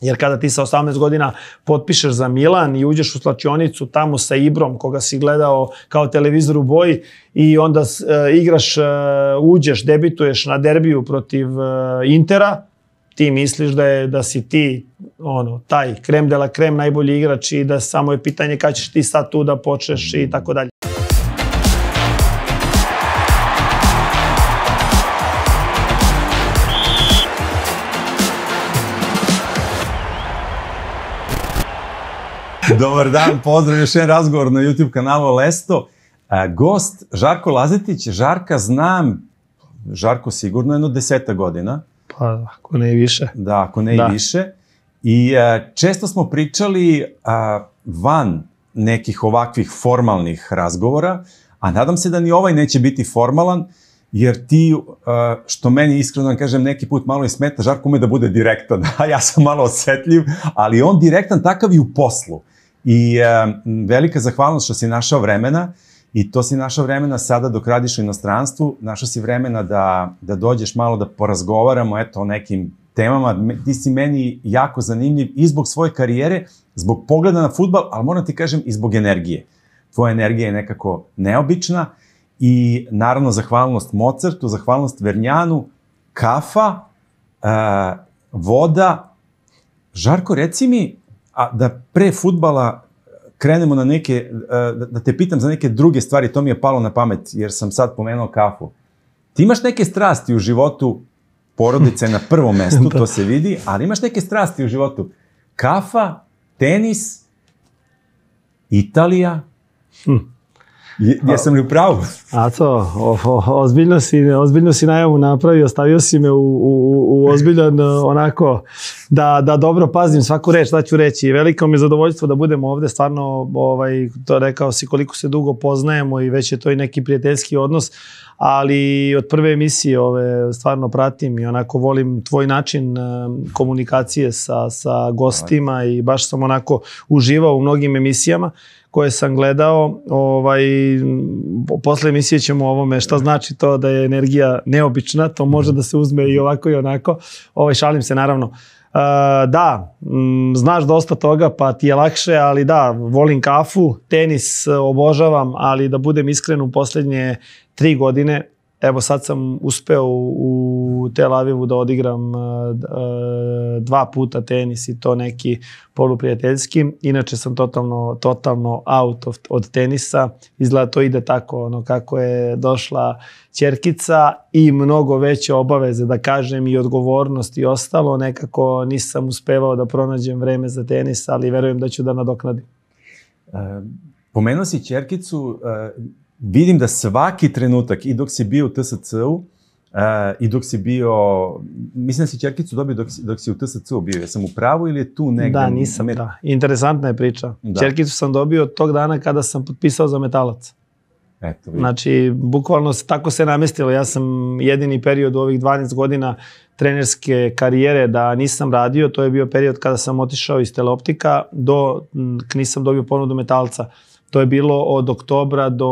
Jer kada ti sa 18 godina potpišeš za Milan i uđeš u slačionicu tamo sa Ibrom, koga si gledao kao televizor u boji, i onda igraš, uđeš, debituješ na derbiju protiv Intera, ti misliš da si ti taj krem de la krem, najbolji igrač i da samo je pitanje kada ćeš ti sad tu da počneš i tako dalje. Dobar dan, pozdrav, još jedan razgovor na YouTube kanalu Lesto. Gost Žarko Lazetić. Žarka znam, Žarko sigurno jedno 10 godina. Pa, ako ne i više. Da, ako ne i više. I često smo pričali van nekih ovakvih formalnih razgovora, a nadam se da ni ovaj neće biti formalan, jer ti, što meni iskreno da kažem, neki put malo i smeta, Žarko ume da bude direktan, a ja sam malo osetljiv, ali on direktan takav i u poslu. I velika zahvalnost što si našao vremena, i to si našao vremena sada dok radiš u inostranstvu, našao si vremena da dođeš malo da porazgovaramo o nekim temama. Ti si meni jako zanimljiv i zbog svoje karijere, zbog pogleda na fudbal, ali moram ti kažem i zbog energije. Tvoja energija je nekako neobična i naravno zahvalnost Mozartu, zahvalnost Vernjanu, kafa, voda. Žarko, reci mi, da pre fudbala krenemo na neke, da te pitam za neke druge stvari, to mi je palo na pamet jer sam sad pomenuo kafu. Ti imaš neke strasti u životu, porodica je na prvom mestu, to se vidi, ali imaš neke strasti u životu. Kafa, tenis, Italija. Jesam li u pravu? A to, ozbiljno si najavu napravio, ostavio si me u ozbiljan onako, da dobro pazim svaku reč, da ću reći. Veliko mi je zadovoljstvo da budemo ovde, stvarno, to rekao si koliko se dugo poznajemo i već je to i neki prijateljski odnos, ali od prve emisije stvarno pratim i onako volim tvoj način komunikacije sa gostima i baš sam onako uživao u mnogim emisijama koje sam gledao. Posle emisije ćemo o ovome šta znači to da je energija neobična, to može da se uzme i ovako i onako. Šalim se naravno. Da, znaš dosta toga pa ti je lakše, ali da, volim kafu, tenis obožavam, ali da budem iskren u poslednje 3 godine, evo sad sam uspeo u Tel Avivu da odigram 2 puta tenis i to neki poluprijateljski. Inače sam totalno out od tenisa. Izgleda to ide tako kako je došla ćerkica i mnogo veće obaveze, da kažem, i odgovornost i ostalo. Nekako nisam uspevao da pronađem vreme za tenis, ali verujem da ću da nadoknadim. Pomenuo si ćerkicu. Vidim da svaki trenutak, i dok si bio u TSC-u, i dok si bio, mislim da si ćerkicu dobio dok si u TSC-u bio, jesam u pravu ili je tu negdje? Da, nisam, da. Interesantna je priča. Ćerkicu sam dobio tog dana kada sam potpisao za Metalac. Znači, bukvalno tako se namestilo. Ja sam jedini period u ovih 12 godina trenerske karijere da nisam radio. To je bio period kada sam otišao iz Teleoptika dok nisam dobio ponudu Metalca. To je bilo od oktobra do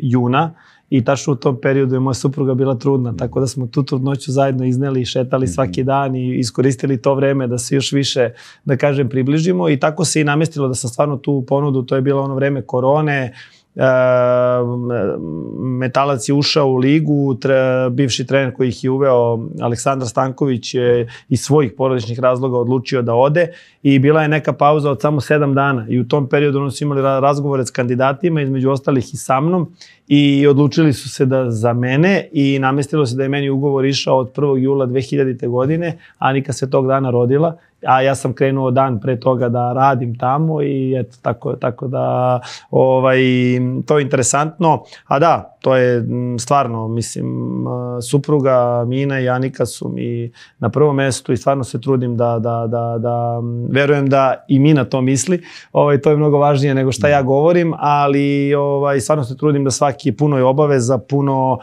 juna i tačno u tom periodu je moja supruga bila trudna, tako da smo tu trudnoću zajedno izneli i šetali svaki dan i iskoristili to vreme da se još više, da kažem, približimo, i tako se i namestilo da sam stvarno tu ponudu. To je bilo ono vreme korone, Metalac je ušao u ligu, bivši trener koji ih je uveo, Aleksandar Stanković, je iz svojih porodičnih razloga odlučio da ode i bila je neka pauza od samo 7 dana i u tom periodu oni su imali razgovore s kandidatima, između ostalih i sa mnom, i odlučili su se da za mene i namestilo se da je meni ugovor išao od 1. jula 2000. godine, Anika se tog dana rodila, a ja sam krenuo dan pre toga da radim tamo i eto, tako da to je interesantno. A da, to je stvarno, mislim, supruga Mina i Anika su mi na prvom mestu i stvarno se trudim da verujem da i Mina to misli. To je mnogo važnije nego šta ja govorim, ali stvarno se trudim da svaki, puno je obaveza, puno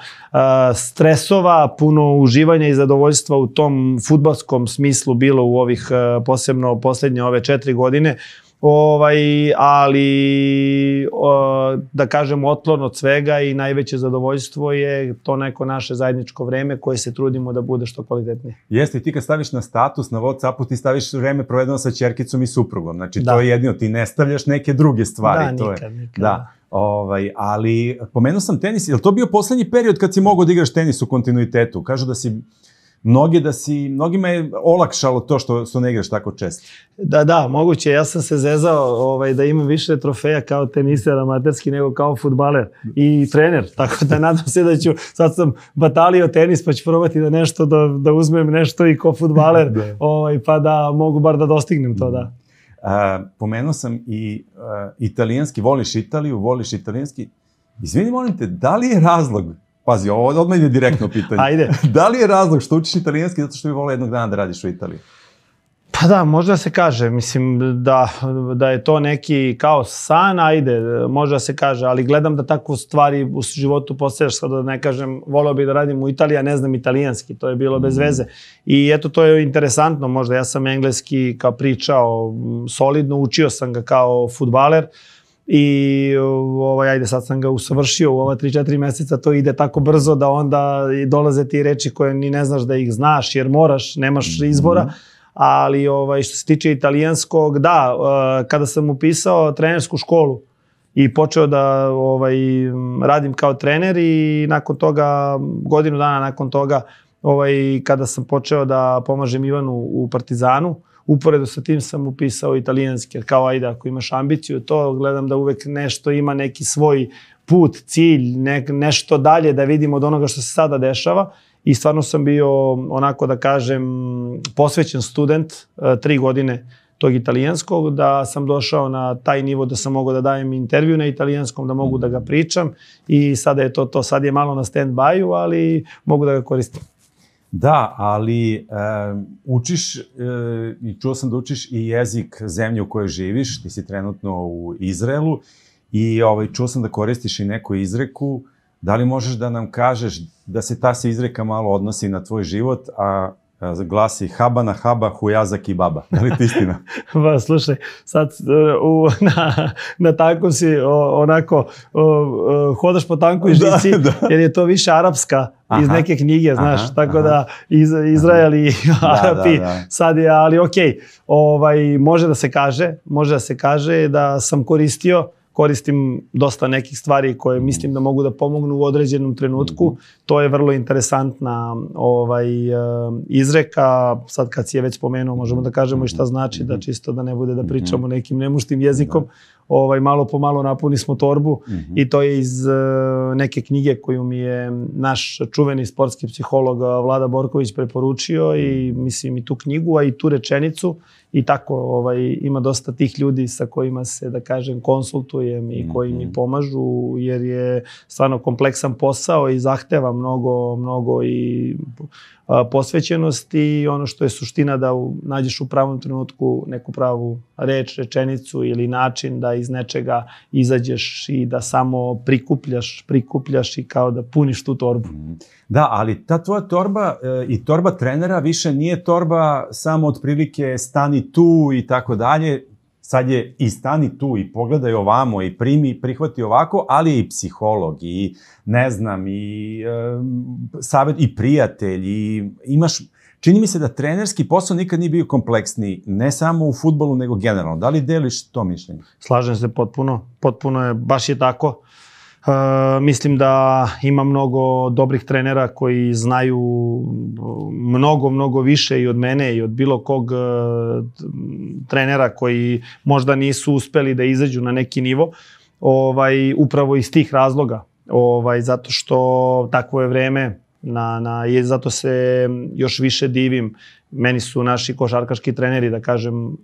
stresova, puno uživanja i zadovoljstva u tom fudbalskom smislu bilo u ovih, posebno poslednje ove 4 godine. ali da kažem otklon od svega i najveće zadovoljstvo je to neko naše zajedničko vreme koje se trudimo da bude što kvalitetnije. Jeste, i ti kad staviš na status na WhatsAppu, ti staviš vreme provedeno sa ćerkicom i suprugom. Znači, to je jedino, ti ne stavljaš neke druge stvari. Da, nikad. Da. Ali pomenuo sam tenis, je li to bio poslednji period kad si mogao da igraš tenis u kontinuitetu? Kažu da si mnogima je olakšalo to što ne igraš tako često. Da, moguće. Ja sam se zezao da imam više trofeja kao teniser amaterski nego kao fudbaler i trener. Tako da nadam se da ću, sad sam batalio tenis pa ću probati da uzmem nešto i kao fudbaler pa da mogu bar da dostignem to, da. Pomenuo sam i italijanski, voliš Italiju, voliš italijanski. Izvini, molim te, da li je razlog, pazi, ovo odmah ide direktno pitanje. Ajde. Da li je razlog što učiš italijanski zato što bi volio jednog dana da radiš u Italiji? Pa da, možda se kaže. Mislim da je to neki kao san, ajde, možda se kaže, ali gledam da takvu stvari u životu postavljaš, sad da ne kažem, voleo bih da radim u Italiji, a ne znam italijanski, to je bilo bez veze. I eto, to je interesantno možda, ja sam engleski kao pričao solidno, učio sam ga kao fudbaler, i ajde, sad sam ga usavršio u ova 3-4 meseca, to ide tako brzo da onda dolaze ti reči koje ni ne znaš da ih znaš jer moraš, nemaš izbora, ali što se tiče italijanskog, da, kada sam upisao trenersku školu i počeo da radim kao trener i nakon toga, godinu dana nakon toga, kada sam počeo da pomažem Ivanu u Partizanu, uporedo sa tim sam upisao italijanski, jer kao ajde, ako imaš ambiciju, to gledam da uvek nešto ima neki svoj put, cilj, nešto dalje da vidim od onoga što se sada dešava. I stvarno sam bio, onako da kažem, posvećen student 3 godine tog italijanskog, da sam došao na taj nivo da sam mogao da dajem intervju na italijanskom, da mogu da ga pričam i sada je to. Sad je malo na stand-by-u, ali mogu da ga koristim. Da, ali učiš, i čuo sam da učiš i jezik zemlje u kojoj živiš, ti si trenutno u Izraelu i čuo sam da koristiš i neku izreku. Da li možeš da nam kažeš da se ta izreka malo odnosi na tvoj život, a glasi haba na haba, hujaza kibaba. Da li ti istina? Pa slušaj, sad na tanku si onako hodaš po tanku i žici, jer je to više arapska iz neke knjige, znaš, tako da Izrael i Arapi sad je, ali okej, može da se kaže da sam koristim dosta nekih stvari koje mislim da mogu da pomognu u određenom trenutku. To je vrlo interesantna izreka. Sad kad si je već spomenuo, možemo da kažemo i šta znači, da čisto da ne bude da pričamo nekim nemuštim jezikom. Malo po malo napuni smo torbu i to je iz neke knjige koju mi je naš čuveni sportski psiholog Vlada Borković preporučio i mislim i tu knjigu, a i tu rečenicu. I tako ima dosta tih ljudi sa kojima se, da kažem, konsultujem i koji mi pomažu, jer je stvarno kompleksan posao i zahteva mnogo i posvećenosti i ono što je suština da nađeš u pravom trenutku neku pravu reč, rečenicu ili način da iz nečega izađeš i da samo prikupljaš i kao da puniš tu torbu. Da, ali ta tvoja torba i torba trenera više nije torba samo otprilike stani tu i tako dalje. Sad je i stani tu i pogledaj ovamo i prihvati ovako, ali je i psiholog i ne znam, i savjet, i prijatelj, i imaš... Čini mi se da trenerski posao nikad nije bio kompleksniji, ne samo u fudbalu, nego generalno. Da li deliš to mišljenje? Više se potpuno je, baš je tako. Mislim da ima mnogo dobrih trenera koji znaju mnogo više i od mene i od bilo kog trenera koji možda nisu uspeli da izađu na neki nivo, upravo iz tih razloga. Zato što takvo je vreme, zato se još više divim. Meni su naši košarkaški treneri, da kažem,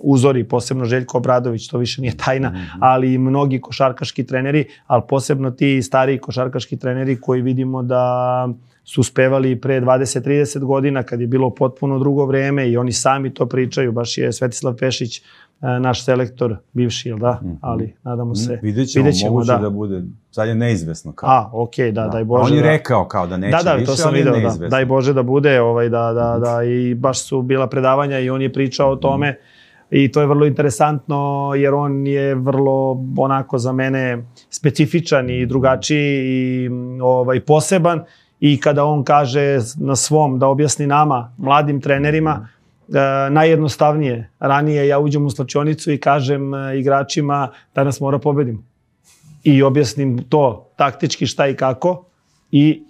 uzori, posebno Željko Obradović, to više nije tajna, ali i mnogi košarkaški treneri, ali posebno ti stariji košarkaški treneri koji vidimo da su uspevali pre 20-30 godina kad je bilo potpuno drugo vreme i oni sami to pričaju. Baš je Svetislav Pešić, naš selektor, bivši, jel da? Ali nadamo se. Vidjet ćemo, moguće da bude. Sad je neizvesno. Okej, da, daj Bože. On je rekao kao da neće više, ali je neizvesno. Daj Bože da bude, i baš su bila predavanja i on je pričao o tome. I to je vrlo interesantno jer on je vrlo onako za mene specifičan i drugačiji i poseban. I kada on kaže na svom da objasni nama, mladim trenerima, najjednostavnije. Ranije ja uđem u slačionicu i kažem igračima da nas mora pobedimo. I objasnim to taktički šta i kako i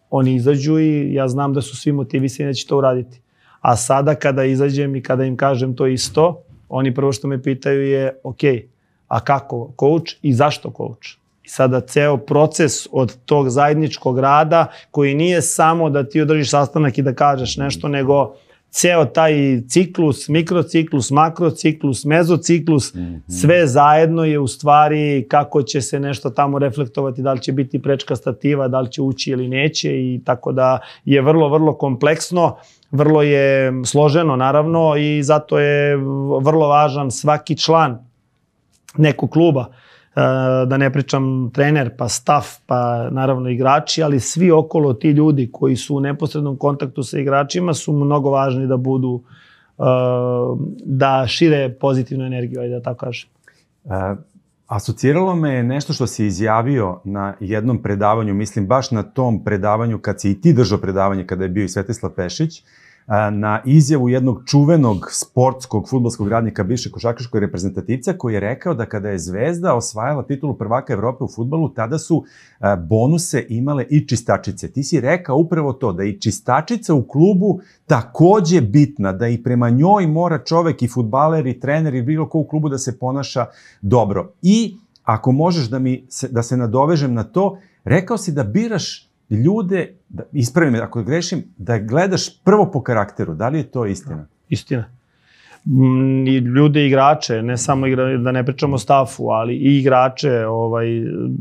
oni izađu i ja znam da su svi motivisani da će to uraditi. A sada kada izađem i kada im kažem to isto, oni prvo što me pitaju je ok, a kako coach i zašto coach? I sada ceo proces od tog zajedničkog rada koji nije samo da ti održiš sastanak i da kažeš nešto, nego ceo taj ciklus, mikrociklus, makrociklus, mezociklus, sve zajedno je u stvari kako će se nešto tamo reflektovati, da li će biti prečka stativa, da li će ući ili neće i tako da je vrlo, vrlo kompleksno, vrlo je složeno naravno i zato je vrlo važan svaki član nekog kluba. Da ne pričam trener, pa staf, pa naravno igrači, ali svi okolo ti ljudi koji su u neposrednom kontaktu sa igračima su mnogo važni da budu, da šire pozitivnu energiju, ajde da tako kažem. Asociralo me nešto što si izjavio na jednom predavanju, mislim baš na tom predavanju kad si i ti držao predavanje kada je bio i Svetislav Pešić, na izjavu jednog čuvenog sportskog fudbalskog radnika bivše košarkaškog reprezentativca koji je rekao da kada je Zvezda osvajala titulu prvaka Evrope u fudbalu, tada su bonuse imale i čistačice. Ti si rekao upravo to, da i čistačica u klubu takođe bitna, da i prema njoj mora čovek i fudbaler i trener i bilo ko u klubu da se ponaša dobro. I ako možeš da se nadovežem na to, rekao si da biraš ljude, ispravi me ako grešim, da gledaš prvo po karakteru. Da li je to istina? Istina. I ljude igrače, ne samo da ne pričamo o stafu, ali i igrače,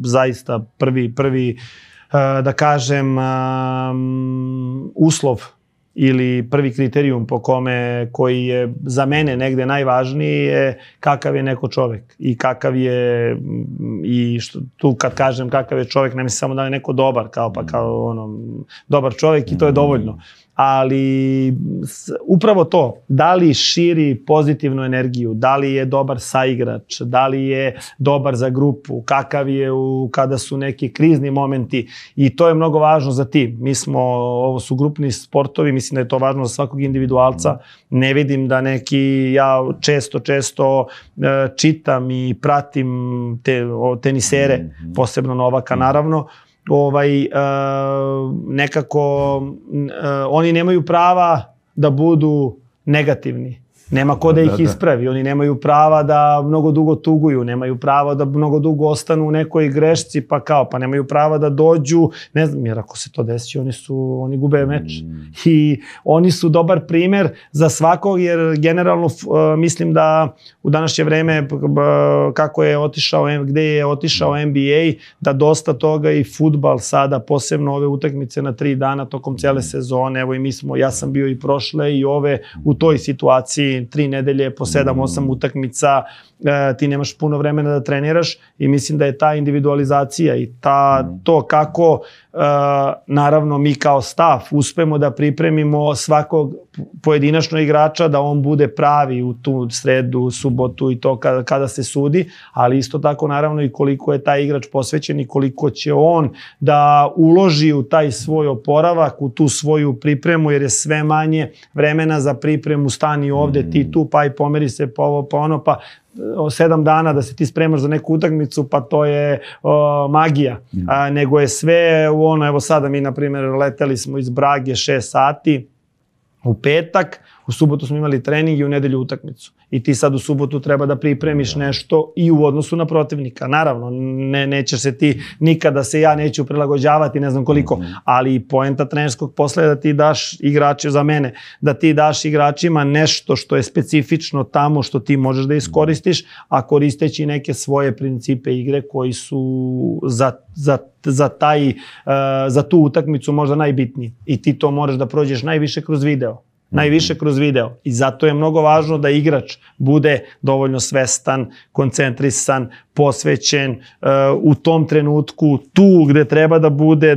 zaista prvi da kažem, uslov ili prvi kriterijum po kome, koji je za mene negde najvažniji je kakav je neko čovek i kakav je, i tu kad kažem kakav je čovek, ne mislim samo da je neko dobar, kao dobar čovek i to je dovoljno. Ali upravo to, da li širi pozitivnu energiju, da li je dobar saigrač, da li je dobar za grupu, kakav je kada su neki krizni momenti i to je mnogo važno za tim. Ovo su grupni sportovi, mislim da je to važno za svakog individualca. Ne vidim da ja često čitam i pratim tenisere, posebno Novaka naravno, nekako oni nemaju prava da budu negativni. Nema ko da ih ispravi. Oni nemaju prava da mnogo dugo tuguju, nemaju prava da mnogo dugo ostanu u nekoj grešci, pa nemaju prava da dođu, ne znam, jer ako se to desi, oni gube meč. I oni su dobar primer za svakog, jer generalno mislim da u današnje vreme gde je otišao NBA, da dosta toga i fudbal sada, posebno ove utakmice na 3 dana tokom cele sezone, evo i ja sam bio i prošle i ove u toj situaciji, 3 nedelje po 7-8 utakmica, ti nemaš puno vremena da treniraš i mislim da je ta individualizacija i to kako naravno mi kao staf uspemo da pripremimo svakog pojedinačno igrača da on bude pravi u tu sredu, subotu i to kada se sudi, ali isto tako naravno i koliko je taj igrač posvećen i koliko će on da uloži u taj svoj oporavak, u tu svoju pripremu, jer je sve manje vremena za pripremu, stani ovde, ti tu, pa i pomeri se pa ovo, pa ono, pa 7 dana da se ti spremaš za neku utakmicu, pa to je magija. Nego je sve evo sada mi, na primjer, leteli smo iz Brage 6 sati u petak, u subotu smo imali trening i u nedelju utakmicu. I ti sad u subotu treba da pripremiš nešto i u odnosu na protivnika. Naravno, nećeš se ti, nikada se ja neću prilagođavati, ne znam koliko, ali poenta trenerskog posla je da ti daš igrače, za mene, da ti daš igračima nešto što je specifično tamo što ti možeš da iskoristiš, a koristeći neke svoje principe igre koji su za tu utakmicu možda najbitniji. I ti to moraš da prođeš najviše kroz video. I zato je mnogo važno da igrač bude dovoljno svestan, koncentrisan, posvećen u tom trenutku, tu gde treba da bude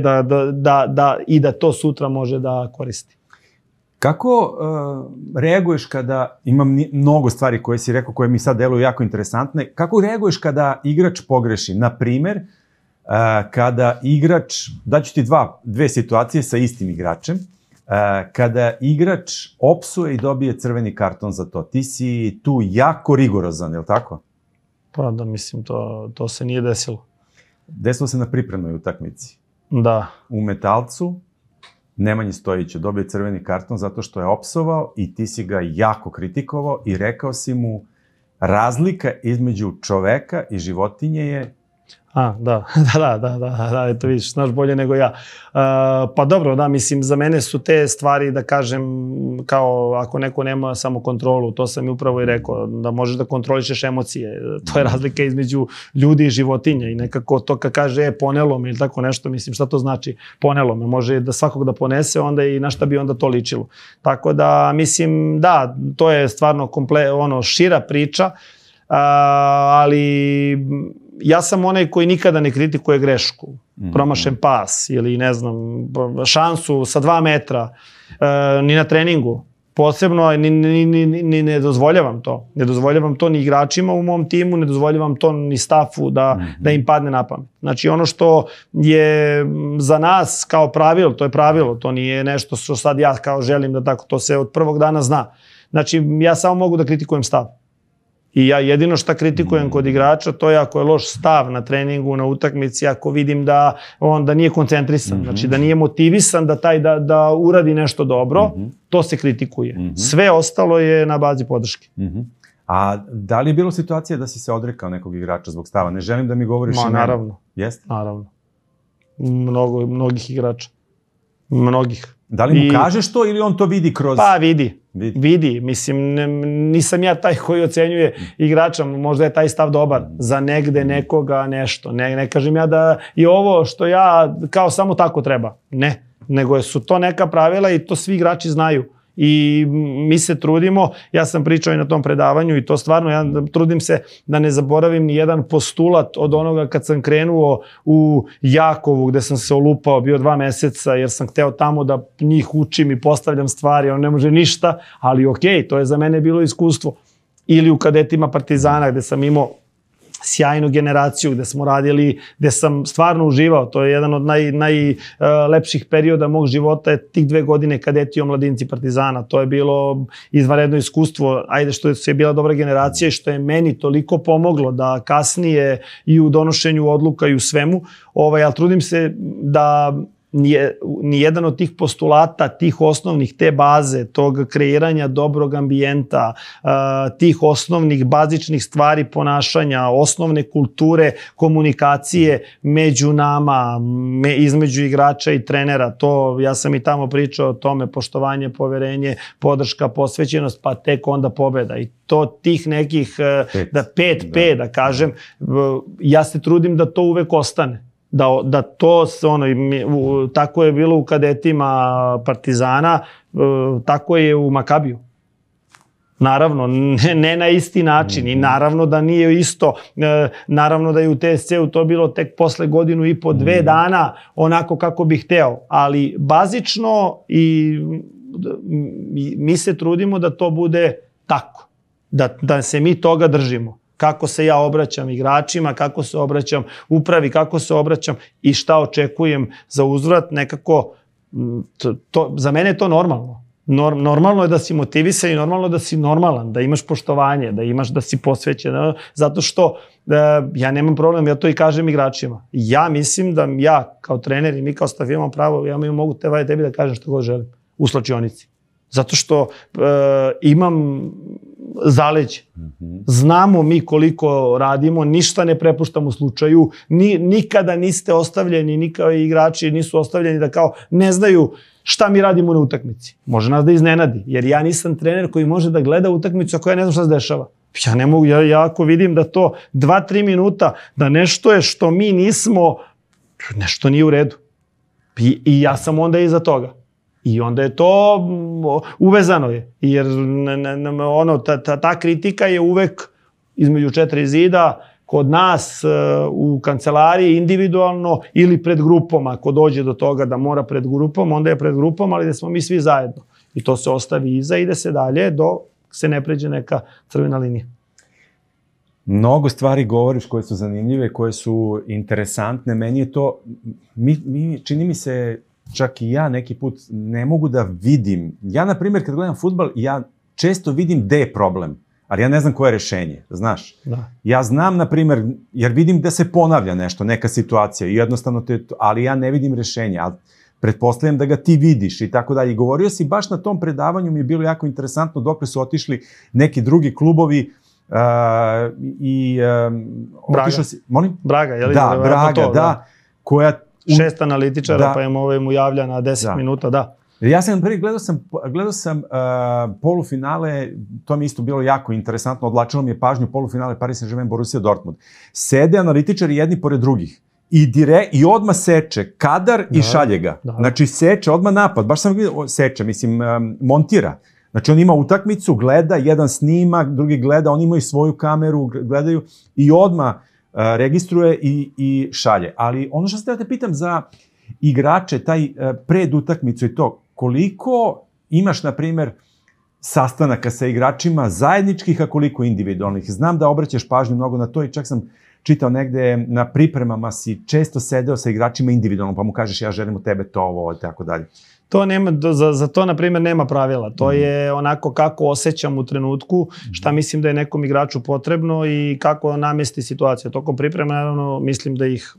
i da to sutra može da koristi. Kako reaguješ kada, imam mnogo stvari koje si rekao, koje mi sad deluju jako interesantne, kako reaguješ kada igrač pogreši? Na primer, kada igrač, daću ti dve situacije sa istim igračem, kada igrač opsuje i dobije crveni karton za to. Ti si tu jako rigorozan, je li tako? Pa da, mislim, to se nije desilo. Desilo se na pripremnoj utakmici. Da. U Metalcu Nemanja Stojića dobije crveni karton zato što je opsovao i ti si ga jako kritikovao i rekao si mu razlika između čoveka i životinje je... Da, eto vidiš, znaš bolje nego ja. Pa dobro, da, mislim, za mene su te stvari, da kažem, kao ako neko nema samo kontrolu, to sam i upravo i rekao, da možeš da kontrolišeš emocije. To je razlika između ljudi i životinja i nekako to kad kaže ponelo me ili tako nešto, mislim, šta to znači ponelo me? Može da svakog da ponese onda i na šta bi onda to ličilo. Tako da, mislim, da, to je stvarno šira priča, ali ja sam onaj koji nikada ne kritikuje grešku, promašen pas ili ne znam, šansu sa 2 metra, ni na treningu. Posebno ni ne dozvoljavam to. Ne dozvoljavam to ni igračima u mom timu, ne dozvoljavam to ni stafu da im padne na pamet. Znači ono što je za nas kao pravilo, to je pravilo, to nije nešto što sad ja kao želim da tako, to se od prvog dana zna. Znači ja samo mogu da kritikujem stav. I ja jedino što kritikujem kod igrača, to je ako je loš stav na treningu, na utakmici, ako vidim da on nije koncentrisan, znači da nije motivisan da uradi nešto dobro, to se kritikuje. Sve ostalo je na bazi podrške. A da li je bilo situacija da si se odrekao nekog igrača zbog stava? Ne želim da mi govoriš imena. Naravno. Jeste? Naravno. Mnogih igrača. Mnogih. Da li mu kažeš to ili on to vidi kroz... Pa vidi. Mislim, nisam ja taj koji ocenjuje igrača, možda je taj stav dobar za negde nekoga nešto. Ne kažem ja da je ovo što ja kao samo tako treba. Ne, nego su to neka pravila i to svi igrači znaju. I mi se trudimo, ja sam pričao i na tom predavanju i to stvarno, ja trudim se da ne zaboravim ni jedan postulat od onoga kad sam krenuo u Jakovu gde sam se olupao, bio 2 meseca jer sam hteo tamo da njih učim i postavljam stvari, on ne može ništa, ali okej, to je za mene bilo iskustvo. Ili u kadetima Partizana gde sam imao sjajnu generaciju, gde smo radili, gde sam stvarno uživao. To je jedan od najlepših perioda mog života, tih 2 godine kadeti i omladinci Partizana. To je bilo izvanredno iskustvo, ajde što je bila dobra generacija i što je meni toliko pomoglo da kasnije i u donošenju odluka i u svemu, ali trudim se da nijedan od tih postulata, tih osnovnih, te baze, tog kreiranja dobrog ambijenta, tih osnovnih bazičnih stvari ponašanja, osnovne kulture, komunikacije među nama, između igrača i trenera, to ja sam i tamo pričao o tome, poštovanje, poverenje, podrška, posvećenost, pa tek onda pobeda. I to tih nekih 5P, da kažem, ja se trudim da to uvek ostane. Da to, tako je bilo u kadetima Partizana, tako je u Makabiju. Naravno, ne na isti način i naravno da nije isto, naravno da je u TSC-u to bilo tek posle 1,5-2 dana onako kako bih hteo, ali bazično i mi se trudimo da to bude tako, da se mi toga držimo. Kako se ja obraćam igračima, kako se obraćam upravi, kako se obraćam i šta očekujem za uzvrat, nekako, za mene je to normalno. Normalno je da si motivisan i normalno da si normalan, da imaš poštovanje, da si posvećen, zato što ja nemam problem, ja to i kažem igračima. Ja mislim da ja kao trener i mi kao stav imamo pravo, ja mogu tebi da kažem što god želim u slačionici. Zato što imam zaleđe. Znamo mi koliko radimo, ništa ne prepuštamo slučaju, nikada niste ostavljeni, nikada igrači nisu ostavljeni da kao ne znaju šta mi radimo na utakmici. Može nas da iznenadi, jer ja nisam trener koji može da gleda utakmicu ako ja ne znam šta se dešava. Ja ne mogu, ja ako vidim da to 2-3 minuta, da nešto je što mi nismo, nešto nije u redu. I ja sam onda iza toga. I onda je to uvezano je, jer ta kritika je uvek između 4 zida, kod nas u kancelariji individualno ili pred grupom, ako dođe do toga da mora pred grupom, onda je pred grupom, ali da smo mi svi zajedno. I to se ostavi iza, ide se dalje dok se ne pređe neka crvena linija. Mnogo stvari govoriš koje su zanimljive, koje su interesantne. Meni je to, čini mi se, čak i ja neki put ne mogu da vidim. Ja, na primjer, kad gledam fudbal, ja često vidim gde je problem, ali ja ne znam koje je rešenje, znaš. Da. Ja znam, na primjer, jer vidim da se ponavlja nešto, neka situacija, i jednostavno ali ja ne vidim rešenje, ali pretpostavljam da ga ti vidiš i tako dalje. Govorio si, baš na tom predavanju mi je bilo jako interesantno dokle su otišli neki drugi klubovi, Braga. Molim? Braga, je li? Da, Braga, da. Koja... 6 analitičara, pa im mu javlja na 10 minuta, da. Ja sam prvi gledao sam polufinale, to mi isto bilo jako interesantno, odlačilo mi je pažnju polufinale Paris Saint-Germain, Borussia Dortmund. Sede analitičari jedni pored drugih i odmah seče kadar i šalje ga. Znači seče, odmah napad, baš sam gledao, seče, mislim, montira. Znači on ima utakmicu, gleda, jedan snima, drugi gleda, oni imaju svoju kameru, gledaju i odmah registruje i šalje. Ali ono što ste da te pitam za igrače, taj pred utakmicu i to, koliko imaš, na primjer, sastanaka sa igračima zajedničkih, a koliko individualnih? Znam da obraćaš pažnju mnogo na to i čak sam čitao negde na pripremama si često sedeo sa igračima individualno, pa mu kažeš ja želim od tebe to, ovo, tako dalje. To nema, za to, na primjer, nema pravila. To je onako kako osjećam u trenutku, šta mislim da je nekom igraču potrebno i kako namesti situaciju. Tokom priprema, naravno, mislim da ih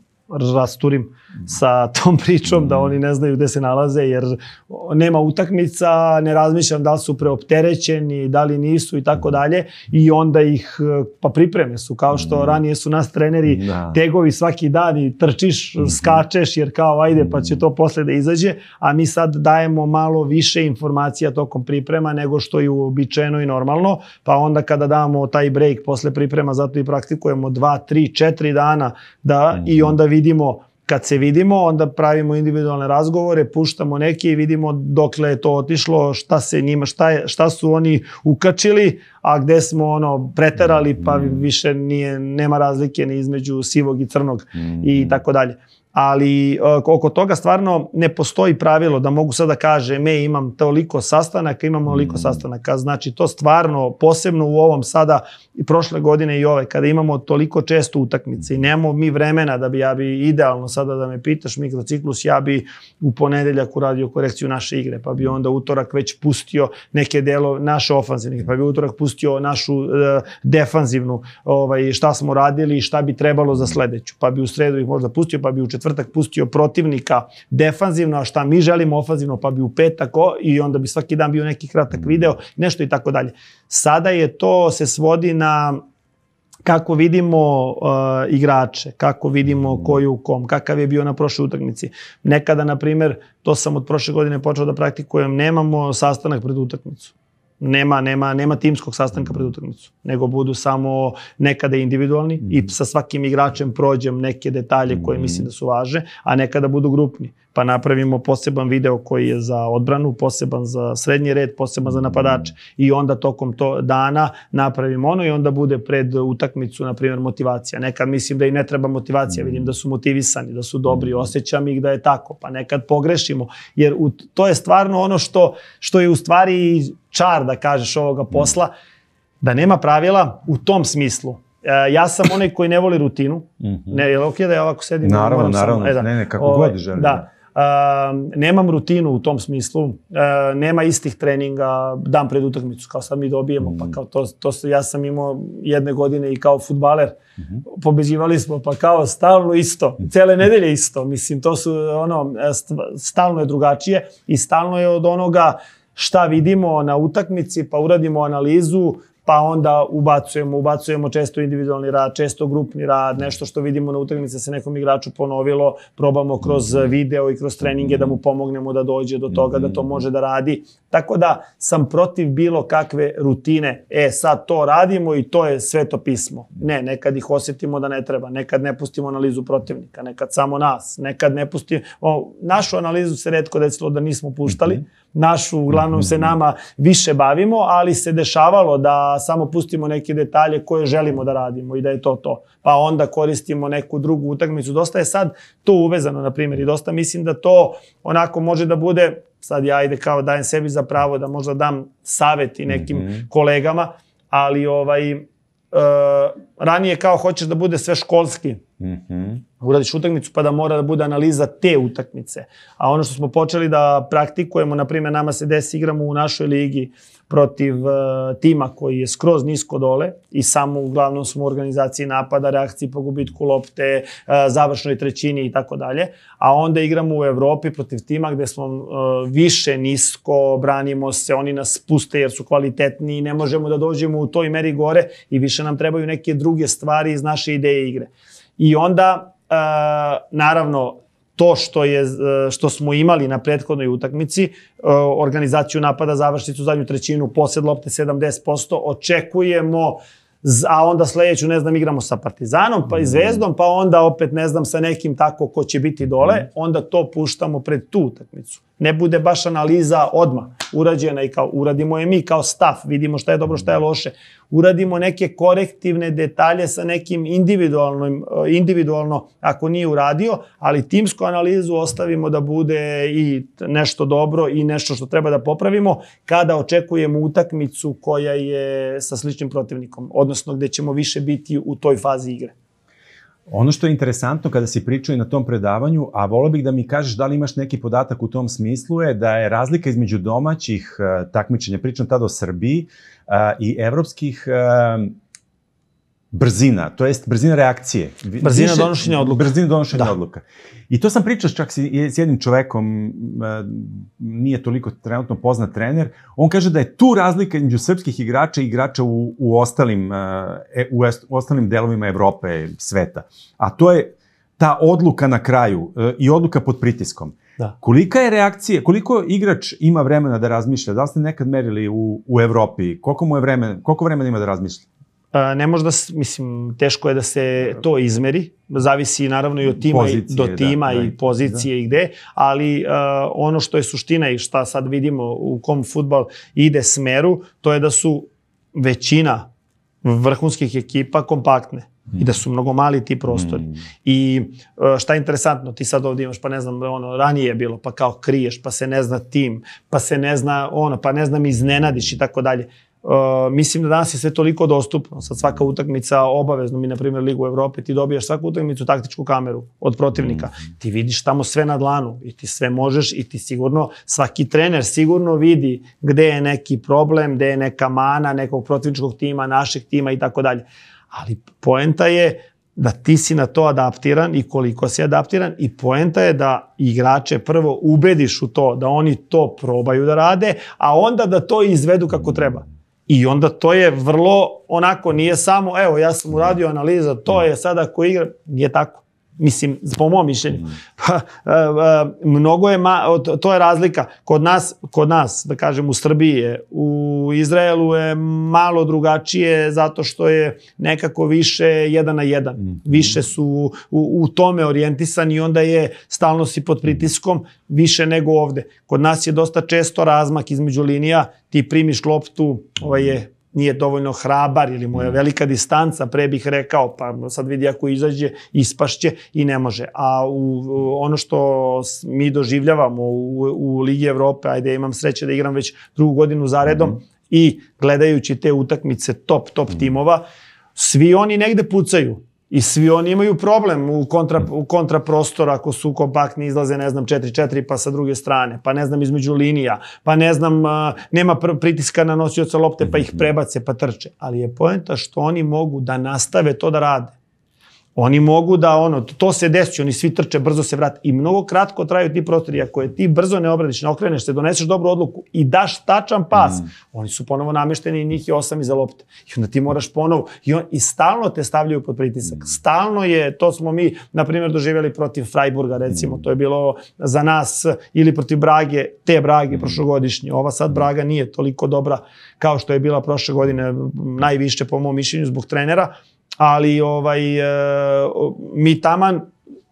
rasturim sa tom pričom, da oni ne znaju gde se nalaze, jer nema utakmica, ne razmišljam da li su preopterećeni, da li nisu i tako dalje, i onda ih, pa pripreme su, kao što ranije su nas treneri tegovi svaki dan i trčiš, skačeš, jer kao ajde pa će to posle da izađe, a mi sad dajemo malo više informacija tokom priprema nego što je uobičajeno i normalno, pa onda kada damo taj break posle priprema, zato i praktikujemo 2, 3, 4 dana i onda vidimo, kad se vidimo, onda pravimo individualne razgovore, puštamo neke i vidimo dokle je to otišlo, šta se njima, šta su oni ukačili, a gde smo preterali, pa više nema razlike ni između sivog i crnog i tako dalje. Ali oko toga stvarno ne postoji pravilo da mogu sada da kažem imam toliko sastanaka, imam onoliko sastanaka. Znači to stvarno, posebno u ovom sada i prošle godine i ove, kada imamo toliko često utakmice i nemamo mi vremena da ja bi idealno sada da me pitaš mikrociklus, ja bi u ponedeljak uradio korekciju naše igre, pa bi onda utorak već pustio neke delo naše ofanzivne, pa bi utorak pustio našu defanzivnu, šta smo radili i šta bi trebalo za sledeću, pa bi u sredu ih možda pustio, pa bi u četvrtak pustio protivnika defanzivno, a šta mi želimo ofanzivno, pa bi u petak i onda bi svaki dan bio neki kratak video, nešto i tako dalje. Sada je to, se svodi na kako vidimo igrače, kako vidimo ko je u kom, kakav je bio na prošloj utakmici. Nekada, na primjer, to sam od prošle godine počeo da praktikujem, nemamo sastanak pred utakmicu. Nema timskog sastanka pred utakmicu, nego budu samo nekada individualni i sa svakim igračem prođem neke detalje koje mislim da su važne, a nekada budu grupni. Pa napravimo poseban video koji je za odbranu, poseban za srednji red, poseban za napadače. I onda tokom dana napravimo ono i onda bude pred utakmicu, na primjer, motivacija. Nekad mislim da i ne treba motivacija, vidim da su motivisani, da su dobri, osjećam ih da je tako. Pa nekad pogrešimo, jer to je stvarno ono što je u stvari čar, da kažeš, ovoga posla, da nema pravila u tom smislu. Ja sam onaj koji ne voli rutinu. Je li ok da ja ovako sedim? Naravno, ne, kako god želim. Da. Nemam rutinu u tom smislu, nema istih treninga dan pred utakmicu, kao sad mi dobijemo, pa kao ja sam imao jedne godine i kao fudbaler, pobeđivali smo, pa kao stalno isto, cele nedelje isto, mislim, to su stalno je drugačije i stalno je od onoga šta vidimo na utakmici, pa uradimo analizu, pa onda ubacujemo često individualni rad, često grupni rad, nešto što vidimo na utakmici se nekom igraču ponovilo, probamo kroz video i kroz treninge da mu pomognemo da dođe do toga da to može da radi. Tako da sam protiv bilo kakve rutine. Sad to radimo i to je sveto pismo. Ne, nekad ih osjetimo da ne treba, nekad ne pustimo analizu protivnika, nekad samo nas, nekad ne pustimo... Našu analizu se retko desilo da nismo puštali, našu, uglavnom se nama više bavimo, ali se dešavalo da samo pustimo neke detalje koje želimo da radimo i da je to. Pa onda koristimo neku drugu utakmicu. Dosta je sad to uvezano, na primjer, i dosta mislim da to onako može da bude sad ja kao dajem sebi za pravo da možda dam savjet i nekim kolegama, ali ranije kao hoćeš da bude sve školski. Uradiš utakmicu pa da mora da bude analiza te utakmice. A ono što smo počeli da praktikujemo, na primjer nama se desi igramo u našoj ligi protiv tima koji je skroz nisko dole i samo uglavnom smo u organizaciji napada, reakciji po gubitku lopte, završnoj trećini i tako dalje. A onda igramo u Evropi protiv tima gde smo više nisko, branimo se, oni nas spuste jer su kvalitetni i ne možemo da dođemo u toj meri gore i više nam trebaju neke druge stvari iz naše ideje igre. I onda, naravno, to što smo imali na prethodnoj utakmici, organizaciju napada, završnicu, zadnju trećinu, posjed lopte 70%, očekujemo, a onda sledeću, ne znam, igramo sa Partizanom, pa i Zvezdom, pa onda opet, ne znam, sa nekim tako ko će biti dole, onda to puštamo pred tu utakmicu. Ne bude baš analiza odmah urađena i kao uradimo je mi kao staff, vidimo šta je dobro, šta je loše. Uradimo neke korektivne detalje sa nekim individualno ako nije uradio, ali timsku analizu ostavimo da bude i nešto dobro i nešto što treba da popravimo kada očekujemo utakmicu koja je sa sličnim protivnikom, odnosno gde ćemo više biti u toj fazi igre. Ono što je interesantno kada si pričao i na tom predavanju, a volio bih da mi kažeš da li imaš neki podatak u tom smislu, je da je razlika između domaćih takmičenja, pričam tada o Srbiji, i evropskih brzina, to jest brzina reakcije. Brzina donošenja odluka. Brzina donošenja odluka. I to sam pričao čak s jednim čovekom, nije toliko trenutno poznat trener, on kaže da je tu razlika između srpskih igrača i igrača u ostalim delovima Evrope, sveta. A to je ta odluka na kraju i odluka pod pritiskom. Kolika je reakcija, koliko igrač ima vremena da razmišlja? Da li ste nekad merili u Evropi? Koliko vremena ima da razmišlja? Ne može da, mislim, teško je da se to izmeri, zavisi naravno i od tima do tima i pozicije i gde, ali ono što je suština i šta sad vidimo u kom fudbal ide smeru, to je da su većina vrhunskih ekipa kompaktne i da su mnogo mali ti prostori. I šta je interesantno, ti sad ovdje imaš, pa ne znam, ranije je bilo, pa kao kriješ, pa se ne zna tim, pa se ne zna pa ne znam, iznenadiš i tako dalje. Mislim da danas je sve toliko dostupno. Sad svaka utakmica obavezno, mi na primjer Ligu Evrope, ti dobijaš svaku utakmicu taktičku kameru od protivnika. Ti vidiš tamo sve na dlanu i ti sve možeš i ti sigurno, svaki trener sigurno vidi gde je neki problem, gde je neka mana nekog protivničkog tima, našeg tima i tako dalje. Ali poenta je da ti si na to adaptiran i koliko si adaptiran i poenta je da igrače prvo ubediš u to da oni to probaju da rade, a onda da to izvedu kako treba. I onda to je vrlo onako, nije samo, evo ja sam uradio analiza, to je sada ako igra, nije tako. Mislim, po mom mišljenju. Mnogo je, to je razlika. Kod nas, da kažem, u Srbiji je, u Izraelu je malo drugačije zato što je nekako više 1 na 1. Više su u tome orijentisani i onda je stalno si pod pritiskom više nego ovde. Kod nas je dosta često razmak između linija, ti primiš loptu, nije dovoljno hrabar ili mu je velika distanca, pre bih rekao, pa sad vidi ako izađe, ispašće i ne može. A ono što mi doživljavamo u Ligi Evrope, ajde imam sreće da igram već 2. godinu zaredom i gledajući te utakmice top timova, svi oni negde pucaju. I svi oni imaju problem u kontraprostoru ako su kompaktni, izlaze, ne znam, 4-4 pa sa druge strane, pa ne znam, između linija, pa ne znam, nema pritiska na nosioca lopte pa ih prebace pa trče. Ali je poenta što oni mogu da nastave to da rade. Oni mogu da, to se desi, oni svi trče, brzo se vrati i mnogo kratko traju ti prostori. Ako je ti brzo ne obradiš, ne okreneš se, doneseš dobru odluku i daš tačan pas, oni su ponovo namešteni i njih je 8 iza lopte. I onda ti moraš ponovo, i stalno te stavljaju pod pritisak. Stalno je, to smo mi, na primjer, doživjeli protiv Freiburga, recimo, to je bilo za nas, ili protiv Brage, te Brage prošlogodišnje. Ova sad Braga nije toliko dobra kao što je bila prošle godine, najviše po mom mišljenju zbog trenera, ali mi taman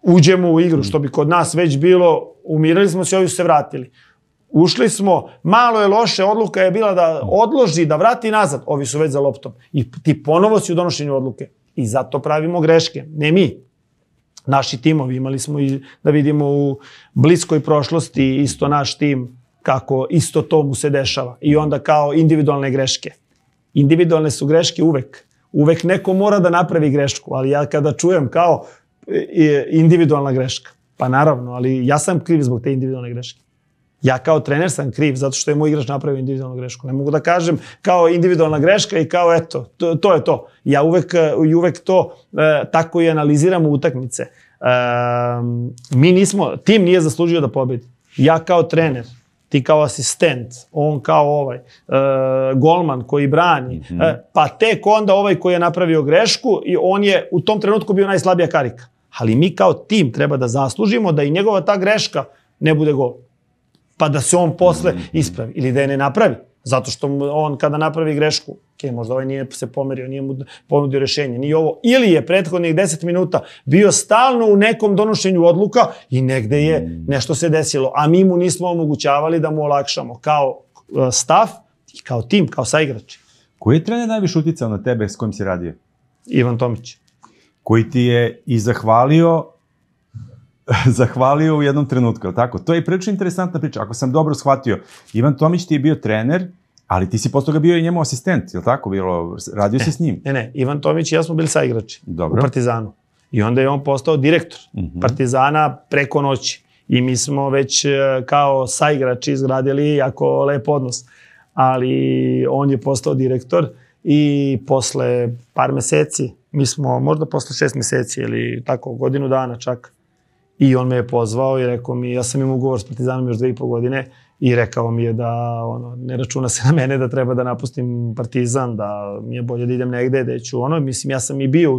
uđemo u igru, što bi kod nas već bilo, umirali smo se, ovi su se vratili. Ušli smo, malo je loše, odluka je bila da odloži, da vrati nazad, ovi su već za loptom. I ti ponovo si u donošenju odluke. I zato pravimo greške. Ne mi, naši timovi. Imali smo i da vidimo u bliskoj prošlosti isto naš tim kako isto to mu se dešava. I onda kao individualne greške. Individualne su greške uvek. Uvek neko mora da napravi grešku, ali ja kada čujem kao individualna greška, pa naravno, ali ja sam kriv zbog te individualne greške. Ja kao trener sam kriv zato što je moj igrač napravio individualnu grešku. Ne mogu da kažem kao individualna greška i kao eto, to je to. Ja uvek to tako i analiziram u utakmice. Tim nije zaslužio da pobedi. Ja kao trener, ti kao asistent, on kao golman koji brani, pa tek onda ovaj koji je napravio grešku i on je u tom trenutku bio najslabija karika. Ali mi kao tim treba da zaslužimo da i njegova ta greška ne bude gol. Pa da se on posle ispravi ili da je ne napravi. Zato što on kada napravi grešku, možda ovaj nije se pomerio, nije mu ponudio rešenje, nije ovo. Ili je prethodnih 10 minuta bio stalno u nekom donošenju odluka i negde je nešto se desilo. A mi mu nismo omogućavali da mu olakšamo kao stav i kao tim, kao saigrači. Koji je trener najviše uticao na tebe s kojim si radio? Ivan Tomić. Koji ti je i zahvalio u jednom trenutku, ali tako? To je prilično interesantna priča. Ako sam dobro shvatio, Ivan Tomić ti je bio trener, ali ti si posle toga bio i njemu asistent, je li tako bilo? Radio si s njim? Ne. Ivan Tomić i ja smo bili saigrači u Partizanu. I onda je on postao direktor Partizana preko noći. I mi smo već kao saigrači izgradili jako lep odnos. Ali on je postao direktor i posle par meseci, mi smo možda posle 6 meseci ili tako, godinu dana čak, i on me je pozvao i rekao mi, ja sam imao ugovor s Partizanom još 2,5 godine i rekao mi je da ne računa se na mene da treba da napustim Partizan, da mi je bolje da idem negde, da ću mislim, ja sam i bio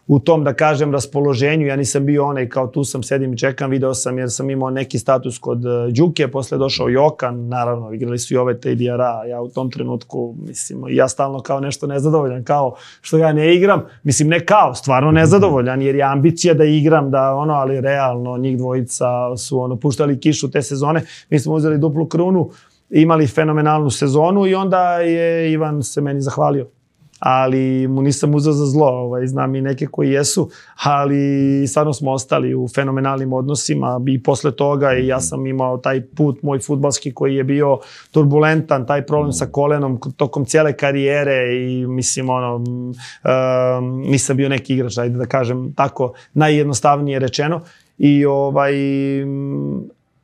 u tom, da kažem, raspoloženju. Ja nisam bio onaj kao tu sam, sedim i čekam, video sam jer sam imao neki status kod Đuke, posle došao Jokan, naravno, igrali su i ove TDR-a, ja u tom trenutku, mislim, ja stalno kao nešto nezadovoljan, kao što ja ne igram, mislim, ne kao, stvarno nezadovoljan, jer je ambicija da igram, ali realno, njih dvojica su puštali kišu te sezone, mi smo uzeli duplu krunu, imali fenomenalnu sezonu i onda je Ivan se meni zahvalio. Ali mu nisam uzeo za zlo, znam i neke koji jesu, ali stvarno smo ostali u fenomenalnim odnosima i posle toga i ja sam imao taj put moj fudbalski koji je bio turbulentan, taj problem sa kolenom tokom cijele karijere i mislim nisam bio neki igrač, ajde da kažem tako, najjednostavnije rečeno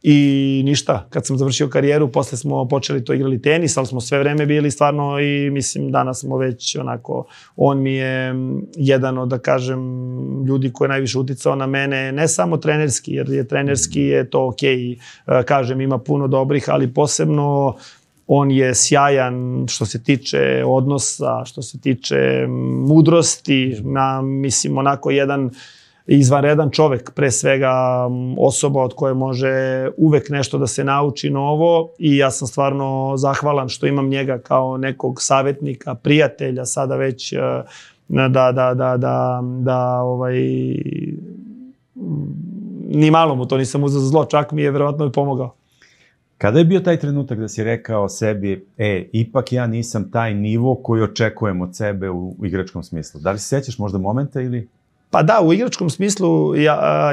I ništa, kad sam završio karijeru, posle smo počeli to igrali tenis, ali smo sve vreme bili stvarno i mislim danas smo već onako, on mi je jedan od, da kažem, ljudi koji je najviše uticao na mene, ne samo trenerski, jer je trenerski je to okej, kažem, ima puno dobrih, ali posebno on je sjajan što se tiče odnosa, što se tiče mudrosti, mislim onako jedan izvanredan čovek, pre svega osoba od koje može uvek nešto da se nauči novo i ja sam stvarno zahvalan što imam njega kao nekog savjetnika, prijatelja, sada već ni malo mu to nisam uzeo za zlo, čak mi je verovatno pomogao. Kada je bio taj trenutak da si rekao sebi, ipak ja nisam taj nivo koji očekujem od sebe u igračkom smislu? Da li se sećaš možda momenta ili... Pa da, u igračkom smislu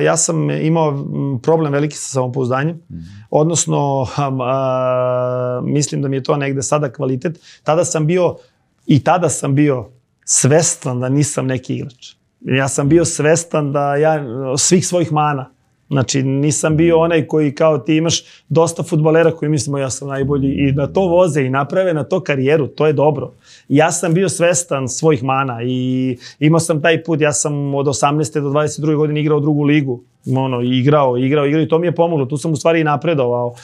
ja sam imao problem veliki sa samopouzdanjem, odnosno mislim da mi je to negde sada kvalitet. Tada sam bio svestan da nisam neki igrač. Ja sam bio svestan da svih svojih mana. Znači nisam bio onaj koji kao ti imaš dosta fudbalera koji mislimo ja sam najbolji i na to voze i naprave na to karijeru, to je dobro. Ja sam bio svestan svojih mana i imao sam taj put, ja sam od 18. do 22. godine igrao drugu ligu. Igrao i to mi je pomoglo, tu sam u stvari i napredovao.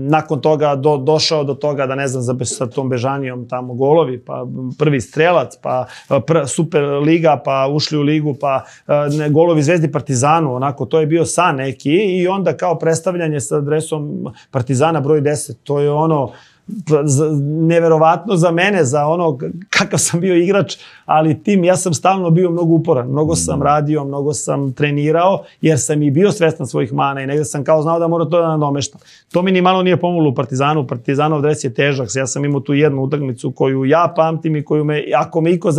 Nakon toga došao do toga da ne znam, sa tom Bežanijom tamo golovi, pa prvi strelac, pa super liga, pa ušli u ligu, pa golovi Zvezdi Partizanu, onako, to je bio san neki i onda kao predstavljanje sa dresom Partizana broj 10, to je neverovatno za mene, za kakav sam bio igrač, ali ja sam stalno bio mnogo uporan, mnogo sam radio, mnogo sam trenirao, jer sam i bio svestan svojih mana i negde sam kao znao da mora to da nadomeštam. To mi ni malo nije pomoglo u Partizanu, Partizanov dres je težak, ja sam imao tu jednu utakmicu koju ja pamtim i koju me, ako me iko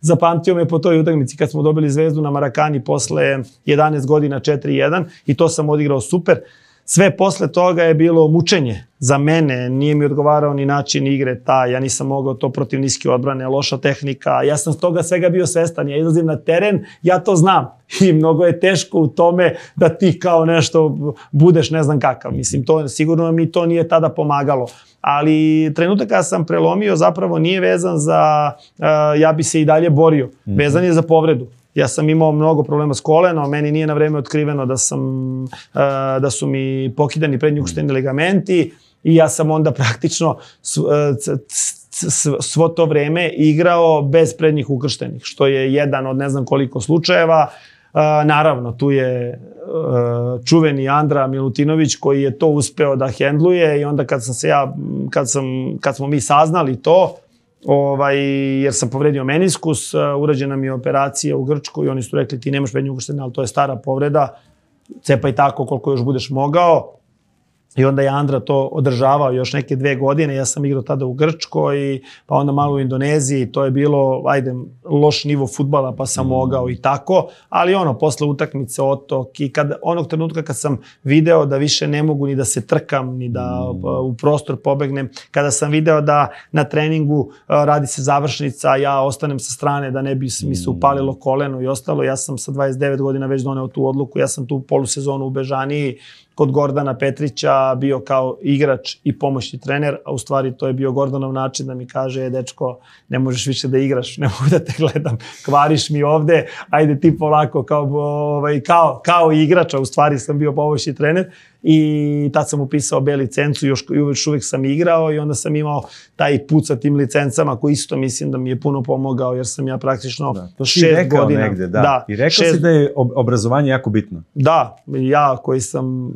zapamtio me po toj utakmici kad smo dobili Zvezdu na Marakani posle 11 godina 4-1 i to sam odigrao super. Sve posle toga je bilo mučenje. Za mene nije mi odgovarao ni način igre, ja nisam mogao to protiv niske odbrane, loša tehnika. Ja sam toga svega bio svestan. Ja izlazim na teren, ja to znam. I mnogo je teško u tome da ti kao nešto budeš ne znam kakav. Mislim, sigurno mi to nije tada pomagalo. Ali trenutak kada sam prelomio zapravo nije vezan za ja bi se i dalje borio. Vezan je za povredu. Ja sam imao mnogo problema s kolenom, meni nije na vreme otkriveno da su mi pokidani prednji ukršteni ligamenti i ja sam onda praktično svo to vreme igrao bez prednjih ukrštenih, što je jedan od ne znam koliko slučajeva. Naravno, tu je čuveni Andra Milutinović koji je to uspeo da hendluje i onda kad smo mi saznali to, jer sam povredio meniskus, urađena mi je operacija u Grčkoj i oni su rekli ti nemaš prednje ukrštene, ali to je stara povreda, cepaj tako koliko još budeš mogao. I onda je Andra to održavao još neke 2 godine, ja sam igrao tada u Grčkoj, pa onda malo u Indoneziji, to je bilo, loš nivo fudbala pa sam mogao i tako, ali posle utakmice Otok i onog trenutka kad sam video da više ne mogu ni da se trkam, ni da u prostor pobegnem, kada sam video da na treningu radi se završnica, ja ostanem sa strane da ne bi mi se upalilo koleno i ostalo, ja sam sa 29 godina već doneo tu odluku, ja sam tu polusezonu u Bežaniji, kod Gordana Petrića bio kao igrač i pomoćni trener, a u stvari to je bio Gordanov način da mi kaže, dečko, ne možeš više da igraš, ne mogu da te gledam, kvariš mi ovde, ajde ti polako kao igrač, a u stvari sam bio pomoćni trener i tad sam upisao B licencu, još uvek sam igrao i onda sam imao taj put sa tim licencama koji isto mislim da mi je puno pomogao jer sam ja praktično 6 godina. Negde, da. I rekao si da je obrazovanje jako bitno. Da, ja koji sam,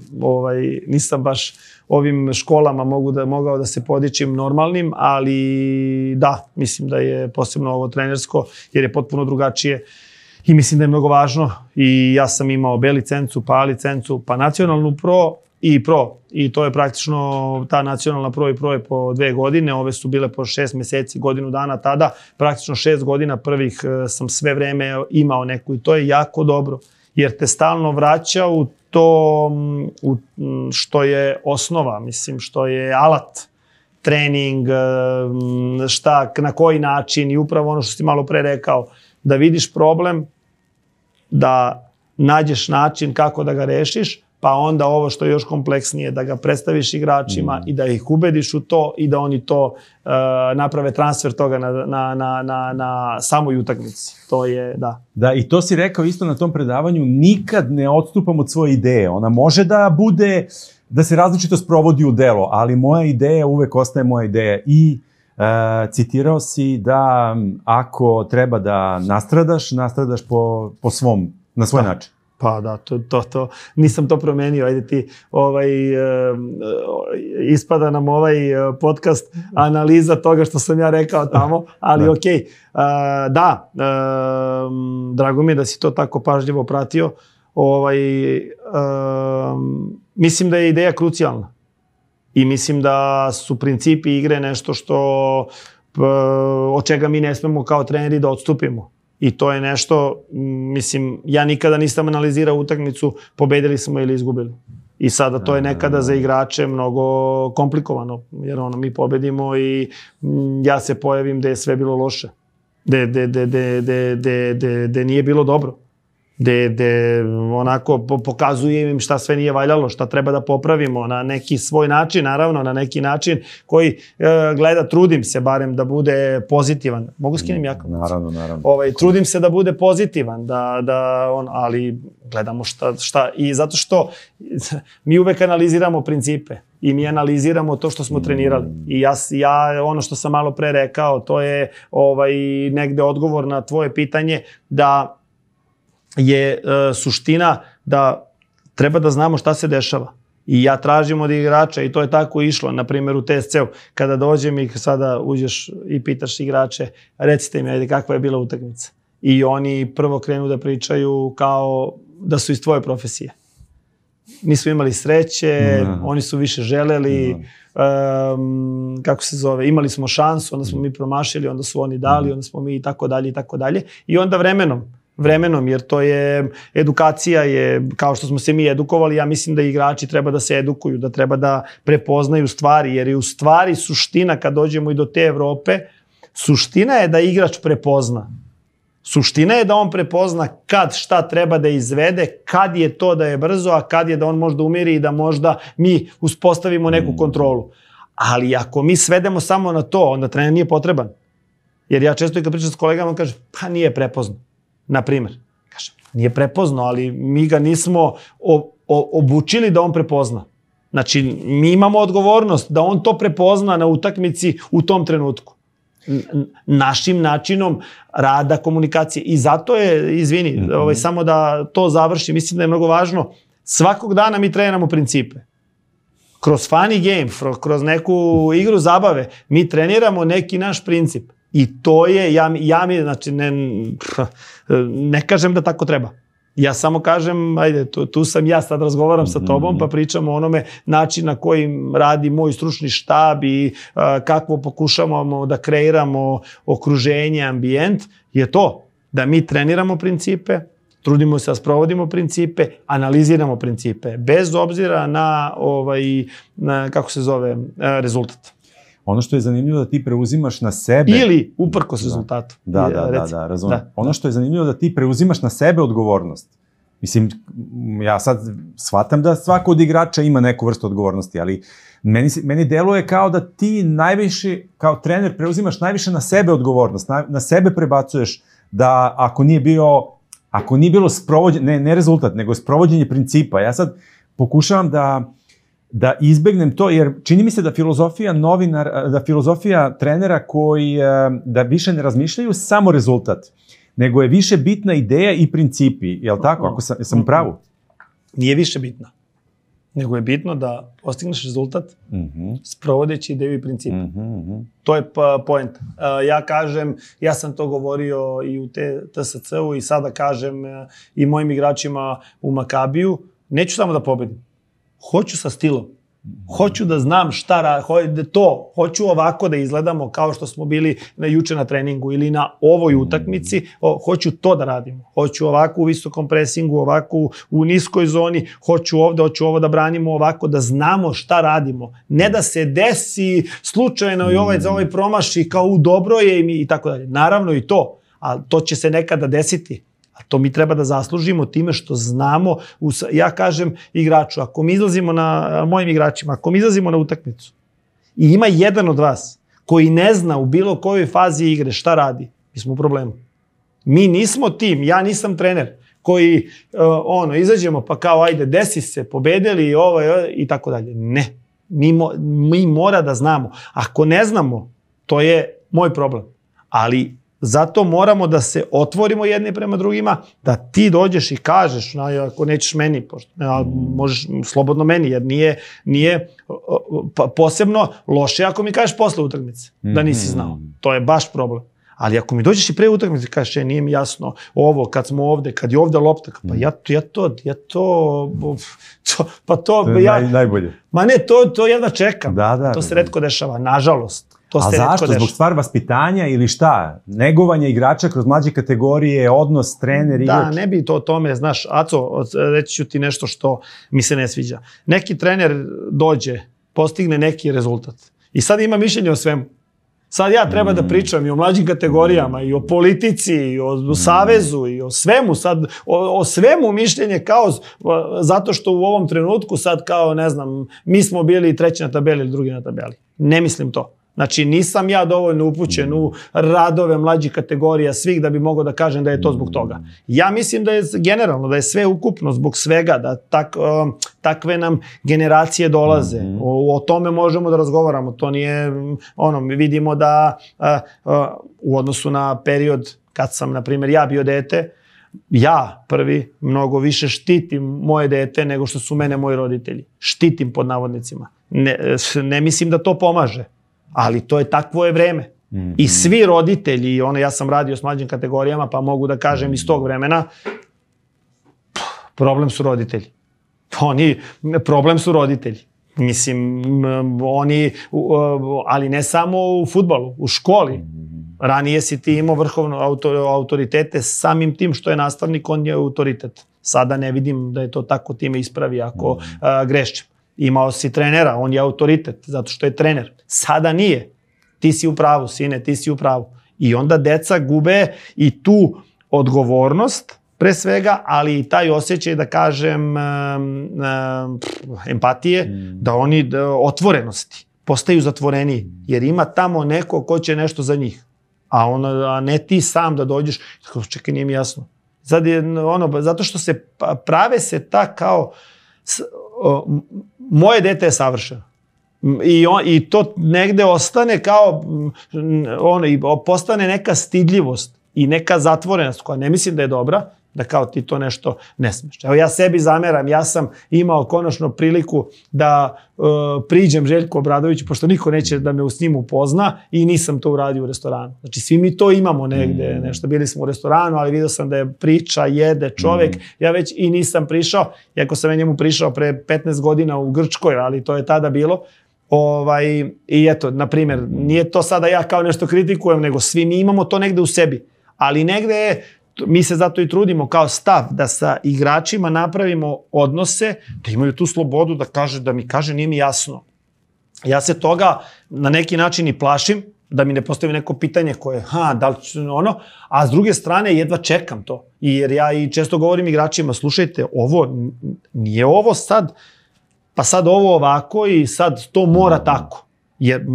nisam baš ovim školama mogao da se podičim normalnim, ali da, mislim da je posebno ovo trenersko jer je potpuno drugačije. I mislim da je mnogo važno i ja sam imao B licencu, pa A licencu, pa nacionalnu pro i pro. I to je praktično ta nacionalna pro i pro je po 2 godine, ove su bile po 6 meseci, godinu dana tada. Praktično 6 godina prvih sam sve vreme imao neku i to je jako dobro. Jer te stalno vraća u to što je osnova, mislim, što je alat, trening, na koji način i upravo ono što si malo pre rekao, da vidiš problem, da nađeš način kako da ga rešiš, pa onda ovo što je još kompleksnije, da ga predstaviš igračima i da ih ubediš u to i da oni to naprave transfer toga na samoj utakmici. To je, da. Da, i to si rekao isto na tom predavanju, nikad ne odstupam od svoje ideje. Ona može da bude, da se različito sprovodi u delo, ali moja ideja uvek ostaje moja ideja i citirao si da ako treba da nastradaš na svoj način. Pa da, nisam to promenio, ajde ti, ispada nam ovaj podcast analiza toga što sam ja rekao tamo, ali okej. Da, drago mi je da si to tako pažljivo pratio. Mislim da je ideja krucijalna. I mislim da su principi igre nešto od čega mi ne smemo kao treneri da odstupimo. I to je nešto, mislim, ja nikada nisam analizirao utakmicu, pobedili smo ili izgubili. I sada to je nekada za igrače mnogo komplikovano, jer mi pobedimo i ja se pojavim da je sve bilo loše. Da nije bilo dobro. Gde onako pokazujem im šta sve nije valjalo, šta treba da popravimo na neki svoj način, naravno na neki način koji gleda, trudim se barem da bude pozitivan. Mogu skinem jakam? Naravno. Trudim se da bude pozitivan, ali gledamo šta i zato što mi uvek analiziramo principe i mi analiziramo to što smo trenirali. I ja ono što sam malo pre rekao, to je negde odgovor na tvoje pitanje da je suština da treba da znamo šta se dešava. I ja tražim od igrača i to je tako išlo. Na primjer u TSC-u, kada dođem i sada uđeš i pitaš igrače, recite mi, ajde, kakva je bila utakmica. I oni prvo krenu da pričaju kao da su iz tvoje profesije. Nismo imali sreće, oni su više želeli, kako se zove, imali smo šansu, onda smo mi promašili, onda su oni dali, onda smo mi i tako dalje i tako dalje. I onda vremenom vremenom, jer to je, edukacija je, kao što smo se mi edukovali, ja mislim da igrači treba da se edukuju, da treba da prepoznaju stvari, jer je u stvari suština, kad dođemo i do te Evrope, suština je da igrač prepozna. Suština je da on prepozna kad šta treba da izvede, kad je to da je brzo, a kad je da on možda umiri i da možda mi uspostavimo neku kontrolu. Ali ako mi svedemo samo na to, onda trener nije potreban. Jer ja često i kad pričam s kolegama, kažem, pa nije prepozno. Naprimer, kažem, nije prepozno, ali mi ga nismo obučili da on prepozna. Znači, mi imamo odgovornost da on to prepozna na utakmici u tom trenutku. Našim načinom rada, komunikacije. I zato je, izvini, samo da to završim, mislim da je mnogo važno, svakog dana mi treniramo principe. Kroz funny game, kroz neku igru zabave, mi treniramo neki naš princip. I to je, znači, ne kažem da tako treba. Ja samo kažem, ajde, tu sam ja, sad razgovaram sa tobom, pa pričamo o onome način na kojim radi moj stručni štab i kakvo pokušavamo da kreiramo okruženje, ambijent, je to da mi treniramo principe, trudimo se da sprovodimo principe, analiziramo principe, bez obzira na kako se zove, rezultat. Ono što je zanimljivo da ti preuzimaš na sebe... Ili uprkos rezultatu. Da, razumem. Ono što je zanimljivo da ti preuzimaš na sebe odgovornost. Mislim, ja sad shvatam da svako od igrača ima neku vrstu odgovornosti, ali meni deluje kao da ti najviše, kao trener, preuzimaš najviše na sebe odgovornost, na sebe prebacuješ da ako nije bilo sprovođenje, ne rezultat, nego sprovođenje principa. Ja sad pokušavam da izbegnem to, jer čini mi se da filozofija trenera koji da više ne razmišljaju samo rezultat, nego je više bitna ideja i principi. Je li tako? Ako sam u pravu? Nije više bitna. Nego je bitno da postigneš rezultat sprovodeći ideju i princip. To je point. Ja kažem, ja sam to govorio i u TSC-u i sada kažem i mojim igračima u Makabiju, neću samo da pobedim. Hoću sa stilom. Hoću da znam šta hoću ovako da izgledamo kao što smo bili juče na treningu ili na ovoj utakmici, hoću to da radimo. Hoću ovako u visokom presingu, ovako u niskoj zoni, hoću ovo da branimo ovako, da znamo šta radimo. Ne da se desi slučajno i za ovaj promaši kao dobro je i tako dalje. Naravno i to, ali to će se nekada desiti. A to mi treba da zaslužimo time što znamo. Ja kažem igraču, ako mi izlazimo mojim igračima, ako mi izlazimo na utakmicu i ima jedan od vas koji ne zna u bilo kojoj fazi igre šta radi, mi smo u problemu. Mi nismo tim, ja nisam trener koji izađemo pa kao ajde desi se, pobedili i tako dalje. Ne, mi mora da znamo. Ako ne znamo, to je moj problem. Ali zato moramo da se otvorimo jedni prema drugima, da ti dođeš i kažeš, ako nećeš meni, možeš slobodno meni, jer nije posebno loše ako mi kažeš posle utakmice, da nisi znao. To je baš problem. Ali ako mi dođeš i pre utakmice i kažeš, nije mi jasno ovo, kad smo ovde, kad je ovde lopta, pa najbolje. Ma ne, to jedva čekam. To se retko dešava, nažalost. A zašto? Zbog stvar vaspitanja ili šta? Negovanje igrača kroz mlađe kategorije, odnos, trener, igrač? Da, ne bi to o tome, znaš, Aco, reći ću ti nešto što mi se ne sviđa. Neki trener dođe, postigne neki rezultat i sad ima mišljenje o svemu. Sad ja treba da pričam i o mlađim kategorijama, i o politici, i o savezu, i o svemu. Sad, o svemu mišljenje kao, zato što u ovom trenutku sad kao, ne znam, mi smo bili treći na tabeli ili drugi na tabeli. Ne mislim to. Znači, nisam ja dovoljno upućen u radove mlađih kategorija svih da bi mogao da kažem da je to zbog toga. Ja mislim da je generalno, da je sve ukupno zbog svega, da takve nam generacije dolaze. O tome možemo da razgovaramo. To nije, mi vidimo da u odnosu na period kad sam, na primjer, ja bio dete, ja prvi mnogo više štitim moje dete nego što su mene moji roditelji. Štitim pod navodnicima. Ne mislim da to pomaže. Ali to je takvo je vreme. I svi roditelji, ja sam radio s mlađim kategorijama, pa mogu da kažem iz tog vremena, problem su roditelji. Problem su roditelji. Mislim, ali ne samo u fudbalu, u školi. Ranije si ti imao vrhovno autoritete samim tim što je nastavnik, on je autoritet. Sada ne vidim da je to tako, ti me ispravi ako grešim. Imao si trenera, on je autoritet zato što je trener. Sada nije. Ti si u pravu, sine, ti si u pravu. I onda deca gube i tu odgovornost, pre svega, ali i taj osjećaj, da kažem, empatije, da oni otvorenosti postaju zatvoreniji, jer ima tamo neko ko će nešto za njih, a ne ti sam da dođeš, čekaj, nije mi jasno. Sad je zato što se prave se ta kao moje dete je savršeno. I to negde ostane kao i postane neka stidljivost i neka zatvorenost koja ne mislim da je dobra, da kao ti to nešto ne smiješ. Evo ja sebi zameram, ja sam imao konačno priliku da priđem Željku Obradoviću, pošto niko neće da me s njim upozna i nisam to uradio u restoranu. Znači svi mi to imamo negde, nešto, bili smo u restoranu, ali vidio sam da je priča, jede čovek, ja već i nisam prišao, iako sam ja njemu prišao pre 15 godina u Grčkoj, ali to je tada bilo. I eto, na primjer, nije to sada ja kao nešto kritikujem, nego svi mi imamo to negde u sebi, ali negde je, mi se zato i trudimo kao stav da sa igračima napravimo odnose, da imaju tu slobodu da mi kaže nije mi jasno. Ja se toga na neki način i plašim, da mi ne postavi neko pitanje koje, da li a s druge strane jedva čekam to. Jer ja i često govorim igračima, slušajte, nije ovo sad, pa sad ovo ovako i sad to mora tako. Jer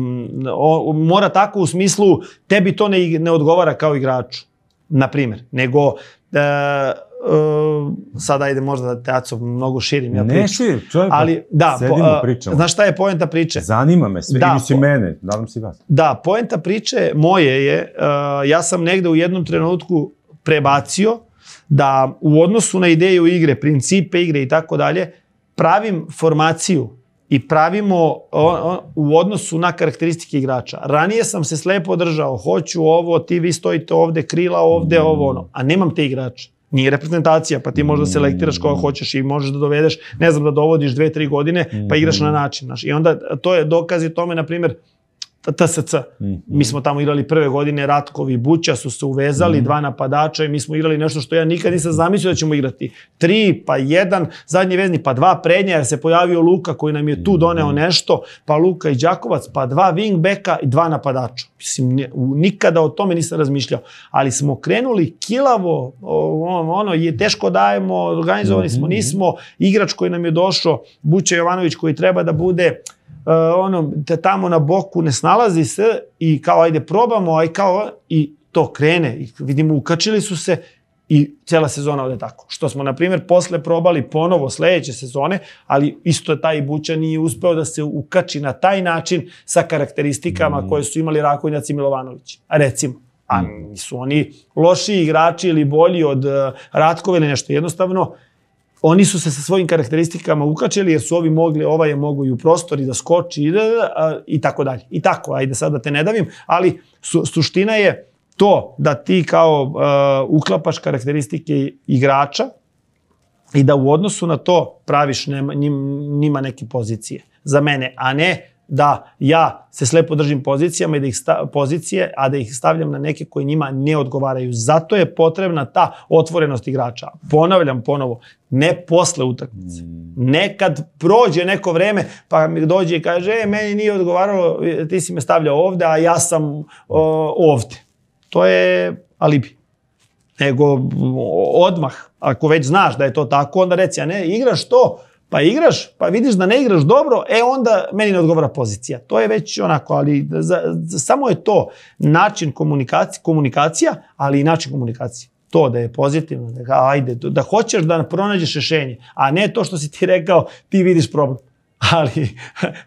mora tako u smislu tebi to ne odgovara kao igraču, na primjer. Nego sad ajde možda da te mnogo širim ja priču. Ne širim, čovjek, sedimo pričamo. Znaš šta je poenta priče? Zanima me sve, ili si mene, nadam si vas. Da, poenta priče moje je, ja sam negde u jednom trenutku prebacio da u odnosu na ideju igre, principe igre i tako dalje, pravim formaciju i pravimo u odnosu na karakteristike igrača. Ranije sam se slepo držao, hoću ovo, ti vi stojite ovde, krila ovde, ovo, a nemam te igrače. Nije reprezentacija, pa ti možda selektiraš koga hoćeš i možeš da dovedeš, ne znam, da dovodiš 2-3 godine, pa igraš na način. I onda to je dokaz i tome, na primjer, TSC. Mi smo tamo igrali prve godine, Ratkovi i Buća su se uvezali, 2 napadača i mi smo igrali nešto što ja nikad nisam zamislio da ćemo igrati. 3, pa 1 zadnji vezni, pa 2 prednja, jer se pojavio Luka koji nam je tu doneo nešto, pa Luka i Đakovac, pa 2 wingbacka i 2 napadača. Mislim, nikada o tome nisam razmišljao. Ali smo krenuli kilavo, je teško dajemo, organizovani smo, nismo. Igrač koji nam je došao, Buća Jovanović, koji treba da bude tamo na boku, ne snalazi se i kao ajde probamo, i to krene. I vidimo, ukačili su se i cijela sezona ode tako. Što smo, na primjer, posle probali ponovo sledeće sezone, ali isto taj Buća nije uspeo da se ukači na taj način sa karakteristikama koje su imali Rakonjac i Milovanović. Recimo. A nisu oni lošiji igrači ili bolji od Ratkova ili nešto. Jednostavno, oni su se sa svojim karakteristikama ukačili jer su ovi mogli, ovaj je mogu i u prostor i da skoči i tako dalje. I tako, ajde sad da te ne davim, ali suština je to da ti kao uklapaš karakteristike igrača i da u odnosu na to praviš njima neke pozicije za mene, a ne da ja se slepo držim pozicijama i a da ih stavljam na neke koji njima ne odgovaraju. Zato je potrebna ta otvorenost igrača. Ponavljam ponovo, ne posle utakmice. Nekad prođe neko vreme pa mi dođe i kaže meni nije odgovaralo, ti si me stavljao ovde, a ja sam ovde. To je alibi. Nego odmah, ako već znaš da je to tako, onda reci, a ne, igraš to, pa igraš, pa vidiš da ne igraš dobro, onda meni ne odgovara pozicija. To je već onako, ali samo je to način komunikacija, ali i način komunikacije. To da je pozitivno, da hoćeš da pronađeš rešenje, a ne to što si ti rekao, ti vidiš problem. Ali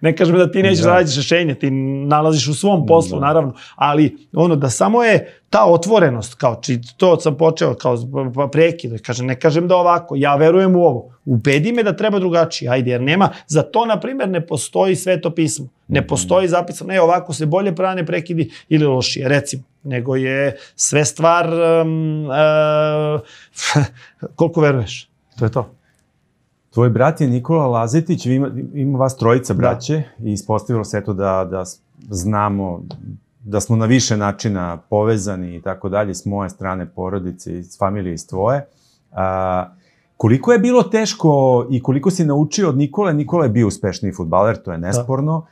ne kažem da ti nećeš da radiš rešenje, ti nalaziš u svom poslu, naravno, ali da samo je ta otvorenost, kao to sam počeo kao prekid, ne kažem da ovako, ja verujem u ovo, ubedi me da treba drugačije, ajde, jer nema, za to, na primjer, ne postoji sveto pismo, ne postoji zapisano, ne, ovako se bolje brane prekidi ili lošije, recimo, nego je sve stvar koliko veruješ, to je to. Tvoj brat je Nikola Lazetić, ima vas trojica braće i ispostavilo se to da znamo da smo na više načina povezani i tako dalje, s moje strane porodice, s familije i s tvoje. Koliko je bilo teško i koliko si naučio od Nikole? Nikola je bio uspešniji fudbaler, to je nesporno.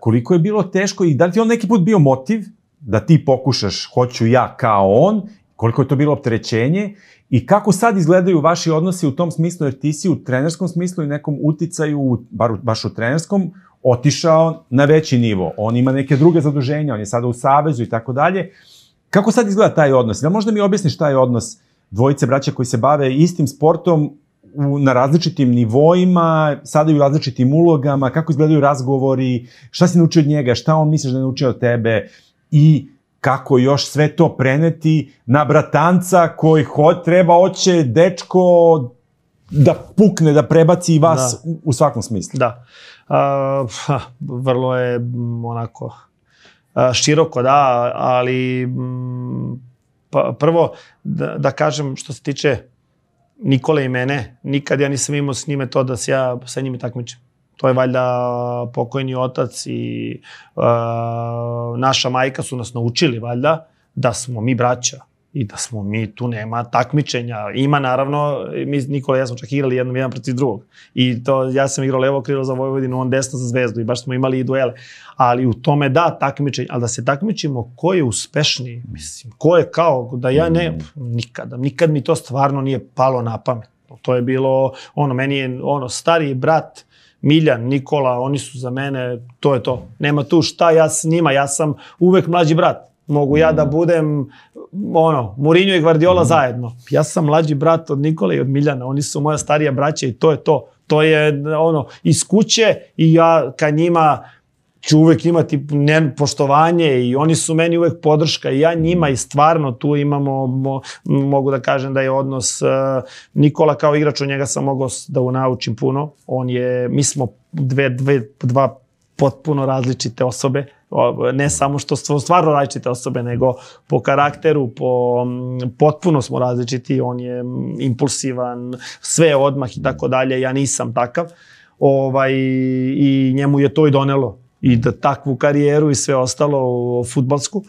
Koliko je bilo teško i da li ti on neki put bio motiv da ti pokušaš, hoću ja kao on, koliko je to bilo opterećenje i kako sad izgledaju vaši odnosi u tom smislu, jer ti si u trenerskom smislu i nekom uticaju, baš u trenerskom, otišao na veći nivo. On ima neke druge zaduženja, on je sada u savezu i tako dalje. Kako sad izgleda taj odnos? Da možda mi objasniš taj odnos dvojice braća koji se bave istim sportom na različitim nivoima, sada i u različitim ulogama, kako izgledaju razgovori, šta si naučio od njega, šta on misliš da je naučio od tebe i kako još sve to preneti na bratanca koji hoće dečko da pukne, da prebaci vas u svakom smislu. Da. Vrlo je onako široko, da, ali prvo da kažem što se tiče Nikole i mene, nikad ja nisam imao s njime to da se ja sa njime takmičim. To je valjda pokojni otac i naša majka su nas naučili valjda da smo mi braća i da smo mi, tu nema takmičenja. Ima naravno, mi Nikola i ja smo čak igrali jedan protiv drugog. I to, ja sam igrao levo krilo za Vojvodinu, on desno za Zvezdu i baš smo imali i duele. Ali u tome da, takmičenje, ali da se takmičimo ko je uspešniji, mislim, ko je kao, da ja ne, nikad mi to stvarno nije palo na pamet. To je bilo, meni je, stariji brat, Miljan, Nikola, oni su za mene, to je to. Nema tu šta ja s njima, ja sam uvek mlađi brat. Mogu ja da budem, Mourinho i Guardiola zajedno. Ja sam mlađi brat od Nikole i od Miljana, oni su moja starija braća i to je to. To je, iz kuće i ja ka njima ću uvek imati poštovanje i oni su meni uvek podrška i ja njima i stvarno tu imamo, mogu da kažem da je odnos Nikola kao igrač, od njega sam mogao da naučim puno. Mi smo dva potpuno različite osobe, ne samo što smo stvarno različite osobe, nego po karakteru, potpuno smo različiti, on je impulsivan, sve odmah i tako dalje, ja nisam takav i njemu je to i donelo i da takvu karijeru i sve ostalo fudbalsku,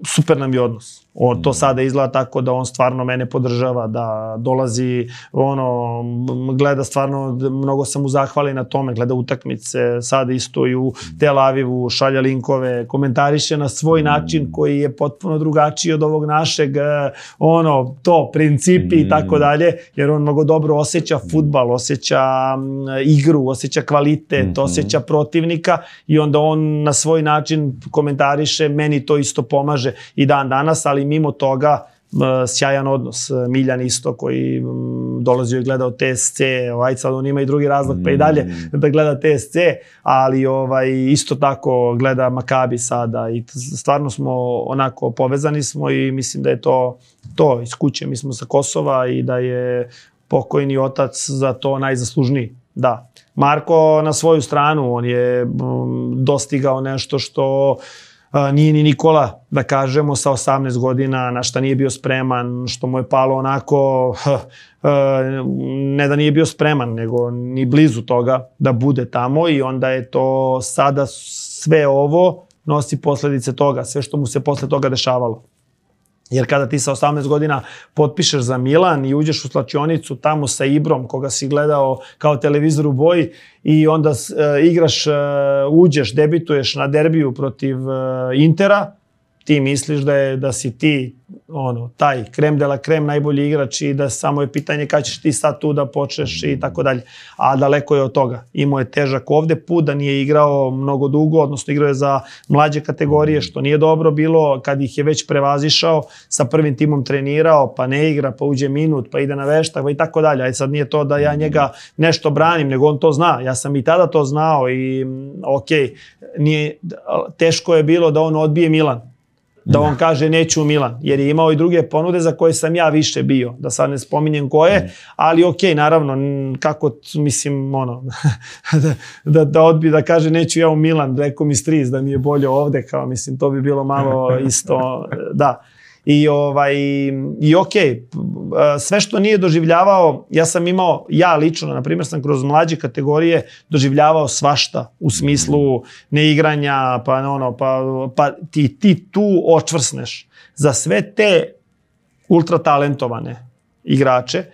super nam je odnos. To sada izgleda tako da on stvarno mene podržava, da dolazi, gleda stvarno, mnogo sam mu zahvali na tome, gleda utakmice, sada isto i u Tel Avivu, šalja linkove, komentariše na svoj način koji je potpuno drugačiji od ovog našeg, principi i tako dalje, jer on mnogo dobro osjeća fudbal, osjeća igru, osjeća kvalitet, osjeća protivnika i onda on na svoj način komentariše, meni to isto pomaže i dan danas, ali mimo toga sjajan odnos. Miljan isto koji dolazio i gledao TSC, sad on ima i drugi razlog pa i dalje da gleda TSC, ali isto tako gleda Makabi sada i stvarno smo onako povezani smo i mislim da je to iz kuće, mi smo sa Kosova i da je pokojni otac za to najzaslužniji. Da. Marko na svoju stranu, on je dostigao nešto što nije ni Nikola, da kažemo, sa 18 godina, na šta nije bio spreman, što mu je palo onako, ne da nije bio spreman, nego ni blizu toga da bude tamo i onda je to sada sve ovo nosi posledice toga, sve što mu se posle toga dešavalo. Jer kada ti sa 18 godina potpišeš za Milan i uđeš u slačionicu tamo sa Ibrom, koga si gledao kao televizor u boji, i onda igraš, uđeš, debituješ na derbiju protiv Intera, ti misliš da si ti taj krem de la krem, najbolji igrač i da samo je pitanje kada ćeš ti sad tu da počneš i tako dalje. A daleko je od toga. Imao je težak ovde put, da nije igrao mnogo dugo, odnosno igrao je za mlađe kategorije, što nije dobro bilo kad ih je već prevazišao, sa prvim timom trenirao, pa ne igra, pa uđe minut, pa ide na veštak, pa i tako dalje. Aj sad nije to da ja njega nešto branim, nego on to zna. Ja sam i tada to znao i teško je bilo da on odbije Milan. Da on kaže neću u Milan, jer je imao i druge ponude za koje sam ja više bio, da sad ne spominjem koje, ali naravno, kako, mislim, da odbije, da kaže neću ja u Milan, rekao mi stric da mi je bolje ovde, kao, mislim, to bi bilo malo isto, da. I okej, sve što nije doživljavao, ja lično, na primjer, sam kroz mlađe kategorije doživljavao svašta u smislu neigranja, pa ti tu očvrsneš. Za sve te ultra talentovane igrače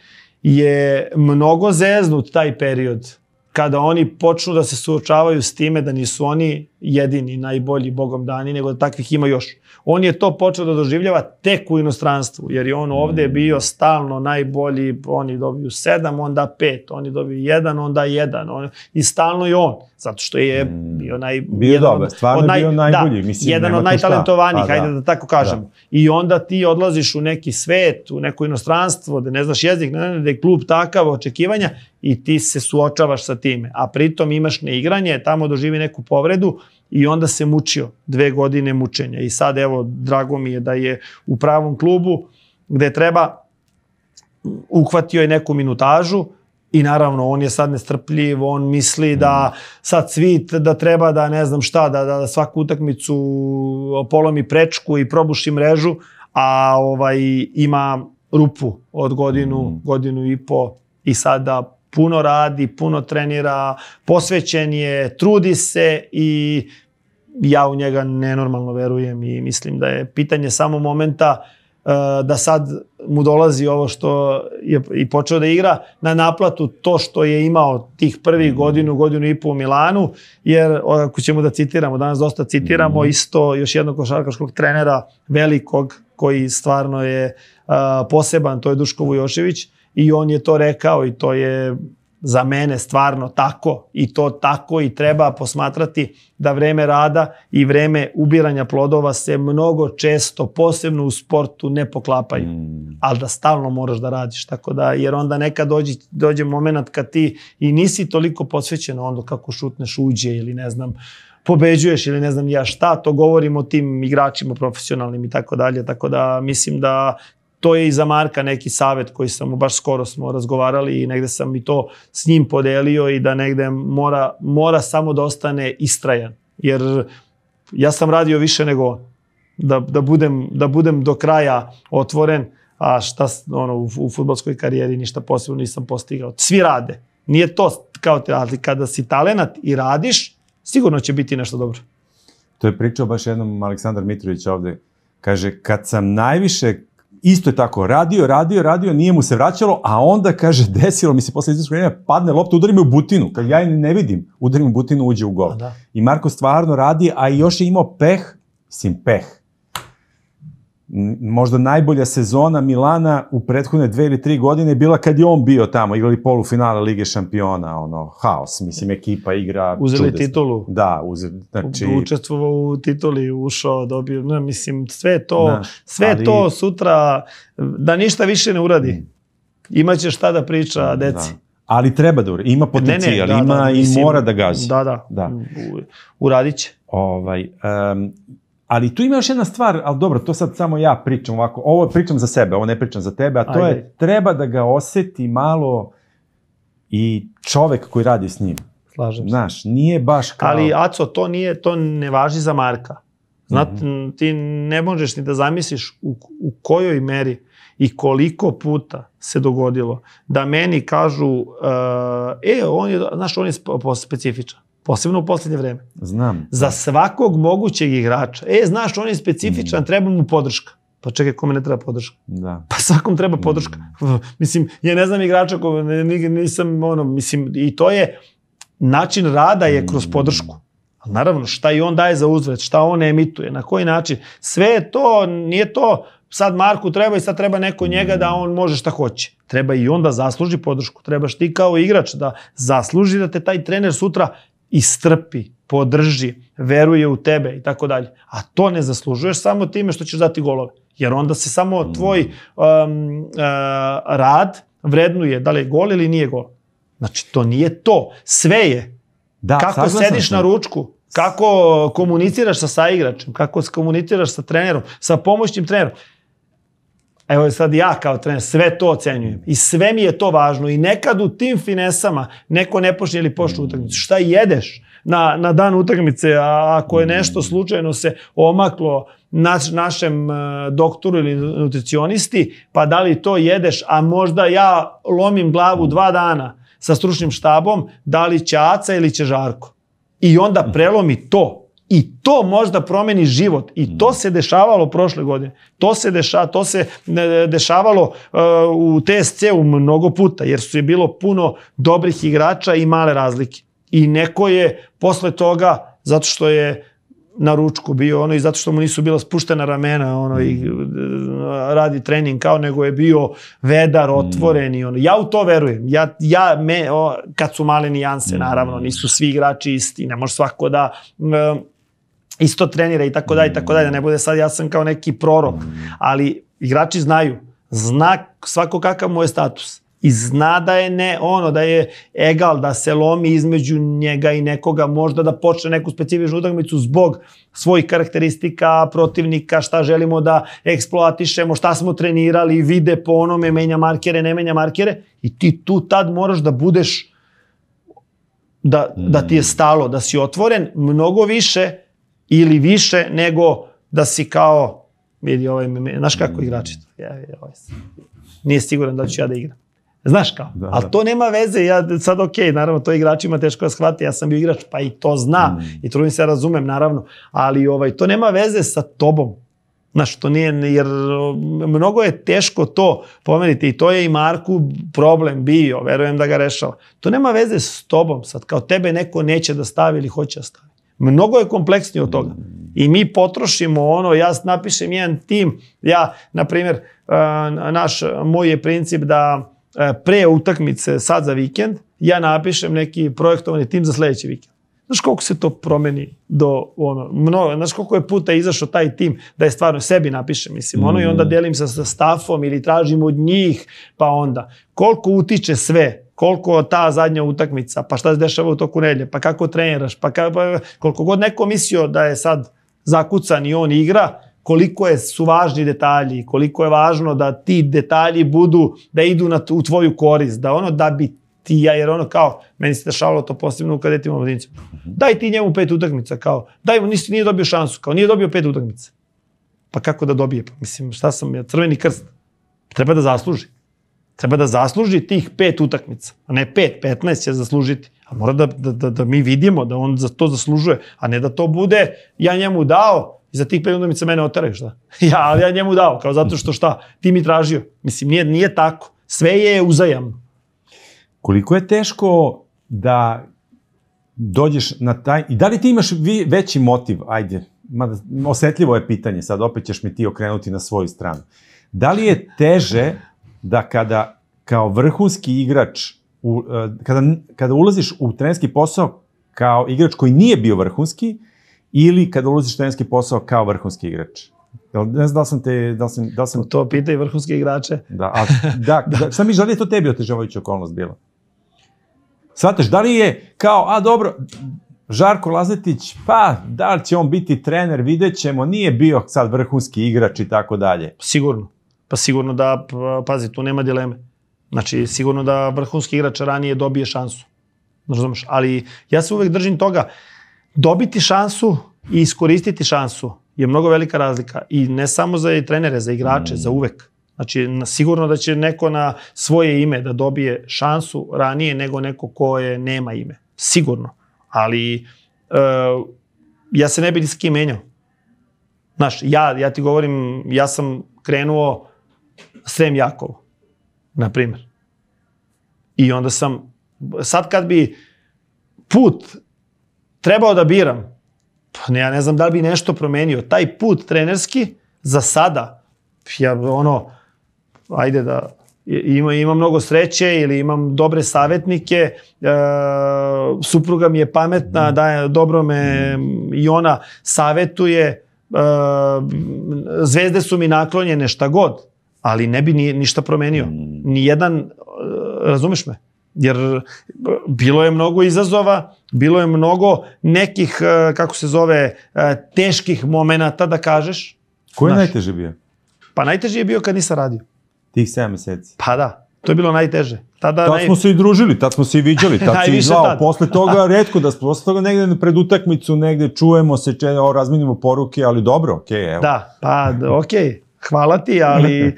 je mnogo zeznut taj period kada oni počnu da se suočavaju s time da nisu oni jedini, najbolji, bogom dani, nego da takvih ima još. On je to počeo da doživljava tek u inostranstvu, jer je on ovde bio stalno najbolji, oni dobiju 7, onda 5, oni dobiju 1, onda 1, i stalno je on, zato što je bio bio najbolji, mislim, jedan od najtalentovanijih, hajde da tako kažemo. Da. I onda ti odlaziš u neki svet, u neko inostranstvo, da ne znaš jezik, da je klub takav, očekivanja, i ti se suočavaš sa time, a pritom imaš neigranje, tamo doživi neku povredu i onda se mučio, 2 godine mučenja. I sad, evo, drago mi je da je u pravom klubu gde treba, uhvatio je neku minutažu i naravno on je sad nestrpljiv, on misli da sad svit, da treba da ne znam šta, da svaku utakmicu polomi prečku i probuši mrežu, a ima rupu od godinu i po i sada puno radi, puno trenira, posvećen je, trudi se i ja u njega nenormalno verujem i mislim da je pitanje samo momenta da sad mu dolazi ovo što je i počeo da igra na naplatu, to što je imao tih prvih godinu i po u Milanu, jer ako ćemo da citiramo, danas dosta citiramo isto još jednog košarkaškog trenera velikog koji stvarno je poseban, to je Duško Vujošević. I on je to rekao i to je za mene stvarno tako i to tako i treba posmatrati da vreme rada i vreme ubiranja plodova se mnogo često, posebno u sportu, ne poklapaju. Ali da stalno moraš da radiš, tako da, jer onda nekad dođe moment kad ti i nisi toliko posvećen onda kako šutneš uđe ili ne znam, pobeđuješ ili ne znam ja šta, to govorim o tim igračima profesionalnim i tako dalje, tako da mislim da to je i za Marka neki savjet koji sam baš skoro smo razgovarali i negde sam i to s njim podelio i da negde mora samo da ostane istrajan. Jer ja sam radio više nego on. Da budem do kraja otvoren, a šta u fudbalskoj karijeri ništa posebno nisam postigao. Svi rade. Nije to kao ali kada si talenat i radiš, sigurno će biti nešto dobro. To je pričao baš jednom Aleksandar Mitrović ovde. Kaže, kad sam najviše isto je tako, radio, nije mu se vraćalo, a onda, kaže, desilo mi se posle izvršnog vremena, padne lopta, udari me u butinu, kad ja ne vidim, udari me u butinu, uđe u gol. I Marko stvarno radi, a još je imao peh, možda najbolja sezona Milana u prethodne 2 ili 3 godine je bila kad je on bio tamo, igrali polufinale Lige šampiona, haos, mislim, ekipa igra čudesno. Uzeli titulu. Da, učestvovao u tituli, ušao, dobio, mislim, sve to sutra, da ništa više ne uradi. Imaće šta da priča deci. Ali treba da uradi, ima potencijal, ima i mora da gazi. Da, uradit će. Ali tu ima još jedna stvar, ali dobro, to sad samo ja pričam ovako, ovo pričam za sebe, ovo ne pričam za tebe, a to je, treba da ga oseti malo i čovek koji radi s njim. Slažem se. Znaš, nije baš kao... Ali, Aco, to ne važi za Marka. Znate, ti ne možeš ni da zamisliš u kojoj meri i koliko puta se dogodilo da meni kažu, on je specifičan. Posebno u poslednje vreme. Znam. Za svakog mogućeg igrača. Znaš, on je specifičan, treba mu podrška. Pa čekaj, kome ne treba podrška? Da. Pa svakom treba podrška. Mislim, ja ne znam igrača kome nisam, mislim, i to je, način rada je kroz podršku. Ali naravno, šta i on daje za uzvrat, šta on emituje, na koji način. Sve je to, nije to, sad Marku treba i sad treba neko njega da on može šta hoće. Treba i on da zasluži podršku. Trebaš ti kao igrač da zasluži da te taj trener sutra istrpi, podrži, veruje u tebe i tako dalje. A to ne zaslužuješ samo time što ćeš dati golove. Jer onda se samo tvoj rad vrednuje da li je gol ili nije gol. Znači, to nije to. Sve je. Kako sediš na ručku, kako komuniciraš sa saigračem, kako komuniciraš sa trenerom, sa pomoćnim trenerom. Evo sad ja kao trener sve to ocenjujem i sve mi je to važno i nekad u tim finesama neko ne počne ili pošle utakmicu. Šta jedeš na dan utakmice, a ako je nešto slučajno se omaklo našem doktoru ili nutricionisti, pa da li to jedeš, a možda ja lomim glavu 2 dana sa stručnim štabom, da li će Aca ili će Žarko. I onda prelomi to. I to možda promeni život. I to se dešavalo prošle godine. To se dešavalo u TSC-u mnogo puta, jer su je bilo puno dobrih igrača i male razlike. I neko je posle toga, zato što je na ručku bio i zato što mu nisu bila spuštena ramena i radi trening kao nego je bio vedar, otvoren i ja u to verujem. Kad su male nijanse, naravno, nisu svi igrači isti, ne može svako da isto trenira i tako dalje, da ne bude sad ja sam kao neki prorok, ali igrači znaju, zna svako kakav mu je status i zna da je da je egal, da se lomi između njega i nekoga, možda da počne neku specifičnu utakmicu zbog svojih karakteristika, protivnika, šta želimo da eksploatišemo, šta smo trenirali, vide po onome, menja markere, ne menja markere i ti tu tad moraš da budeš, da ti je stalo, da si otvoren mnogo više ili više nego da si kao, vidi znaš kako igrači to, nije siguran da ću ja da igram. Znaš kao, ali to nema veze, sad naravno to igračima teško da shvati, ja sam bio igrač pa i to znam i trudim se razumem naravno, ali to nema veze sa tobom. Znaš, to nije, jer mnogo je teško to pomeriti i to je i Marku problem bio, verujem da ga rešava. To nema veze s tobom sad, kao tebe neko neće da stavi ili hoće da stavi. Mnogo je kompleksnije od toga. I mi potrošimo ja napišem jedan tim, na primjer, moj je princip da pre utakmice sad za vikend, ja napišem neki projektovani tim za sledeći vikend. Znaš koliko se to promeni znaš koliko je puta izašao taj tim da je stvarno sebi napišem, i onda delim se sa stafom ili tražim od njih, pa onda koliko utiče sve, koliko ta zadnja utakmica, pa šta se dešava u toku nedelje, pa kako treniraš, pa koliko god neko mislio da je sad zakucan i on igra, koliko su važni detalji, koliko je važno da ti detalji da idu u tvoju korist, da bi ti, jer kao, meni se dešavalo to posebno u kadetima omladincima. Daj ti njemu 5 utakmica, kao, nije dobio šansu, kao, nije dobio 5 utakmica. Pa kako da dobije? Mislim, šta sam ja, Crveni krst? Treba da zasluži. Treba da zasluži tih 5 utakmica, a ne 5, 15 će zaslužiti. A mora da mi vidimo da on to zaslužuje, a ne da to bude, ja njemu dao, i za tih 5 utakmica mene oteraju, šta? Ali ja njemu dao, kao zato što šta? Ti mi tražio. Mislim, nije tako. Sve je uzajamno. Koliko je teško da dođeš na taj... I da li ti imaš veći motiv? Ajde, osetljivo je pitanje, sad opet ćeš mi ti okrenuti na svoju stranu. Da li je teže da kada kao vrhunski igrač, kada ulaziš u trenerski posao kao igrač koji nije bio vrhunski, ili kada ulaziš u trenerski posao kao vrhunski igrač? Ne znam da li sam... To pita i vrhunske igrače. Šta mi želi je to tebi otežavajuća okolnost bila? Shvataš, da li je kao, dobro, Žarko Lazetić, pa da li će on biti trener, vidjet ćemo, nije bio sad vrhunski igrač i tako dalje. Sigurno. Pa sigurno da, pazi, tu nema dileme. Znači, sigurno da vrhunski igrač ranije dobije šansu. Razumeš? Ali ja se uvek držim toga, dobiti šansu i iskoristiti šansu je mnogo velika razlika. I ne samo za trenere, za igrače, za uvek. Znači, sigurno da će neko na svoje ime da dobije šansu ranije nego neko koje nema ime. Sigurno. Ali ja se ne bi ni s kim menjao. Znaš, ja ti govorim, ja sam krenuo Srem Jakovo, na primjer. I onda sam, sad kad bi put trebao da biram, pa ja ne znam da li bi nešto promenio. Taj put trenerski, za sada, ja ajde da imam mnogo sreće ili imam dobre savjetnike, supruga mi je pametna, dobro me i ona savjetuje, zvezde su mi naklonjene, šta god, ali ne bi ništa promenio. Nijedan, razumeš me? Jer bilo je mnogo izazova, bilo je mnogo nekih, kako se zove, teških momenata, da kažeš. Ko je najteže bio? Pa najteže je bio kad nisam radio. Tih 7 meseci. Pa da, to je bilo najteže. Tad smo se i družili, tad smo se i viđali, tad si i zvao. Posle toga, redko da posle toga negde pred utakmicu, negde čujemo se, razmenimo poruke, ali dobro, okej, evo. Da, pa okej. Hvala ti, ali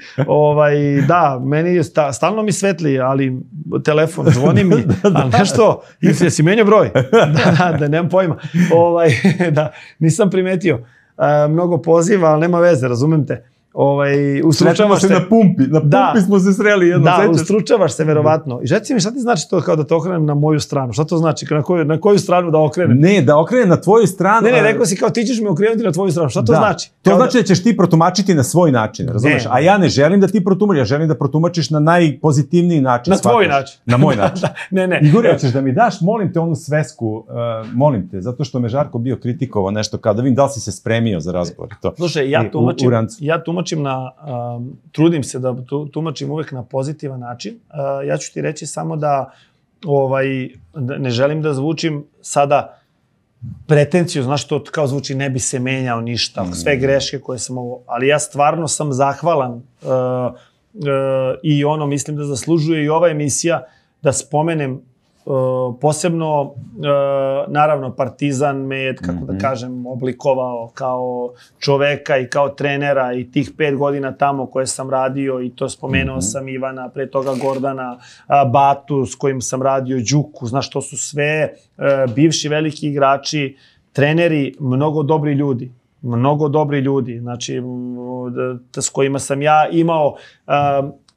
da, meni stalno mi svetli, ali telefon zvoni mi, ali nešto, si menio broj? Da, nemam pojma. Da, nisam primetio. Mnogo poziva, ali nema veze, razumem te. Srećamo se na pumpi smo se sreli jedno. Da, ustručavaš se verovatno. I reci mi, šta ti znači to kao da te okrenem na moju stranu? Šta to znači? Na koju stranu da okrenem? Ne, da okrenem na tvoju stranu. Ne, rekao si kao ti ćeš me okrenuti na tvoju stranu. Šta to znači? To znači da ćeš ti protumačiti na svoj način, razumeš? A ja ne želim da ti protumačiš, ja želim da protumačiš na najpozitivniji način. Na tvoj način. Na moj način. Ne. Igor, hoćeš da mi daš, molim te, onu svesku, molim te, zato što me Žarko bio kritikovao nešto, kao da vidim da li si se spremio za razgovor. Slušaj, ja tumačim trudim se da tumačim uvek na pozitivan način. Ja ću ti reći samo da ne želim da zvučim sada pretenciju, znaš što kao zvuči ne bi se menjao ništa, sve greške koje sam ali ja stvarno sam zahvalan i mislim da zaslužuje i ova emisija da spomenem posebno, naravno, Partizan me je, kako da kažem, oblikovao kao čoveka i kao trenera i tih 5 godina tamo koje sam radio i to spomenuo sam Ivana, pre toga Gordana, Batu s kojim sam radio, Đuku, znaš, to su sve bivši veliki igrači, treneri, mnogo dobri ljudi, znači s kojima sam ja imao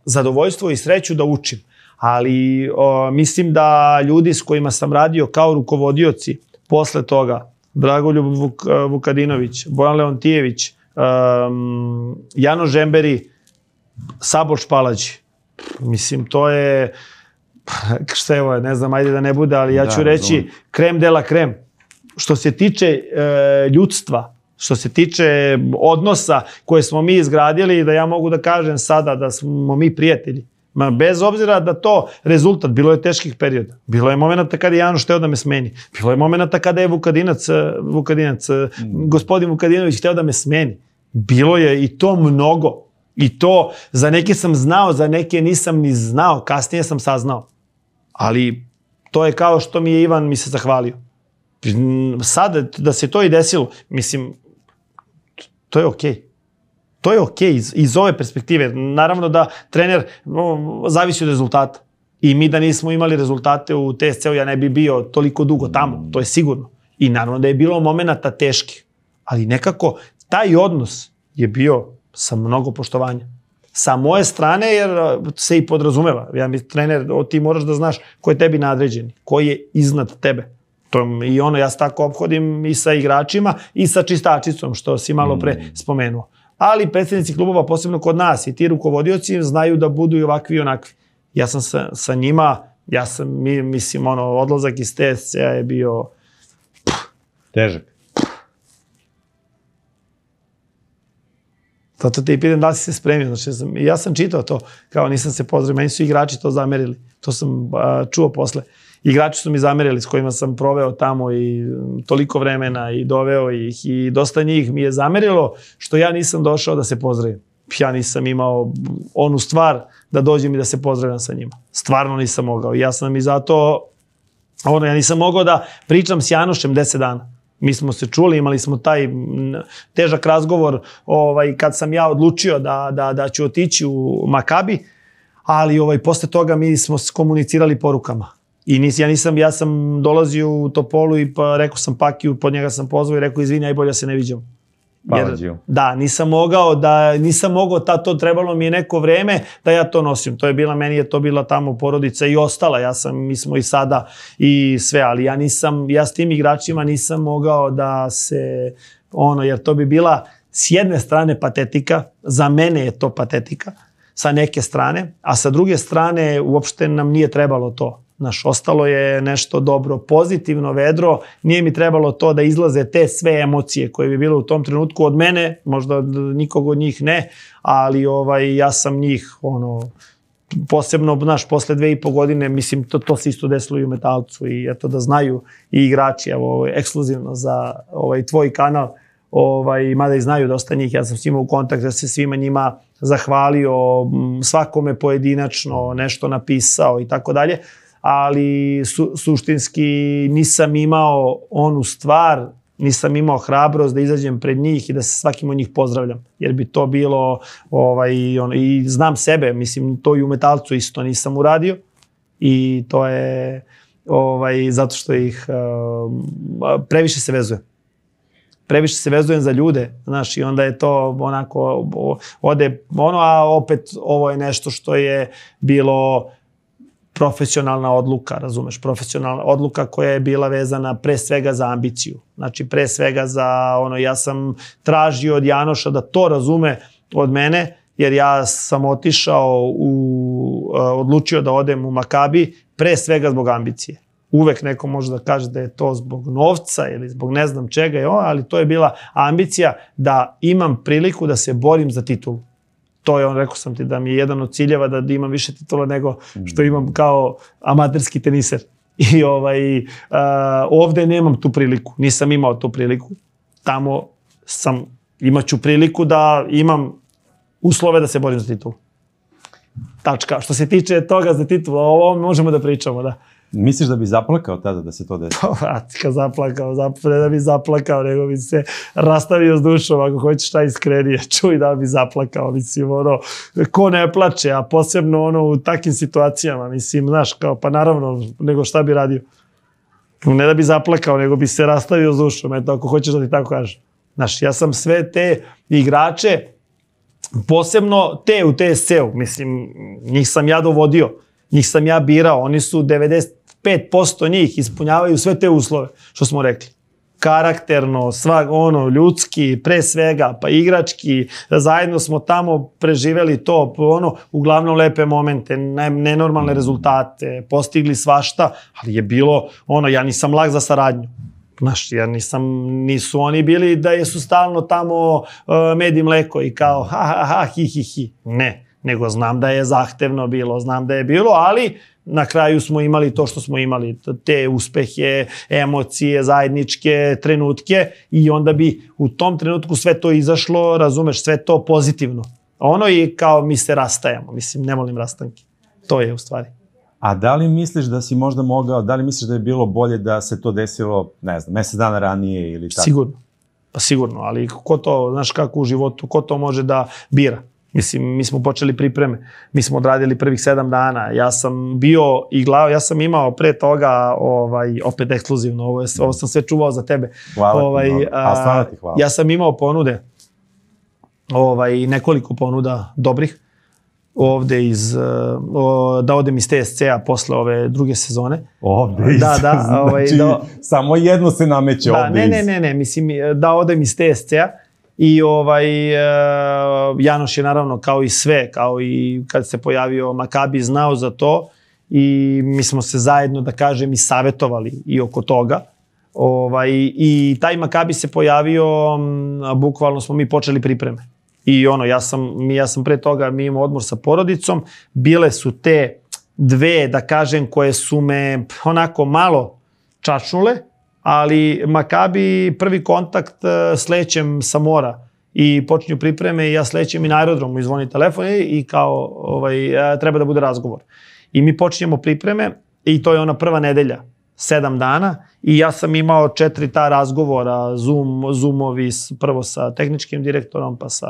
zadovoljstvo i sreću da učim. Ali mislim da ljudi s kojima sam radio kao rukovodioci posle toga, Dragoljub Vukadinović, Bojan Leontijević, Jano Žemberi, Sabor Špalađi. Mislim, to je, šta je, ne znam, ajde da ne bude, ali ja ću reći krem de la krem. Što se tiče ljudstva, što se tiče odnosa koje smo mi izgradili, da ja mogu da kažem sada da smo mi prijatelji. Bez obzira da to rezultat, bilo je teških perioda. Bilo je momenta kada je Janoš hteo da me smeni. Bilo je momenta kada je gospodin Vukadinović hteo da me smeni. Bilo je i to mnogo. I to za neke sam znao, za neke nisam ni znao. Kasnije sam saznao. Ali to je kao što mi je Ivan mi se zahvalio. Sad da se to i desilo, mislim, to je okej. To je okej iz ove perspektive. Naravno da trener zavisi od rezultata. I mi da nismo imali rezultate u TSC-u, ja ne bi bio toliko dugo tamo. To je sigurno. I naravno da je bilo momenata teških. Ali nekako taj odnos je bio sa mnogo poštovanja. Sa moje strane, jer se i podrazumeva. Trener, ti moraš da znaš ko je tebi nadređeni, ko je iznad tebe. I ja se tako ophodim i sa igračima i sa čistačicom, što si malo pre spomenuo. Ali predsednici klubova, posebno kod nas i ti rukovodioci, znaju da budu i ovakvi i onakvi. Ja sam sa njima, mislim, odlazak iz TSC-a je bio težak. Zato te i pitam da li si se spremio. Ja sam čitao to, kao nisam se pozdravio, meni su igrači to zamerili. To sam čuo posle. Igrači su mi zamerili s kojima sam proveo tamo i toliko vremena i doveo ih i dosta njih mi je zamerilo što ja nisam došao da se pozdravim. Ja nisam imao onu stvar da dođem i da se pozdravljam sa njima. Stvarno nisam mogao. Ja sam i zato, ja nisam mogao da pričam s Janošem 10 dana. Mi smo se čuli, imali smo taj težak razgovor kad sam ja odlučio da ću otići u Makabi, ali posle toga mi smo komunicirali porukama. I ja sam dolazio u Topolu i rekao sam Pakiju, pod njega sam pozvao i rekao izvini, najbolje se ne viđamo. Da, nisam mogao, to trebalo mi je neko vreme da ja to nosim. Meni je to bila tamo porodica i ostala, mi smo i sada i sve, ali ja s tim igračima nisam mogao da se, jer to bi bila s jedne strane patetika, za mene je to patetika, sa neke strane, a sa druge strane uopšte nam nije trebalo to. Ostalo je nešto dobro, pozitivno, vedro, nije mi trebalo to da izlaze te sve emocije koje bi bile u tom trenutku od mene, možda nikog od njih ne, ali ja sam njih, posebno, posle 2,5 godine, mislim, to se isto desilo i u Metalcu i eto da znaju i igrači, ekskluzivno za tvoj kanal, mada i znaju dosta njih, ja sam s njima u kontaktu, da se svima njima zahvalio, svakome pojedinačno nešto napisao i tako dalje, ali suštinski nisam imao onu stvar, nisam imao hrabrost da izađem pred njih i da se svakim od njih pozdravljam, jer bi to bilo, i znam sebe, mislim, to i u metalcu isto nisam uradio i to je zato što ih previše se vezuje. Previše se vezujem za ljude, znaš, i onda je to onako, a opet ovo je nešto što je bilo profesionalna odluka, razumeš, profesionalna odluka koja je bila vezana pre svega za ambiciju. Znači, pre svega za ja sam tražio od Janoša da to razume od mene, jer ja sam odlučio da odem u Makabi pre svega zbog ambicije. Uvek neko može da kaže da je to zbog novca ili zbog ne znam čega, ali to je bila ambicija da imam priliku da se borim za titulu. To je rekao sam ti da mi je jedan od ciljeva da imam više titula nego što imam kao amaterski teniser. I ovde nemam tu priliku, nisam imao tu priliku. Tamo imaću priliku da imam uslove da se borim za titulu. Tačka. Što se tiče toga za titulu, o ovom možemo da pričamo, da. Misliš da bi zaplakao tada da se to desi? Kad ne da bi zaplakao, nego bi se rastavio s dušom, ako hoćeš šta iskrenije, čuj da bi zaplakao, mislim, ko ne plače, a posebno u takvim situacijama, mislim, znaš, kao, pa naravno, nego šta bi radio. Ne da bi zaplakao, nego bi se rastavio s dušom, eto, ako hoćeš da ti tako kažem. Znaš, ja sam sve te igrače, posebno te u TSC-u, mislim, njih sam ja dovodio, njih sam ja birao, oni su 95% njih ispunjavaju sve te uslove, što smo rekli. Karakterno, ljudski, pre svega, pa igrački, zajedno smo tamo preživeli to, uglavnom lepe momente, nenormalne rezultate, postigli svašta, ali je bilo, ja nisam lag za saradnju. Znaš, ja nisu oni bili da su stalno tamo med i mleko i kao hi. Ne, nego znam da je zahtevno bilo, ali na kraju smo imali to što smo imali, te uspehe, emocije, zajedničke trenutke i onda bi u tom trenutku sve to izašlo, razumeš, sve to pozitivno. I kao mi se rastajemo, mislim, ne volim rastanke. To je u stvari. A da li misliš da si možda mogao, da li misliš da je bilo bolje da se to desilo, ne znam, mesec dana ranije ili tako? Sigurno, pa sigurno, ali ko to, znaš kako u životu, ko to može da bira? Mislim, mi smo počeli pripreme, mi smo odradili prvih 7 dana, ja sam bio ja sam imao pre toga, opet ekskluzivno, ovo sam sve čuvao za tebe. Hvala ti, a stvarno ti hvala. Ja sam imao ponude, nekoliko ponuda dobrih, ovde da odem iz TSC-a posle ove druge sezone. Ovde iz, znači samo jedno se nameće ovde iz. Ne, mislim da odem iz TSC-a i Janoš je naravno kao i sve, kao i kad se pojavio Makabi znao za to i mi smo se zajedno, da kažem, i savetovali i oko toga. I taj Makabi se pojavio, bukvalno smo mi počeli pripreme. I ja sam pre toga, mi imamo odmor sa porodicom, bile su te dve, da kažem, koje su me onako malo čačnule, ali Makabi prvi kontakt slećem sa mora i počinju pripreme i ja slećem i na aerodromu, zvoni telefon i kao treba da bude razgovor. I mi počinjemo pripreme i to je ona prva nedelja, 7 dana i ja sam imao 4 ta razgovora, Zoomovi, prvo sa tehničkim direktorom, pa sa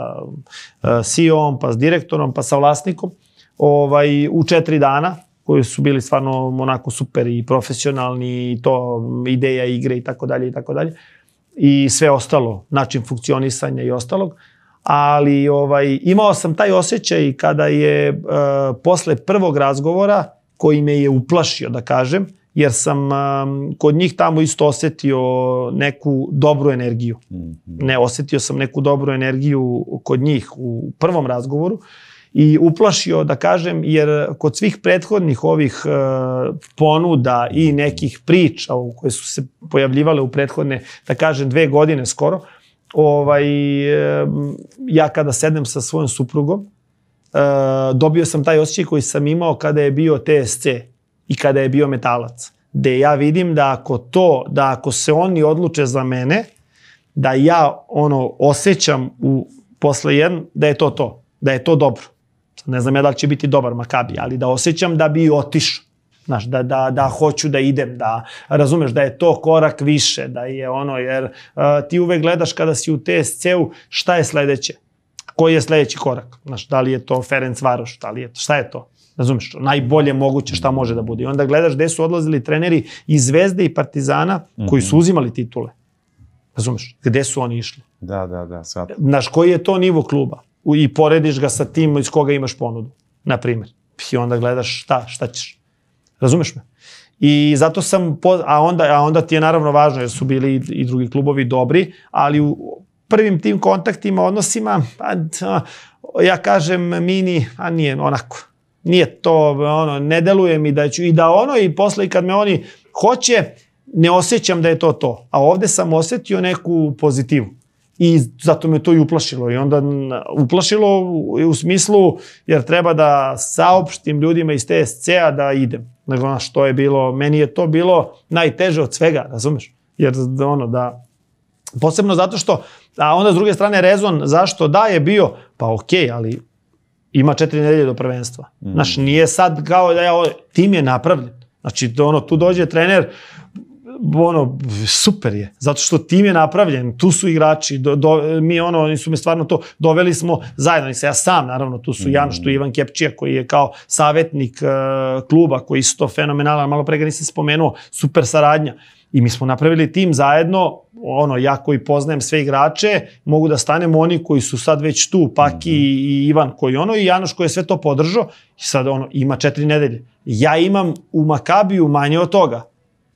CEO-om, pa s direktorom, pa sa vlasnikom, u 4 dana, koji su bili stvarno onako super i profesionalni i to ideja igre i tako dalje i tako dalje. I sve ostalo, način funkcionisanja i ostalog. Ali imao sam taj osjećaj kada je posle prvog razgovora, koji me je uplašio, da kažem, jer sam kod njih tamo isto osetio neku dobru energiju. Ne, osetio sam neku dobru energiju kod njih u prvom razgovoru i uplašio, da kažem, jer kod svih prethodnih ovih ponuda i nekih priča koje su se pojavljivale u prethodne, da kažem, 2 godine skoro, ja kada sedem sa svojom suprugom, dobio sam taj osjećaj koji sam imao kada je bio TSC i kada je bio Metalac. Gde ja vidim da ako se oni odluče za mene, da ja osjećam posle jedan da je to, da je to dobro. Ne znam ja da li će biti dobar Makabi, ali da osjećam da bi otišao. Znaš, da hoću da idem, da razumeš da je to korak više, da je jer ti uvek gledaš kada si u TSC-u šta je sledeće, koji je sledeći korak, znaš, da li je to Ferencvaroš, šta je to, razumeš, najbolje moguće šta može da bude. I onda gledaš gde su odlazili treneri iz Zvezde i Partizana koji su uzimali titule, razumeš, gde su oni išli. Da, shvatim. Znaš, koji je to nivo kluba i porediš ga sa tim iz koga imaš ponudu, na primjer, i onda gledaš šta ćeš. Razumeš me? I zato sam, a onda ti je naravno važno jer su bili i drugi klubovi dobri, ali u prvim tim kontaktima, odnosima, ja kažem mini, a nije onako, nije to, ne deluje mi da ću, i posle kad me oni hoće, ne osjećam da je to. A ovde sam osjetio neku pozitivu. I zato me to i uplašilo. I onda uplašilo u smislu jer treba da saopštim ljudima iz TSC-a da idem. Nego što je bilo, meni je to bilo najteže od svega, razumeš? Jer posebno zato što, a onda s druge strane rezon zašto da je bio, pa okej, ali ima 4 nedelje do prvenstva. Znaš, nije sad kao da tim je napravljen. Znači, tu dođe trener, super je, zato što tim je napravljen, tu su igrači, oni su me stvarno to, doveli smo zajedno, ja sam, naravno, tu su Janoš, tu Ivan Kepčija, koji je kao savjetnik kluba, koji je isto fenomenalan, malo pre ga nisam spomenuo, super saradnja. I mi smo napravili tim zajedno, ja koji poznajem sve igrače, mogu da stanem oni koji su sad već tu, Paki i Ivan koji i Janoš koji je sve to podržao, i sad ima 4 nedelje. Ja imam u Makabiju manje od toga.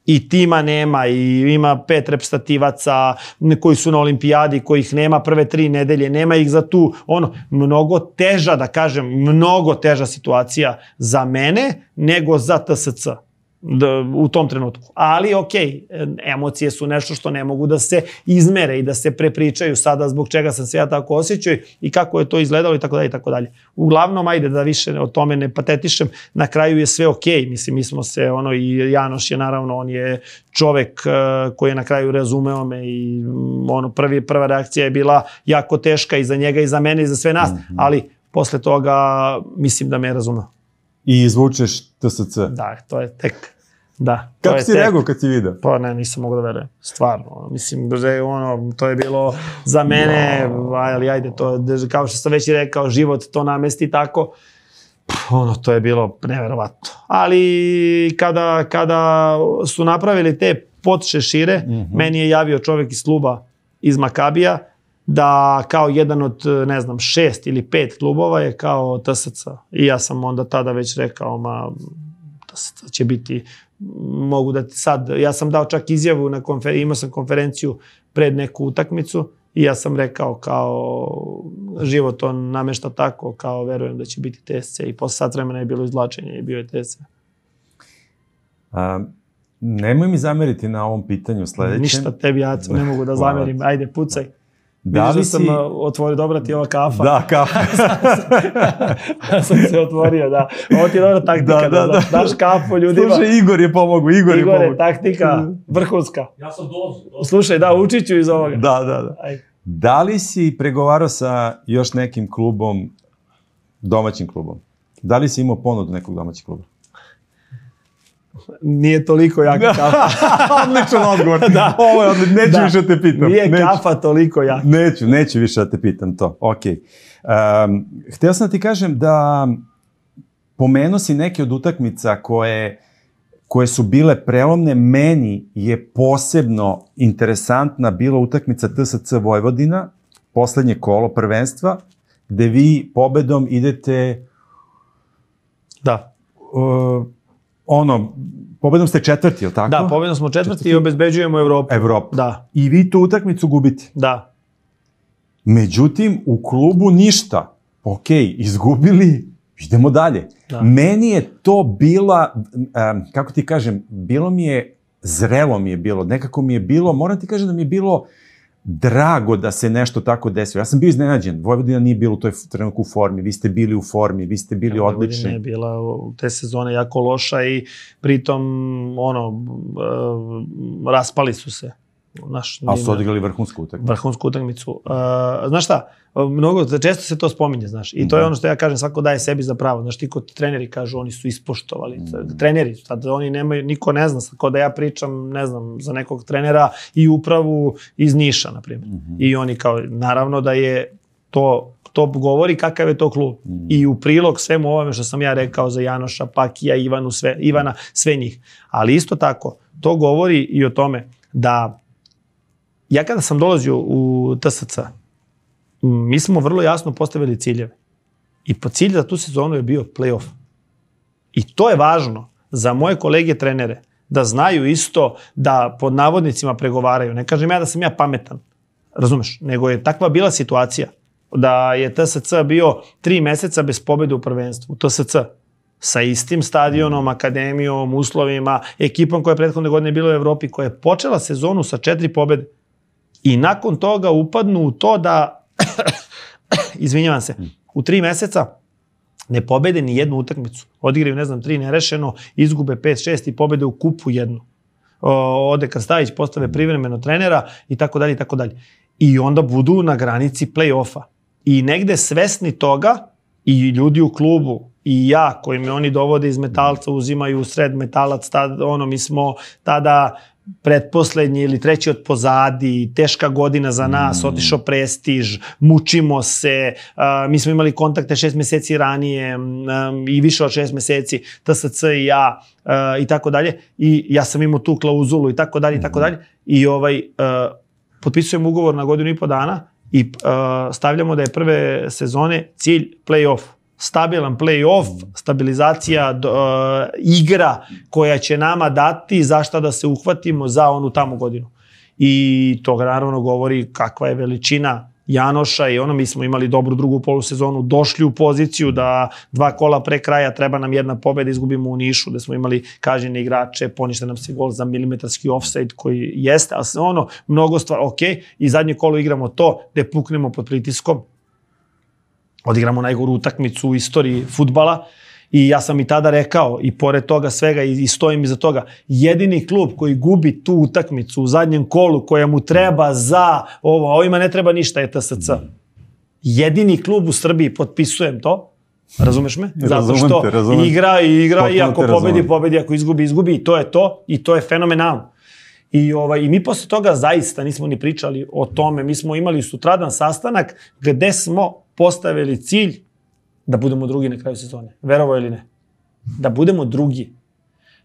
I tima nema, i ima 5 reprezentativaca koji su na olimpijadi, kojih nema prve 3 nedelje, nema ih za tu, mnogo teža, da kažem, mnogo teža situacija za mene nego za TSC u tom trenutku. Ali okej, emocije su nešto što ne mogu da se izmere i da se prepričaju sada zbog čega sam se ja tako osjećao i kako je to izgledalo i tako dalje i tako dalje. Uglavnom, ajde da više o tome ne patetišem, na kraju je sve okej. Mislim, mi smo se, i Janoš je naravno, on je čovek koji je na kraju razumeo me i prva reakcija je bila jako teška i za njega i za mene i za sve nas, ali posle toga mislim da me je razumeo. I izvučeš TSC. Da, to je tek. Da. Kako si reagovao kad si vidio? Pa ne, nisam mogu da verujem. Stvarno. Mislim, to je bilo za mene, ali ajde, to, kao što sam već i rekao, život to namesti tako. To je bilo neverovatno. Ali kada su napravili te podšešire, meni je javio čovek iz kluba iz Makabija, da kao jedan od, 6 ili 5 klubova je kao TSC. I ja sam onda tada već rekao, TSC će biti, mogu da sad, ja sam dao čak izjavu, imao sam konferenciju pred neku utakmicu i ja sam rekao kao život on namešta tako, kao verujem da će biti TSC i posle sat vremena je bilo izvlačenje i bio je TSC. Nemoj mi zameriti na ovom pitanju sledećem. Ništa tebi, ja ne mogu da zamerim. Ajde, pucaj. Vidiš da sam otvorio, dobra ti ova kafa. Da, kafa. Ja sam se otvorio, da. Ovo ti je dobra taktika, da daš kafu ljudima. Slušaj, Igor je pomogao. Igor je taktika vrhunska. Ja sam dozu. Slušaj, da, učit ću iz ovoga. Da. Da li si pregovarao sa još nekim klubom, domaćim klubom? Da li si imao ponudu nekog domaćeg kluba? Nije toliko jaka kafa. Odličan odgovor. Ovo je odlično, neću više da te pitam. Nije kafa toliko jaka. Neću više da te pitam to. Okej. Hteo sam da ti kažem da pomenuo si neke od utakmica koje su bile prelomne. Meni je posebno interesantna bila utakmica TSC Vojvodina, poslednje kolo prvenstva, gde vi pobedom idete... Da. Pobedom ste 4, je li tako? Da, pobedom smo 4 i obezbeđujemo Evropu. Da. I vi tu utakmicu gubite. Da. Međutim, u klubu ništa. Okej, izgubili, idemo dalje. Da. Meni je to bila, kako ti kažem, bilo mi je, zrelo mi je bilo, nekako mi je bilo, moram ti kažem da mi je bilo drago da se nešto tako desilo. Ja sam bio iznenađen. Vojvodina nije bilo u toj trenutku u formi. Vi ste bili u formi, vi ste bili odlični. Vojvodina je bila u te sezone jako loša i pritom, raspali su se. Ali su odigrali vrhunsku utakmicu. Vrhunsku utakmicu. Znaš šta, često se to spominje, znaš, i to je ono što ja kažem, svako daje sebi za pravo. Znaš, ti kod treneri kažu, oni su ispoštovali. Treneri, sad oni nemaju, niko ne zna, kao da ja pričam, ne znam, za nekog trenera i upravu iz Niša, na primjer. I oni kao, naravno da je to govori kakav je to klub. I u prilog svemu ovome što sam ja rekao za Janoša, Pakija, Ivana, sve njih. Ali isto tako, to govori i o tome da ja kada sam dolazio u TSC, mi smo vrlo jasno postavili ciljeve. I po cilj za tu sezonu je bio play-off. I to je važno za moje kolege trenere, da znaju isto da pod navodnicima pregovaraju. Ne kažem ja da sam ja pametan, razumeš, nego je takva bila situacija da je TSC bio 3 meseca bez pobjede u prvenstvu. TSC sa istim stadionom, akademijom, uslovima, ekipom koja je prethodne godine bila u Evropi, koja je počela sezonu sa 4 pobjede. I nakon toga upadnu u to da, izvinjavam se, u 3 meseca ne pobede ni jednu utakmicu. Odigraju, ne znam, 3 nerešeno, izgube 5-6 i pobede u kupu jednu. Ode Krstajić, postave privremeno trenera i tako dalje i tako dalje. I onda budu na granici play-offa. I negde svesni toga i ljudi u klubu i ja, koji me oni dovode iz Metalca, uzimaju u sred Metalac, mi smo tada pretposlednji ili treći od pozadi, teška godina za nas, otišao prestiž, mučimo se, mi smo imali kontakte 6 meseci ranije i više od 6 meseci, TSC i ja i tako dalje. I ja sam imao tu klauzulu i tako dalje i tako dalje. I potpisujemo ugovor na 1,5 dana i stavljamo da je prve sezone cilj play-off. Stabilan play-off, stabilizacija igra koja će nama dati zašto da se uhvatimo za onu tamo godinu. I to naravno govori kakva je veličina Janoša i mi smo imali dobru drugu polusezonu, došli u poziciju da 2 kola pre kraja treba nam 1 pobjeda, izgubimo u Nišu, da smo imali kažnjene igrače, poništa nam se gol za milimetarski offside koji jeste, ali mnogo stvari, ok, i zadnje kolo igramo to, gde puknemo pod pritiskom, odigramo najgoru utakmicu u istoriji fudbala. I ja sam i tada rekao, i pored toga svega, i stojim iza toga, jedini klub koji gubi tu utakmicu u zadnjem kolu, koja mu treba za ovo, a ovima ne treba ništa, je TSC. Jedini klub u Srbiji, potpisujem to, razumeš me? Zato što igra i ako pobedi, ako izgubi, i to je to, i to je fenomenalno. I mi posle toga zaista nismo ni pričali o tome, mi smo imali sutradan sastanak gde smo postavili cilj da budemo drugi na kraju sezone. Verovo ili ne? Da budemo drugi.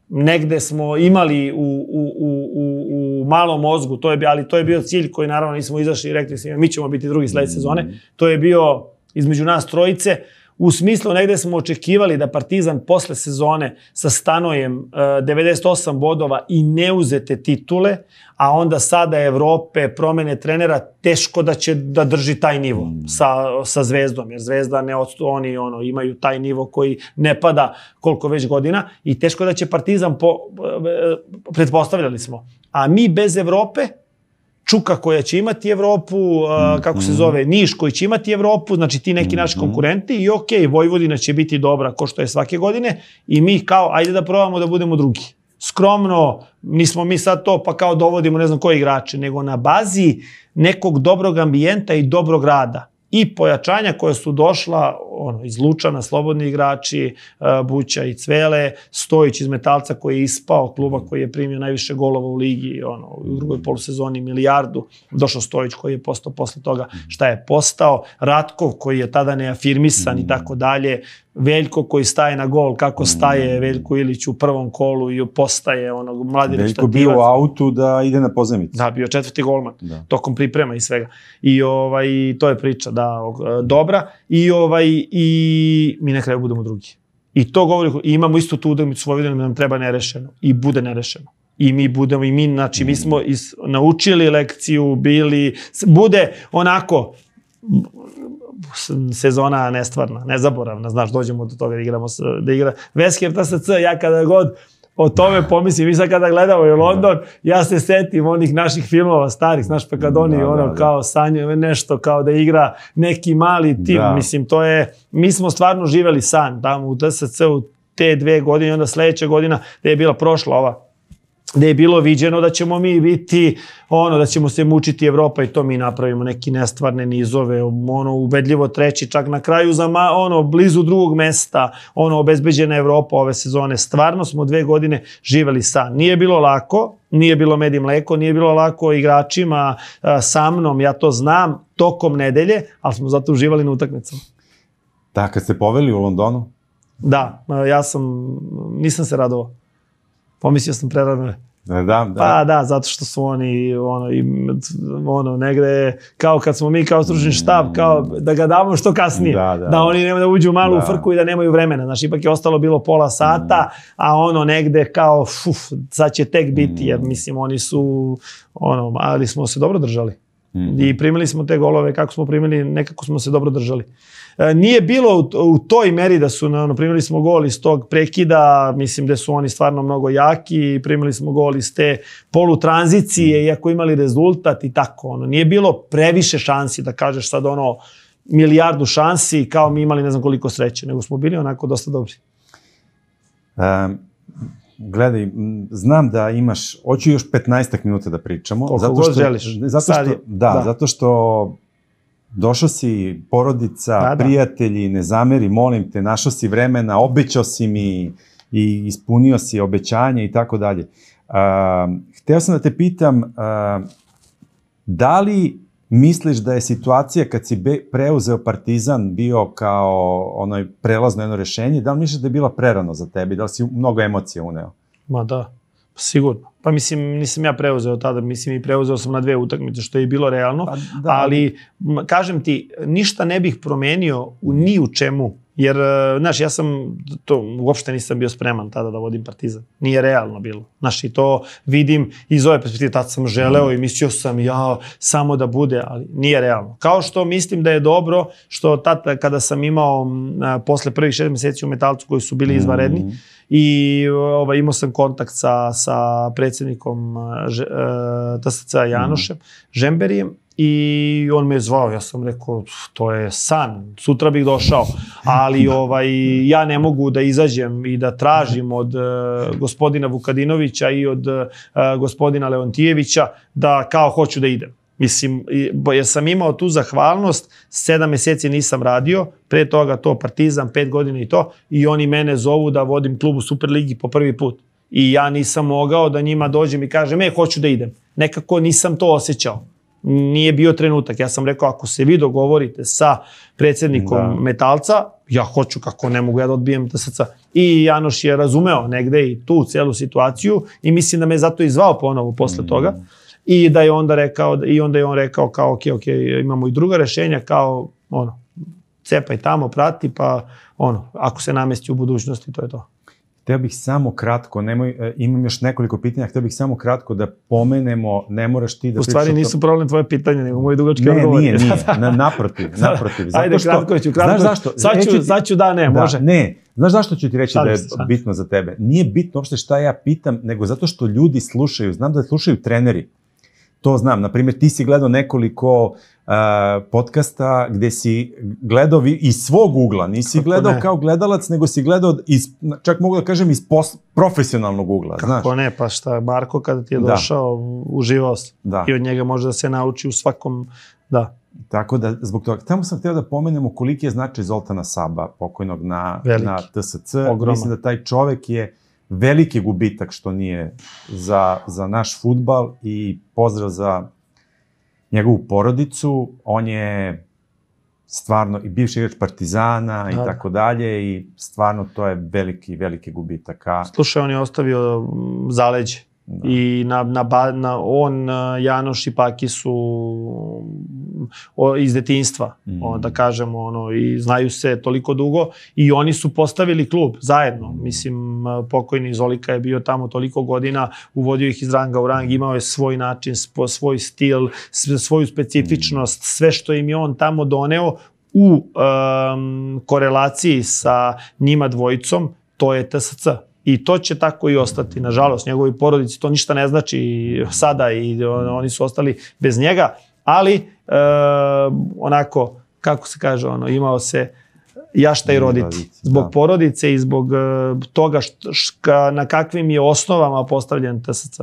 Negde smo imali u malom mozgu, ali to je bio cilj koji naravno nismo izašli i rekli mi ćemo biti drugi sledeće sezone. To je bio između nas trojice. U smislu, negde smo očekivali da Partizan posle sezone sa Stanojem 98 bodova i neuzete titule, a onda sada Evrope, promene trenera, teško da će da drži taj nivo sa Zvezdom, jer Zvezda oni imaju taj nivo koji ne pada koliko već godina i teško da će Partizan, pretpostavljali smo. A mi bez Evrope, Čuka koja će imati Evropu, kako se zove, Niš koji će imati Evropu, znači ti neki naši konkurenti i okej, Vojvodina će biti dobra ko što je svake godine i mi kao, ajde da probamo da budemo drugi. Skromno, nismo mi sad to pa kao dovodimo ne znam koji igrače, nego na bazi nekog dobrog ambijenta i dobrog rada. I pojačanja koja su došla iz Lučana, slobodni igrači, Buća i Cvele, Stojić iz Metalca koji je ispao, kluba koji je primio najviše golova u ligi, u drugoj polusezoni 1 milijardu, došao Stojić koji je postao posle toga šta je postao, Ratkov koji je tada neafirmisan i tako dalje, Veljko koji staje na gol, kako staje Veljko Ilić u prvom kolu i postaje mladi reštativac. Veljko bio u autu da ide na pozemicu. Da, bio 4. golman, tokom priprema i svega. I to je priča, dobra. I mi na kraju budemo drugi. I to govori, i imamo isto tu utakmicu s Vojvodinom da nam treba nerešeno. I bude nerešeno. I mi budemo, znači mi smo naučili lekciju, bude onako sezona nestvarna, nezaboravna, znaš, dođemo do toga da igra Vesker TSC, ja kada god o tome pomislim, mi sad kada gledamo i London, ja se setim onih naših filmova starih, znaš, pa kad oni kao sanjaju nešto, kao da igra neki mali tim, mislim, to je, mi smo stvarno živeli san tamo u TSC-u te 2 godine, onda sledeća godina, da je bila prošla ova gde je bilo viđeno da ćemo mi biti, da ćemo se mučiti Evropa i to mi napravimo neki nestvarne nizove, ubedljivo treći, čak na kraju za blizu drugog mesta, obezbeđena Evropa ove sezone. Stvarno smo 2 godine živeli san. Nije bilo lako, nije bilo med i mleko, nije bilo lako igračima, sa mnom, ja to znam, tokom nedelje, ali smo zato uživali na utakmicama. Da, kad ste poveli u Londonu? Da, nisam se radovao. Pomislio sam prerano. Da. Pa da, zato što su oni negde, kao kad smo mi kao stručni štab, kao da ga damo što kasnije. Da oni nemaju da uđu malo u frku i da nemaju vremena. Znači, ipak je ostalo bilo pola sata, a negde kao, sad će tek biti, jer mislim, oni su, ali smo se dobro držali. I primili smo te golove, kako smo primili, nekako smo se dobro držali. Nije bilo u toj meri da su, primili smo gol iz tog prekida, mislim da su oni stvarno mnogo jaki, primili smo gol iz te polutranzicije, iako imali rezultat i tako. Nije bilo previše šansi da kažeš sad milijardu šansi kao mi imali ne znam koliko sreće, nego smo bili onako dosta dobri. Gledaj, znam da imaš, hoću još 15 minuta da pričamo. Koliko god želiš. Zato što došao si, porodica, prijatelji, ne zameri, molim te, našao si vremena, obećao si mi i ispunio si obećanje i tako dalje. Hteo sam da te pitam, da li misliš da je situacija kad si preuzeo Partizan bio kao prelazno jedno rešenje, da li misliš da je bila prerano za tebi, da li si mnogo emocija uneo? Ma da, sigurno. Pa mislim, nisam ja preuzeo tada, mislim i preuzeo sam na 2 utakmice, što je bilo realno, ali kažem ti, ništa ne bih promenio ni u čemu, jer, znaš, ja sam, uopšte nisam bio spreman tada da vodim Partizan. Nije realno bilo. Znaš, i to vidim iz ove perspektive, tada sam želeo i mislio sam samo da bude, ali nije realno. Kao što mislim da je dobro, što tada kada sam imao posle prvih 6 meseci u Metalcu koji su bili izvanredni, i imao sam kontakt sa predsjednikom TSC-a Janošem Žemberijem i on me je zvao, ja sam rekao to je san, sutra bih došao, ali ja ne mogu da izađem i da tražim od gospodina Vukadinovića i od gospodina Leontijevića da kao hoću da idem. Mislim, jer sam imao tu zahvalnost, 7 meseci nisam radio, pre toga to Partizan, 5 godina i to, i oni mene zovu da vodim klub u Superligi po prvi put. I ja nisam mogao da njima dođem i kažem, hoću da idem. Nekako nisam to osjećao. Nije bio trenutak. Ja sam rekao, ako se vi dogovorite sa predsjednikom Metalca, ja hoću, kako ne mogu ja da odbijem TSC. I Janoš je razumeo negde i tu celu situaciju i mislim da me zato i zvao ponovo posle toga. I da je onda rekao, kao, ok, imamo i druga rešenja, kao, cepaj tamo, prati, pa, ako se namesti u budućnosti, to je to. Hteo bih samo kratko, imam još nekoliko pitanja, hteo bih samo kratko da pomenemo, ne moraš ti da pričaš... U stvari nisu problem tvoje pitanje, nego moji dugački odgovori. Nije, naprotiv. Ajde, kratko ću. Sad ću da ne, može. Ne, znaš zašto ću ti reći da je bitno za tebe? Nije bitno uopšte šta ja pitam, nego zato što ljudi slušaju, znam da slušaju treneri. To znam, na primjer, ti si gledao nekoliko podcasta gde si gledao iz svog ugla, nisi gledao kao gledalac, nego si gledao, čak mogu da kažem, iz profesionalnog ugla. Kako ne, pa šta, Marko kada ti je došao, uživao si. I od njega može da se nauči u svakom, da. Tako da, zbog toga, tamo sam htio da pomenemo koliki je značaj Zoltana Saba, pokojnog na TSC. Mislim da taj čovek je veliki gubitak što nije za naš fudbal i pozdrav za njegovu porodicu. On je stvarno i bivši igrač Partizana i tako dalje i stvarno to je veliki, veliki gubitak. Slušaj, on je ostavio zaleđe i on, Janoš i Paki su iz detinjstva, da kažemo, i znaju se toliko dugo i oni su postavili klub zajedno. Mislim, pokojni Zolika je bio tamo toliko godina, uvodio ih iz ranga u rang, imao je svoj način, svoj stil, svoju specifičnost, sve što im je on tamo doneo u korelaciji sa njima dvojicom, to je TSC. I to će tako i ostati. Nažalost, njegovi porodici to ništa ne znači sada i oni su ostali bez njega, ali onako, kako se kaže, imao se jašta i roditi. Zbog porodice i zbog toga na kakvim je osnovama postavljen TSC.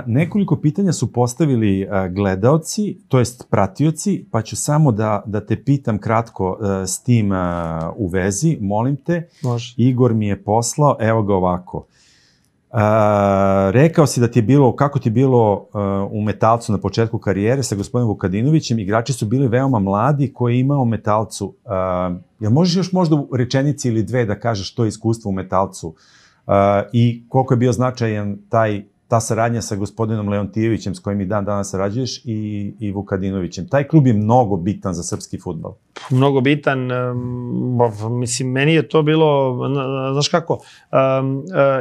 Nekoliko pitanja su postavili gledaoci, to jest pratioci, pa ću samo da te pitam kratko s tim u vezi, molim te. Može. Igor mi je poslao, evo ga ovako. Rekao si da ti je bilo, kako ti je bilo u Metalcu na početku karijere sa gospodinom Vukadinovićem, igrači su bili veoma mladi koji je imao u Metalcu. Jel možeš još možda u rečenici ili dve da kažeš to iskustvo u Metalcu i koliko je bio značajan ta saradnja sa gospodinom Leontijevićem s kojim i danas sarađuješ i Vukadinovićem. Taj klub je mnogo bitan za srpski fudbal. Mnogo bitan, mislim, meni je to bilo, znaš kako,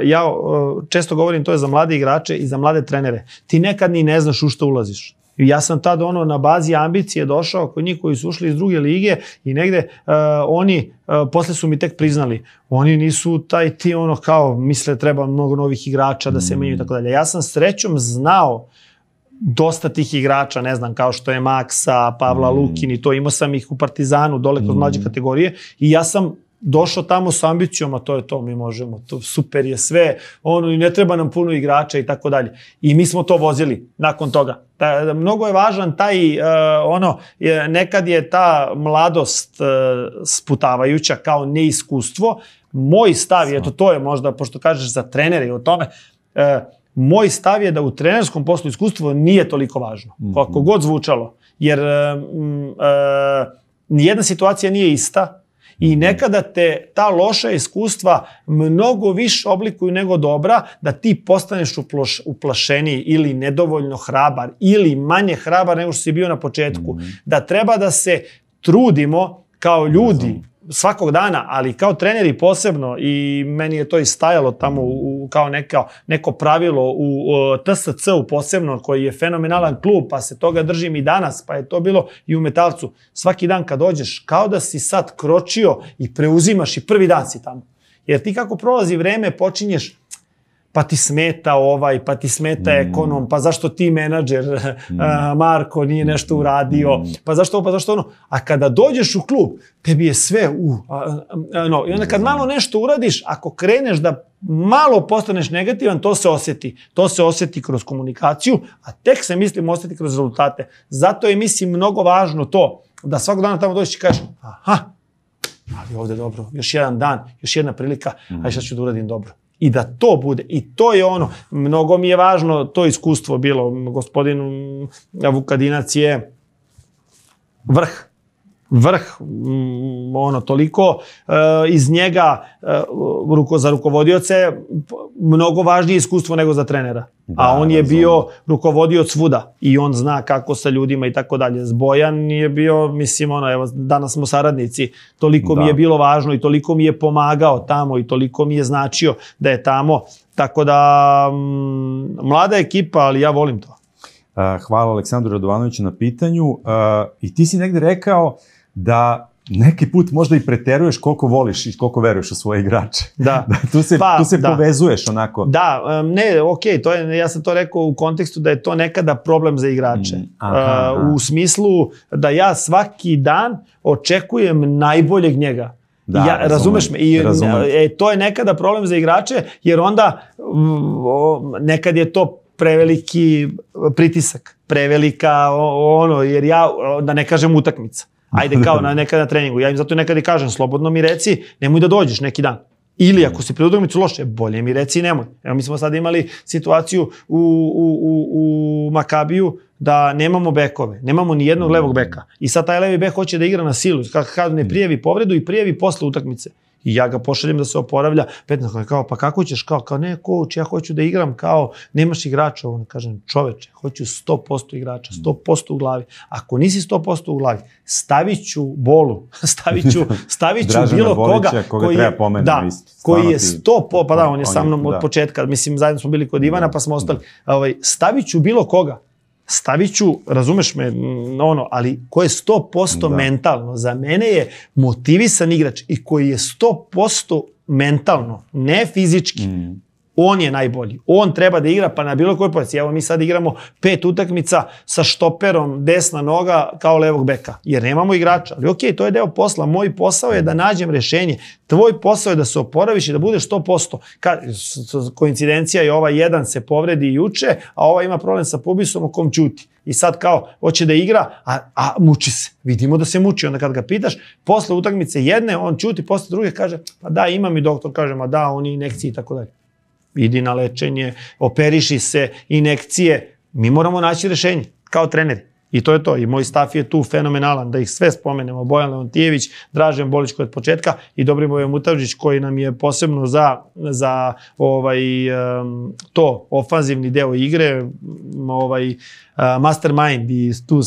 ja često govorim to je za mlade igrače i za mlade trenere. Ti nekad ni ne znaš u što ulaziš. Ja sam tad na bazi ambicije došao kod njih koji su ušli iz druge lige i negde oni, posle su mi tek priznali, oni nisu ti kao misle treba mnogo novih igrača da se menjaju i tako dalje. Ja sam srećom znao dosta tih igrača, ne znam, kao što je Maksa, Pavla Lukin i to, imao sam ih u Partizanu dole kroz mlađe kategorije i ja sam došao tamo s ambicijom, a to je to, mi možemo, to super je sve, i ne treba nam puno igrača i tako dalje. I mi smo to vozili nakon toga. Mnogo je važan nekad je ta mladost sputavajuća kao neiskustvo. Moj stav je, to je možda, pošto kažeš za trenere i o tome, moj stav je da u trenerskom poslu iskustvo nije toliko važno, kako god zvučalo, jer nijedna situacija nije ista. I nekada te ta loša iskustva mnogo više oblikuju nego dobra, da ti postaneš uplašeniji ili nedovoljno hrabar ili manje hrabar nego što si bio na početku. Da treba da se trudimo kao ljudi svakog dana, ali kao treneri posebno, i meni je to i stajalo tamo kao neko pravilo u TSC-u posebno, koji je fenomenalan klub, pa se toga držim i danas, pa je to bilo i u Metalcu. Svaki dan kad dođeš, kao da si sad kročio i preuzimaš i prvi dan si tamo. Jer ti kako prolazi vreme, počinješ, pa ti smeta pa ti smeta ekonom, pa zašto ti menadžer Marko nije nešto uradio, pa zašto ono. A kada dođeš u klub, tebi je sve i onda kad malo nešto uradiš, ako kreneš da malo postaneš negativan, to se osjeti. To se osjeti kroz komunikaciju, a tek se osjeti kroz rezultate. Zato je, mislim, mnogo važno to, da svakog dana tamo dođeš i kažeš, ali ovde je dobro, još jedan dan, još jedna prilika, a šta ću da uradim dobro. I da to bude. I to je mnogo mi je važno to iskustvo bilo. Gospodin Vukadinac je vrh, toliko iz njega za rukovodioce mnogo važnije iskustvo nego za trenera. A on je bio rukovodioc svuda i on zna kako sa ljudima i tako dalje. Bojan je bio, mislim, evo, danas smo saradnici, toliko mi je bilo važno i toliko mi je pomagao tamo i toliko mi je značio da je tamo. Tako da, mlada ekipa, ali ja volim to. Hvala Aleksandru Radovanoviću na pitanju. I ti si negde rekao da neki put možda i preteruješ koliko voliš i koliko veruješ u svoje igrače. Da. Tu se povezuješ onako. Da, okej, ja sam to rekao u kontekstu da je to nekada problem za igrače. U smislu da ja svaki dan očekujem najboljeg njega. Razumeš me? To je nekada problem za igrače, jer onda nekad je to preveliki pritisak, prevelika jer ja, da ne kažem utakmica. Ajde kao nekada na treningu. Ja im zato nekada i kažem, slobodno mi reci, nemoj da dođeš neki dan. Ili ako si pred utakmicu loše, bolje mi reci nemoj. Evo, mi smo sad imali situaciju u Makabiju da nemamo bekove, nemamo ni jednog levog beka. I sad taj levi bek hoće da igra na silu, kada ne prijavi povredu i prijavi posle utakmice. I ja ga pošaljem da se oporavlja, 15, kao, pa kako ćeš, kao ne, coach, ja hoću da igram, kao, nemaš igrača, kažem, čoveče, hoću 100% igrača, 100% u glavi. Ako nisi 100% u glavi, stavit ću Bolu, stavit ću bilo koga koji je 100%, pa da, on je sa mnom od početka, mislim, zajedno smo bili kod Ivana, pa smo ostali, stavit ću bilo koga. Stavit ću, razumeš me, ali ko je 100% mentalno, za mene je motivisan igrač i koji je 100% mentalno, ne fizički, On je najbolji. On treba da igra pa na bilo kojoj poziciji. Evo mi sad igramo 5 utakmica sa štoperom desna noga kao levog beka. Jer nemamo igrača. Ali okej, to je deo posla. Moj posao je da nađem rešenje. Tvoj posao je da se oporaviš i da budeš 100%. Koincidencija je ova jedan se povredi juče, a ova ima problem sa pubisom o kom ćuti. I sad kao, hoće da igra, a muči se. Vidimo da se muči. Onda kad ga pitaš, posle utakmice jedne, on ćuti, posle druge kaže, pa da, ima mi doktor, kaže, ma da, oni injekcije i tako dalje. Idi na lečenje, operiši se, injekcije. Mi moramo naći rešenje, kao treneri. I to je to. I moj staf je tu fenomenalan, da ih sve spomenemo. Bojan Leontijević, Dražen Bolić koji je od početka i Dobrivoje Mutavđić koji nam je posebno za to ofanzivni deo igre, mastermind i tu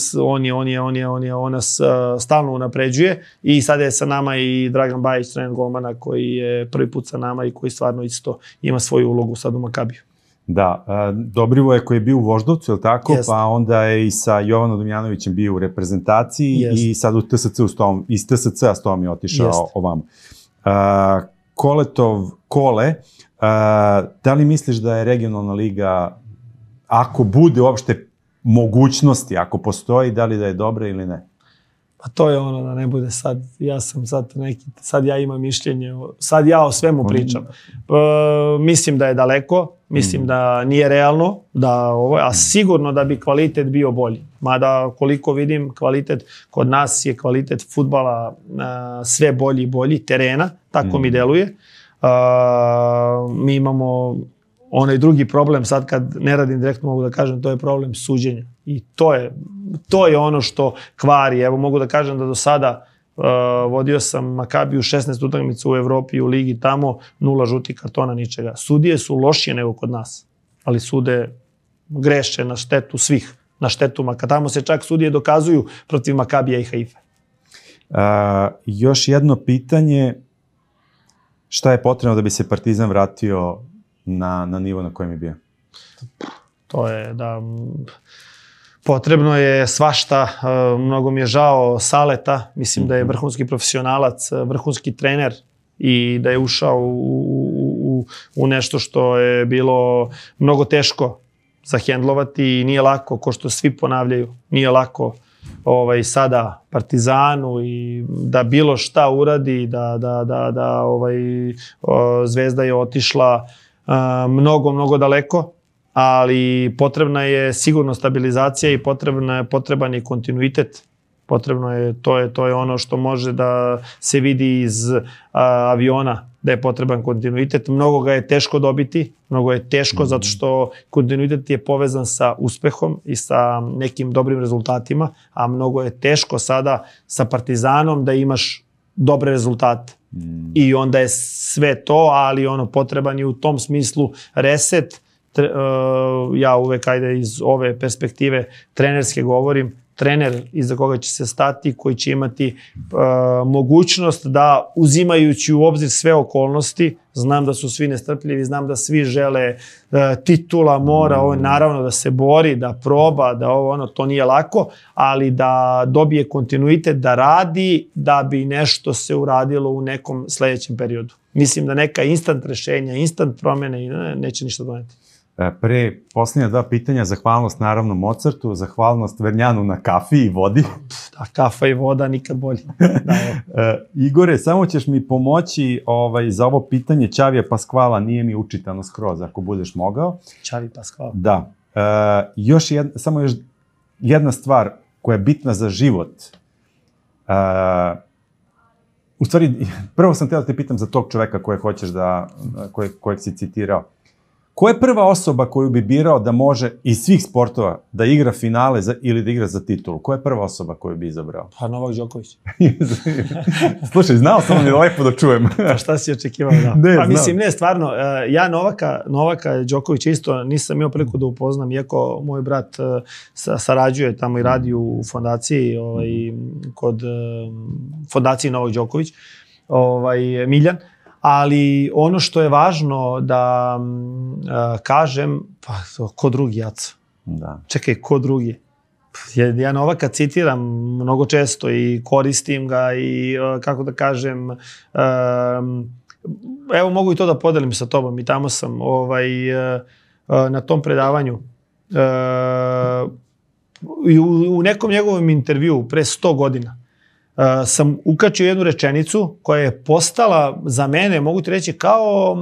on nas stalno unapređuje i sada je sa nama i Dragan Bajić, trener golmana koji je prvi put sa nama i koji stvarno isto ima svoju ulogu sad u Makabiju. Da, Dobrivoje koji je bio u Voždovcu, je li tako? Jeste. Pa onda je i sa Jovanom Domjanovićem bio u reprezentaciji. Jeste. I sad u iz TSC-a s Tom je otišao Jeste. ovamo. Kole, da li misliš da je regionalna liga, ako bude uopšte mogućnosti, ako postoji, da li da je dobra ili ne? Pa to je ono da ne bude sad, sad ja imam mišljenje, sad ja o svemu pričam. Mislim da je daleko, mislim da nije realno, a sigurno da bi kvalitet bio bolji. Mada koliko vidim, kvalitet kod nas je kvalitet fudbala sve bolji i bolji, terena, tako mi deluje. Mi imamo onaj drugi problem, sad kad ne radim direktno mogu da kažem, to je problem suđenja. I to je ono što kvari. Evo mogu da kažem da do sada vodio sam Makabiju 16 utakmica u Evropi, u ligi tamo, 0 žutih kartona, ničega. Sudije su lošije nego kod nas, ali sude greše na štetu svih, na štetu Makabija. Tamo se čak sudije dokazuju protiv Makabija i Haife. Još jedno pitanje, šta je potrebno da bi se Partizan vratio na nivo na kojem je bio? To je da... Potrebno je svašta, mnogo mi je žao Saleta, mislim da je vrhunski profesionalac, vrhunski trener i da je ušao u nešto što je bilo mnogo teško zahendlovati i nije lako, ko što svi ponavljaju, nije lako sada Partizanu i da bilo šta uradi, da Zvezda je otišla mnogo daleko, ali potrebna je sigurno stabilizacija i potreban je kontinuitet. Potrebno je, to je ono što može da se vidi iz aviona, da je potreban kontinuitet. Mnogo ga je teško dobiti, mnogo je teško zato što kontinuitet je povezan sa uspehom i sa nekim dobrim rezultatima, a mnogo je teško sada sa Partizanom da imaš dobre rezultate. I onda je sve to, ali potreban je u tom smislu reset. Ja uvek, iz ove perspektive trenerske govorim, trener iza koga će se stati, koji će imati mogućnost da, uzimajući u obzir sve okolnosti, znam da su svi nestrpljivi, znam da svi žele titula, mora, naravno da se bori, da proba, da to nije lako, ali da dobije kontinuitet, da radi, da bi nešto se uradilo u nekom sledećem periodu. Mislim da neka instant rešenja, instant promene neće ništa doneti. Pre posljednja 2 pitanja, zahvalnost naravno Mozartu, zahvalnost Vernjanu na kafi i vodi. Da, kafa i voda nikad bolje. Igore, samo ćeš mi pomoći za ovo pitanje Čavija Paskvala, nije mi učitano skroz, ako budeš mogao. Čavi Paskvala. Da. Samo još jedna stvar koja je bitna za život. U stvari, prvo sam htio da te pitam za tog čoveka kojeg si citirao. Ko je prva osoba koju bi birao da može iz svih sportova da igra finale ili da igra za titulu? Ko je prva osoba koju bi izabrao? Pa Novak Đoković. Slušaj, znao sam je lepo da čujem. Pa šta si očekivao? Pa mislim, ne, stvarno, ja Novaka Đokovića isto nisam imao priliku da upoznam, iako moj brat sarađuje tamo i radi u fondaciji, kod fondaciji Novak Đoković, Miljan. Ali ono što je važno da kažem, pa ko drugi, Jaco? Čekaj, ko drugi? Ja Novaka citiram mnogo često i koristim ga i, kako da kažem, evo mogu i to da podelim sa tobom i tamo sam na tom predavanju i u nekom njegovom intervju pre 100 godina sam ukačio jednu rečenicu koja je postala za mene, mogu ti reći, kao,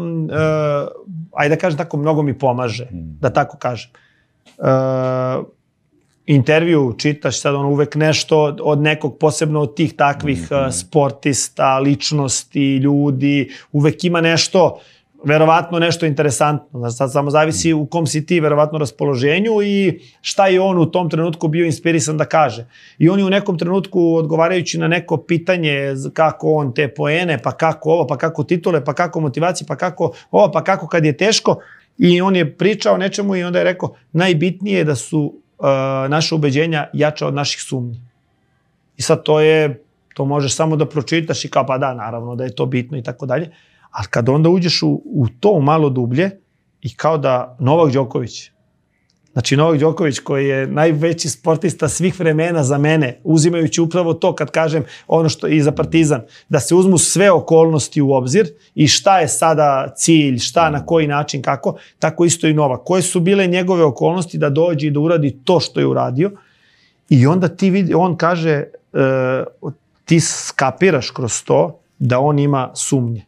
ajde da kažem tako, mnogo mi pomaže, da tako kažem. Intervju čitaš sad uvek nešto od nekog, posebno od tih takvih sportista, ličnosti, ljudi, uvek ima nešto, verovatno nešto interesantno. Sad samo zavisi u kom si ti verovatno raspoloženju i šta je on u tom trenutku bio inspirisan da kaže. I on je u nekom trenutku, odgovarajući na neko pitanje kako on te poene, pa kako ovo, pa kako titule, pa kako motivacije, pa kako ovo, pa kako kad je teško. I on je pričao o nečemu i onda je rekao, najbitnije je da su naše ubeđenja jača od naših sumnji. I sad to možeš samo da pročitaš i kao pa da, naravno da je to bitno i tako dalje. Ali kad onda uđeš u to malo dublje i kao da Novak Đoković, znači Novak Đoković koji je najveći sportista svih vremena za mene, uzimajući upravo to kad kažem ono što i za Partizan, da se uzmu sve okolnosti u obzir i šta je sada cilj, šta, na koji način, kako, tako isto i Novak. Koje su bile njegove okolnosti da dođe i da uradi to što je uradio i onda ti vidi, on kaže, ti skapiraš kroz to da on ima sumnje.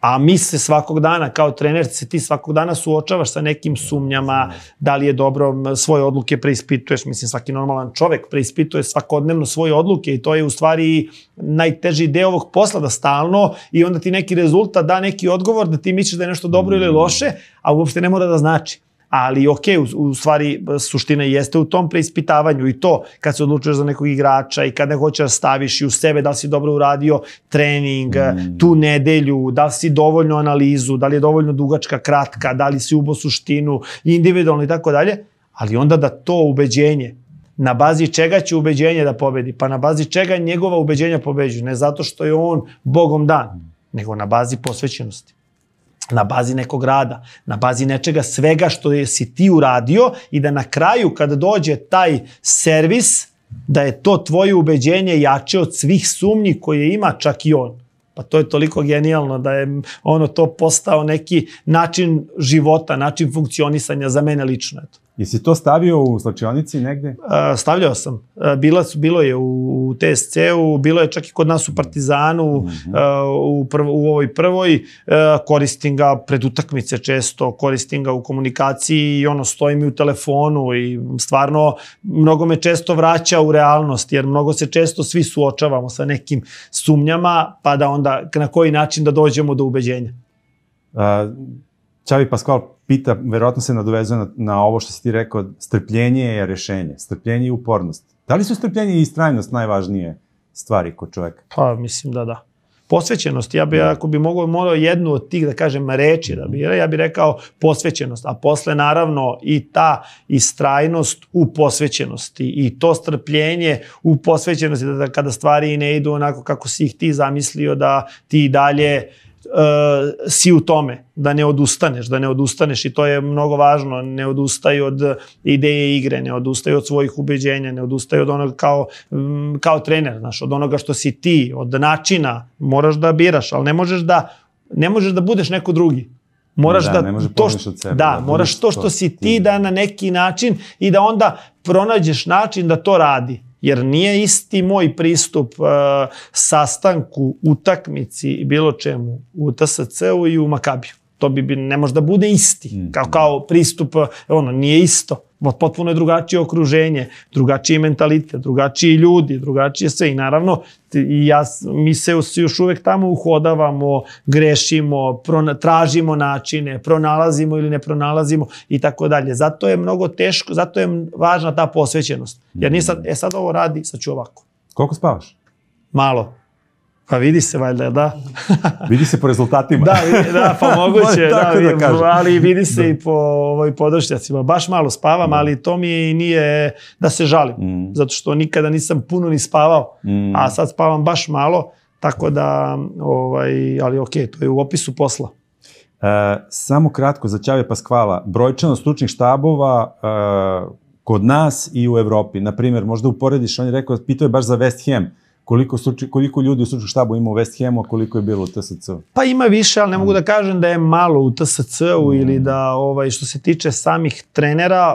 A mi se svakog dana, kao trener, ti svakog dana suočavaš sa nekim sumnjama, da li je dobro, svoje odluke preispituješ, mislim svaki normalan čovek preispituje svakodnevno svoje odluke i to je u stvari najteži deo ovog posla, da stalno i onda ti neki rezultat da neki odgovor, da ti misliš da je nešto dobro ili loše, a uopšte ne mora da znači. Ali okej, u stvari suština jeste u tom preispitavanju i to kad se odlučuješ za nekog igrača i kad ne hoćeš da staviš i u sebe da li si dobro uradio trening, tu nedelju, da li si dovoljno analizu, da li je dovoljno dugačka, kratka, da li si ubo suštinu, individualno i tako dalje, ali onda da to ubeđenje, na bazi čega će ubeđenje da pobedi, pa na bazi čega njegova ubeđenja pobeđuju, ne zato što je on Bogom dan, nego na bazi posvećenosti. Na bazi nekog rada, na bazi nečega svega što si ti uradio i da na kraju kada dođe taj servis, da je to tvoje ubeđenje jače od svih sumnji koje ima čak i on. Pa to je toliko genijalno da je to postao neki način života, način funkcionisanja za mene lično. Eto. Jesi to stavio u slačionici negde? Stavljao sam. Bilo je u TSC-u, bilo je čak i kod nas u Partizanu, u ovoj prvoj. Koristim ga pred utakmice često, koristim ga u komunikaciji i stoji mi u telefonu i stvarno mnogo me često vraća u realnost, jer mnogo se često svi suočavamo sa nekim sumnjama, pa da onda na koji način da dođemo do ubeđenja. Xavi Pascual pita, verovatno se nadovezuje na ovo što si ti rekao, strpljenje je rešenje, strpljenje i upornost. Da li su strpljenje i istrajnost najvažnije stvari kod čoveka? Pa mislim da da. Posvećenost, ako bi morao jednu od tih, da kažem, reči da bira, ja bih rekao posvećenost, a posle naravno i ta istrajnost u posvećenosti i to strpljenje u posvećenosti, da kada stvari ne idu onako kako si ih ti zamislio, da ti dalje si u tome, da ne odustaneš i to je mnogo važno, ne odustaju od ideje igre, ne odustaju od svojih ubeđenja, ne odustaju od onoga kao trener, od onoga što si ti, od načina, moraš da biraš, ali ne možeš da budeš neko drugi. Ne može poviš od sebe. Da, moraš to što si ti da na neki način i da onda pronađeš način da to radi. Jer nije isti moj pristup sastanku, utakmici i bilo čemu u TSC-u i u Makabiju. To ne može da bude isti. Kao pristup, nije isto. Potpuno je drugačije okruženje, drugačiji mentalitet, drugačiji ljudi, drugačije sve. I naravno, mi se još uvek tamo uhodavamo, grešimo, tražimo načine, pronalazimo ili ne pronalazimo i tako dalje. Zato je mnogo teško, zato je važna ta posvećenost. Jer nije sad ovo radi, sad ću ovako. Koliko spavaš? Malo. Pa vidi se valjda, da. Vidi se po rezultatima. Da, pa moguće, ali vidi se i po podošnjacima. Baš malo spavam, ali to mi nije da se žalim, zato što nikada nisam puno ni spavao, a sad spavam baš malo, tako da, ali okej, to je u opisu posla. Samo kratko za Xavija Pascuala, brojčano stručnih štabova kod nas i u Evropi, na primjer, možda uporediš, on je rekao, pitao je baš za West Ham, koliko ljudi u stručnom štabu ima u West Hamu, a koliko je bilo u TSC-u? Pa ima više, ali ne mogu da kažem da je malo u TSC-u ili da, što se tiče samih trenera,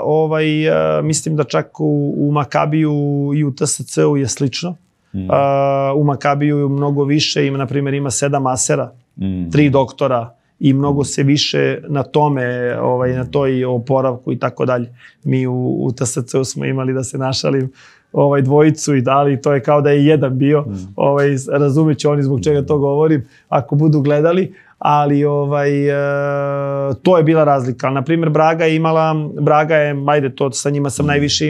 mislim da čak u Makabiju i u TSC-u je slično. U Makabiju je mnogo više, na primjer ima 7 asera, 3 doktora i mnogo se više na tome, na toj oporavku i tako dalje. Mi u TSC-u smo imali, da se našalim, dvojicu i dali, to je kao da je jedan bio, razumjet će oni zbog čega to govorim, ako budu gledali, ali to je bila razlika. Na primjer, Braga je, ajde, to sa njima sam najviše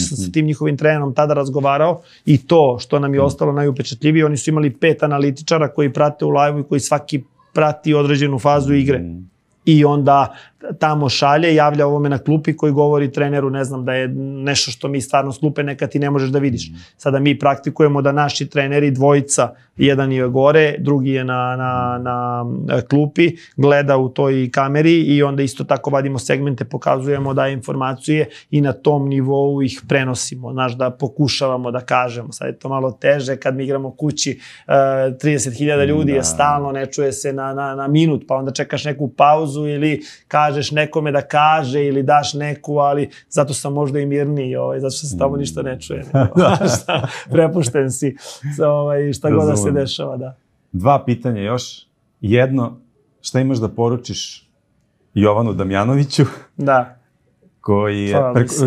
sam sa tim njihovim trenerom tada razgovarao i to što nam je ostalo najupečatljivije, oni su imali 5 analitičara koji prate u live-u i koji svaki prati određenu fazu igre. I onda tamo šalje, javlja ovome na klupi koji govori treneru, ne znam, da je nešto što mi stvarno s klupe nekad ti ne možeš da vidiš. Sada mi praktikujemo da naši treneri, dvojica, jedan je gore, drugi je na klupi, gleda u toj kameri i onda isto tako vadimo segmente, pokazujemo, daje informacije i na tom nivou ih prenosimo. Znaš, da pokušavamo da kažemo. Sad je to malo teže kad mi igramo kući, 30.000 ljudi je stalno, ne čuje se na minut, pa onda čekaš neku pauzu ili kažeš nekome da kaže ili daš neku, ali zato sam možda i mirniji, zato što se tamo ništa ne čuje. Prepušten si šta god da se dešava, da. 2 pitanja još. Jedno, šta imaš da poručiš Jovanu Damjanoviću? Da.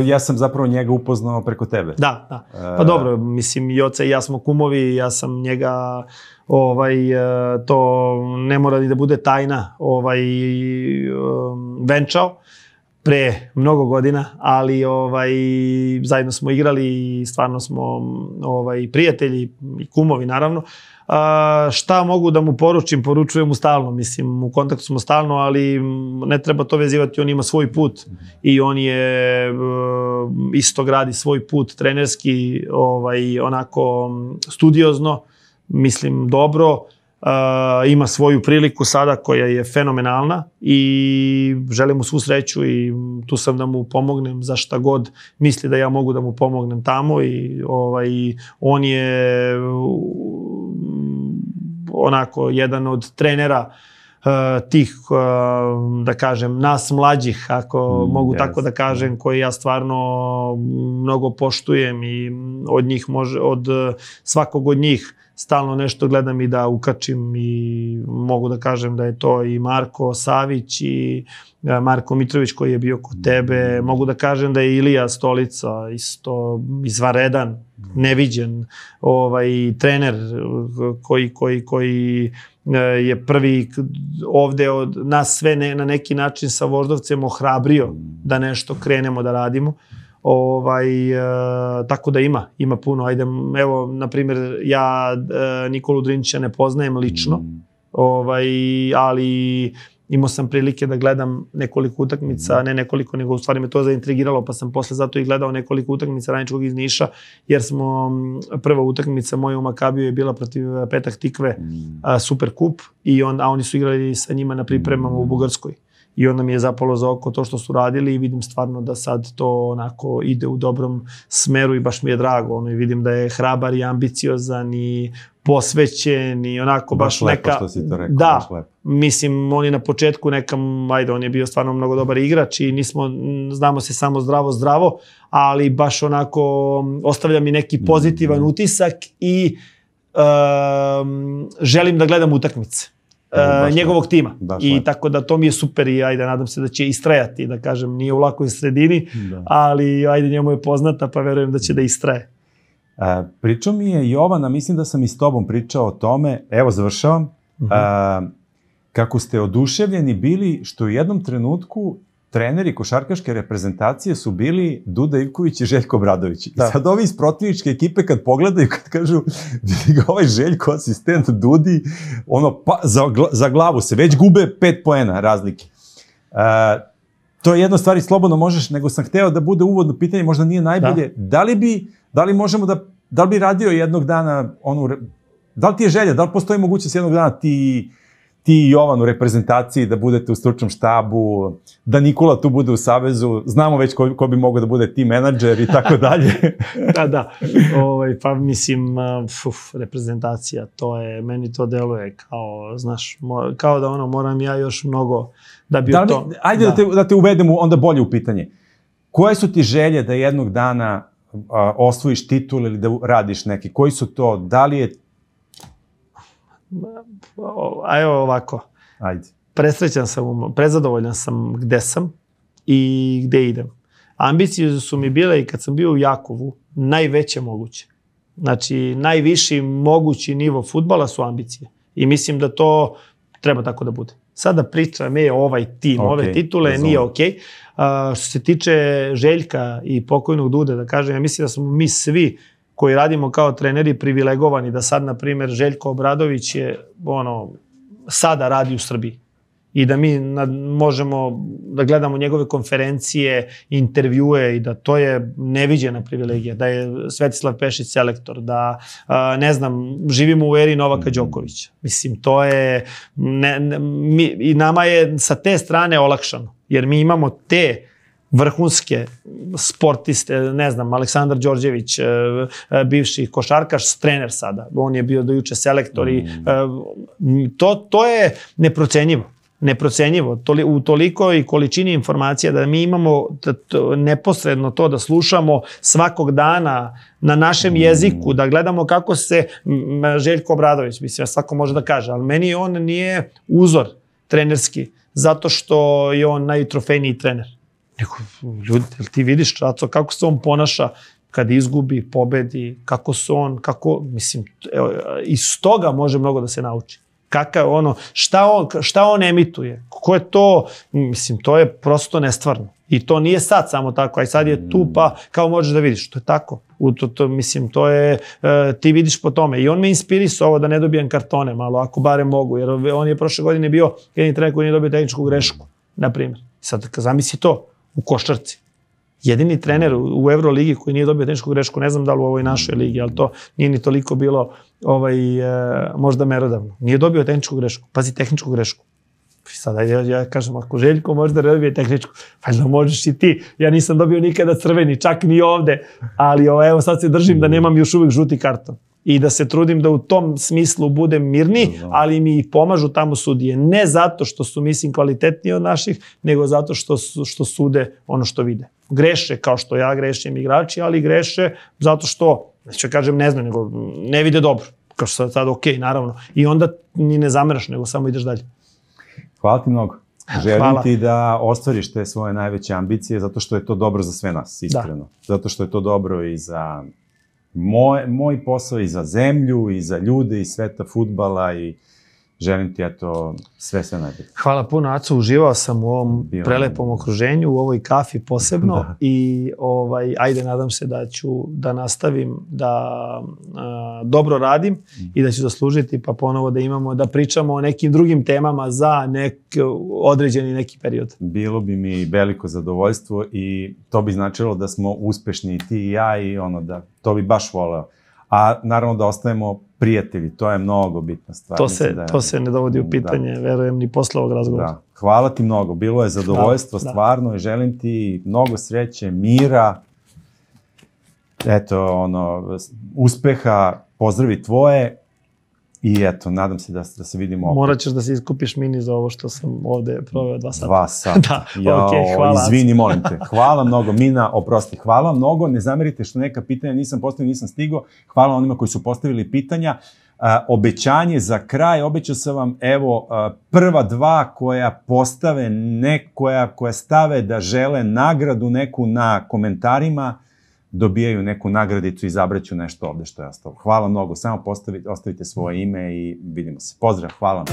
Ja sam zapravo njega upoznao preko tebe. Da. Pa dobro, mislim, i oca i ja smo kumovi, ja sam njega, to ne mora ni da bude tajna, venčao pre mnogo godina, ali zajedno smo igrali i stvarno smo prijatelji i kumovi, naravno. Šta mogu da mu poručim? Poručujem mu stalno, mislim, u kontaktu smo stalno, ali ne treba to vezivati, on ima svoj put i on je isto gradi svoj put trenerski, onako studiozno, mislim dobro, ima svoju priliku sada koja je fenomenalna i želim mu svu sreću i tu sam da mu pomognem za šta god misli da ja mogu da mu pomognem tamo i on je onako jedan od trenera tih, da kažem, nas mlađih, ako mogu tako da kažem, koji ja stvarno mnogo poštujem i od svakog od njih stalno nešto gledam i da ukačim i mogu da kažem da je to i Marko Savić i Marko Mitrović koji je bio kod tebe. Mogu da kažem da je Ilija Stolica isto izvanredan, neviđen trener koji je prvi ovde od nas sve na neki način sa Voždovcem ohrabrio da nešto krenemo da radimo. Tako da ima puno. Ajde, evo, na primjer, ja Nikolu Drinčića ne poznajem lično, ali imao sam prilike da gledam nekoliko utakmica, ne nekoliko, nego u stvari me to zaintrigiralo, pa sam posle zato i gledao nekoliko utakmica Radničkog iz Niša, jer smo, prva utakmica moja u Makabiju je bila protiv Petah Tikve, Super kup, a oni su igrali sa njima na pripremama u Bugarskoj. I onda mi je zapalo za oko to što su radili i vidim stvarno da sad to onako ide u dobrom smeru i baš mi je drago. I vidim da je hrabar i ambiciozan i posvećen i onako baš neka... Baš lepo što si to rekao, da, baš lepo. Mislim, on je na početku on je bio stvarno mnogo dobar igrač i znamo se samo zdravo, ali baš onako ostavlja mi neki pozitivan utisak i želim da gledam utakmice njegovog tima. I tako da to mi je super i nadam se da će istrajati, da kažem, nije u lakoj sredini, ali njemu je poznata pa verujem da će da istraje. Pričao mi je Jovana, mislim da sam i s tobom pričao o tome, evo završavam, kako ste oduševljeni bili što u jednom trenutku treneri košarkaške reprezentacije su bili Duda Ivković i Željko Obradović. I sad ovi iz protivničke ekipe kad pogledaju, kad kažu vidi ga ovaj Željko, asistent Dudi, za glavu se, već gube 5 poena razlike. To je jedna stvar i slobodno možeš, nego sam hteo da bude uvodno pitanje, možda nije najbolje. Da li bi radio jednog dana, da li ti je želja, da li postoji mogućnost jednog dana ti ti i Jovan u reprezentaciji, da budete u stručnom štabu, da Nikola tu bude u savezu, znamo već ko bi mogao da bude tim menadžer i tako dalje. Da. Pa mislim, reprezentacija, meni to deluje kao, znaš, kao da moram ja još mnogo da bi u tom... Ajde da te uvedemo onda bolje u pitanje. Koje su ti želje da jednog dana osvojiš titul ili da radiš neki? Koji su to? Da li je... Evo ovako. Ajde. Presrećan sam, prezadovoljan sam gde sam i gde idem. Ambicije su mi bile i kad sam bio u Jakovu najveće moguće. Znači, najviši mogući nivo fudbala su ambicije. I mislim da to treba tako da bude. Sada pričam ovaj tim, ove titule, nije okej. Što se tiče Željka i pokojnog Dude, da kažem, ja mislim da smo mi svi koji radimo kao treneri privilegovani, da sad, na primjer, Željko Obradović je, sada radi u Srbiji. I da mi možemo da gledamo njegove konferencije, intervjue i da to je neviđena privilegija, da je Svetislav Pešić selektor, da, ne znam, živimo u eri Novaka Đokovića. Mislim, to je, i nama je sa te strane olakšano, jer mi imamo te vrhunske sportiste, ne znam, Aleksandar Đorđević, bivši košarkaš, trener sada, on je bio do juče selektor i to je neprocenjivo u tolikoj količini informacija da mi imamo neposredno to da slušamo svakog dana na našem jeziku, da gledamo kako se Željko Obradović, mislim, svako može da kaže, ali meni on nije uzor trenerski, zato što je on najtrofejniji trener. Ljudi, ti vidiš, Čaco, kako se on ponaša kad izgubi, pobedi, mislim, iz toga može mnogo da se nauči. Šta on emituje, ko je to, mislim, to je prosto nestvarno. I to nije sad samo tako, a i sad je tu pa kao možeš da vidiš, to je tako. Mislim, to je, ti vidiš po tome. I on me inspirisao ovo da ne dobijem kartone malo, ako bare mogu, jer on je prošle godine bio jedini trener koji nije dobio tehničku grešku, na primjer. Sad, zamisli to, u košarci. Jedini trener u Euroligi koji nije dobio tehničku grešku, ne znam da li u ovoj našoj ligi, ali to nije ni toliko bilo možda merodavno. Nije dobio tehničku grešku. Pazi, tehničku grešku. Sada ja kažem, ako Željko može da dobije tehničku, pa da možeš i ti. Ja nisam dobio nikada crveni, čak ni ovde, ali evo sad se držim da nemam još uvek žuti karton. I da se trudim da u tom smislu budem mirni, ali mi i pomažu tamo sudije. Ne zato što su, mislim, kvalitetniji od naših, nego zato što sude ono što vide. Greše, kao što ja grešim igrači, ali greše zato što, neću kažem ne znam, nego ne vide dobro. Kao što sad okej, naravno. I onda ni ne zameraš, nego samo ideš dalje. Hvala ti mnogo. Želim ti da ostvariš te svoje najveće ambicije, zato što je to dobro za sve nas, iskreno. Zato što je to dobro i za moj posao, i za zemlju, i za ljude, i sveta fudbala, i želim ti, eto, sve najbolje. Hvala puno, Aco, uživao sam u ovom prelepom okruženju, u ovoj kafi posebno i ajde, nadam se da ću da nastavim da dobro radim i da ću zaslužiti pa ponovo da imamo, da pričamo o nekim drugim temama za određeni neki period. Bilo bi mi veliko zadovoljstvo i to bi značilo da smo uspešni ti i ja i to bi baš voleo. A naravno da ostajemo prijatelji, to je mnogo bitna stvar. To se ne dovodi u pitanje, verujem, ni posle ovog razgovora. Hvala ti mnogo, bilo je zadovoljstvo stvarno i želim ti mnogo sreće, mira, eto, uspeha, pozdravi tvoje i eto, nadam se da se vidimo opet. Morat ćeš da se iskupiš mini za ovo što sam ovde proveo 2 sata. 2 sata. Hvala. Izvini, molim te. Hvala mnogo, Mina, oprosti. Hvala mnogo, ne zamerite što neka pitanja nisam postavio, nisam stigao. Hvala onima koji su postavili pitanja. Obećanje za kraj, obećao sam vam, evo, prva 2 koja postave, koja stave da žele nagradu neku na komentarima, dobijaju neku nagradicu i izabraću nešto ovde što je ostalo. Hvala mnogo, samo ostavite svoje ime i vidimo se. Pozdrav, hvala vam.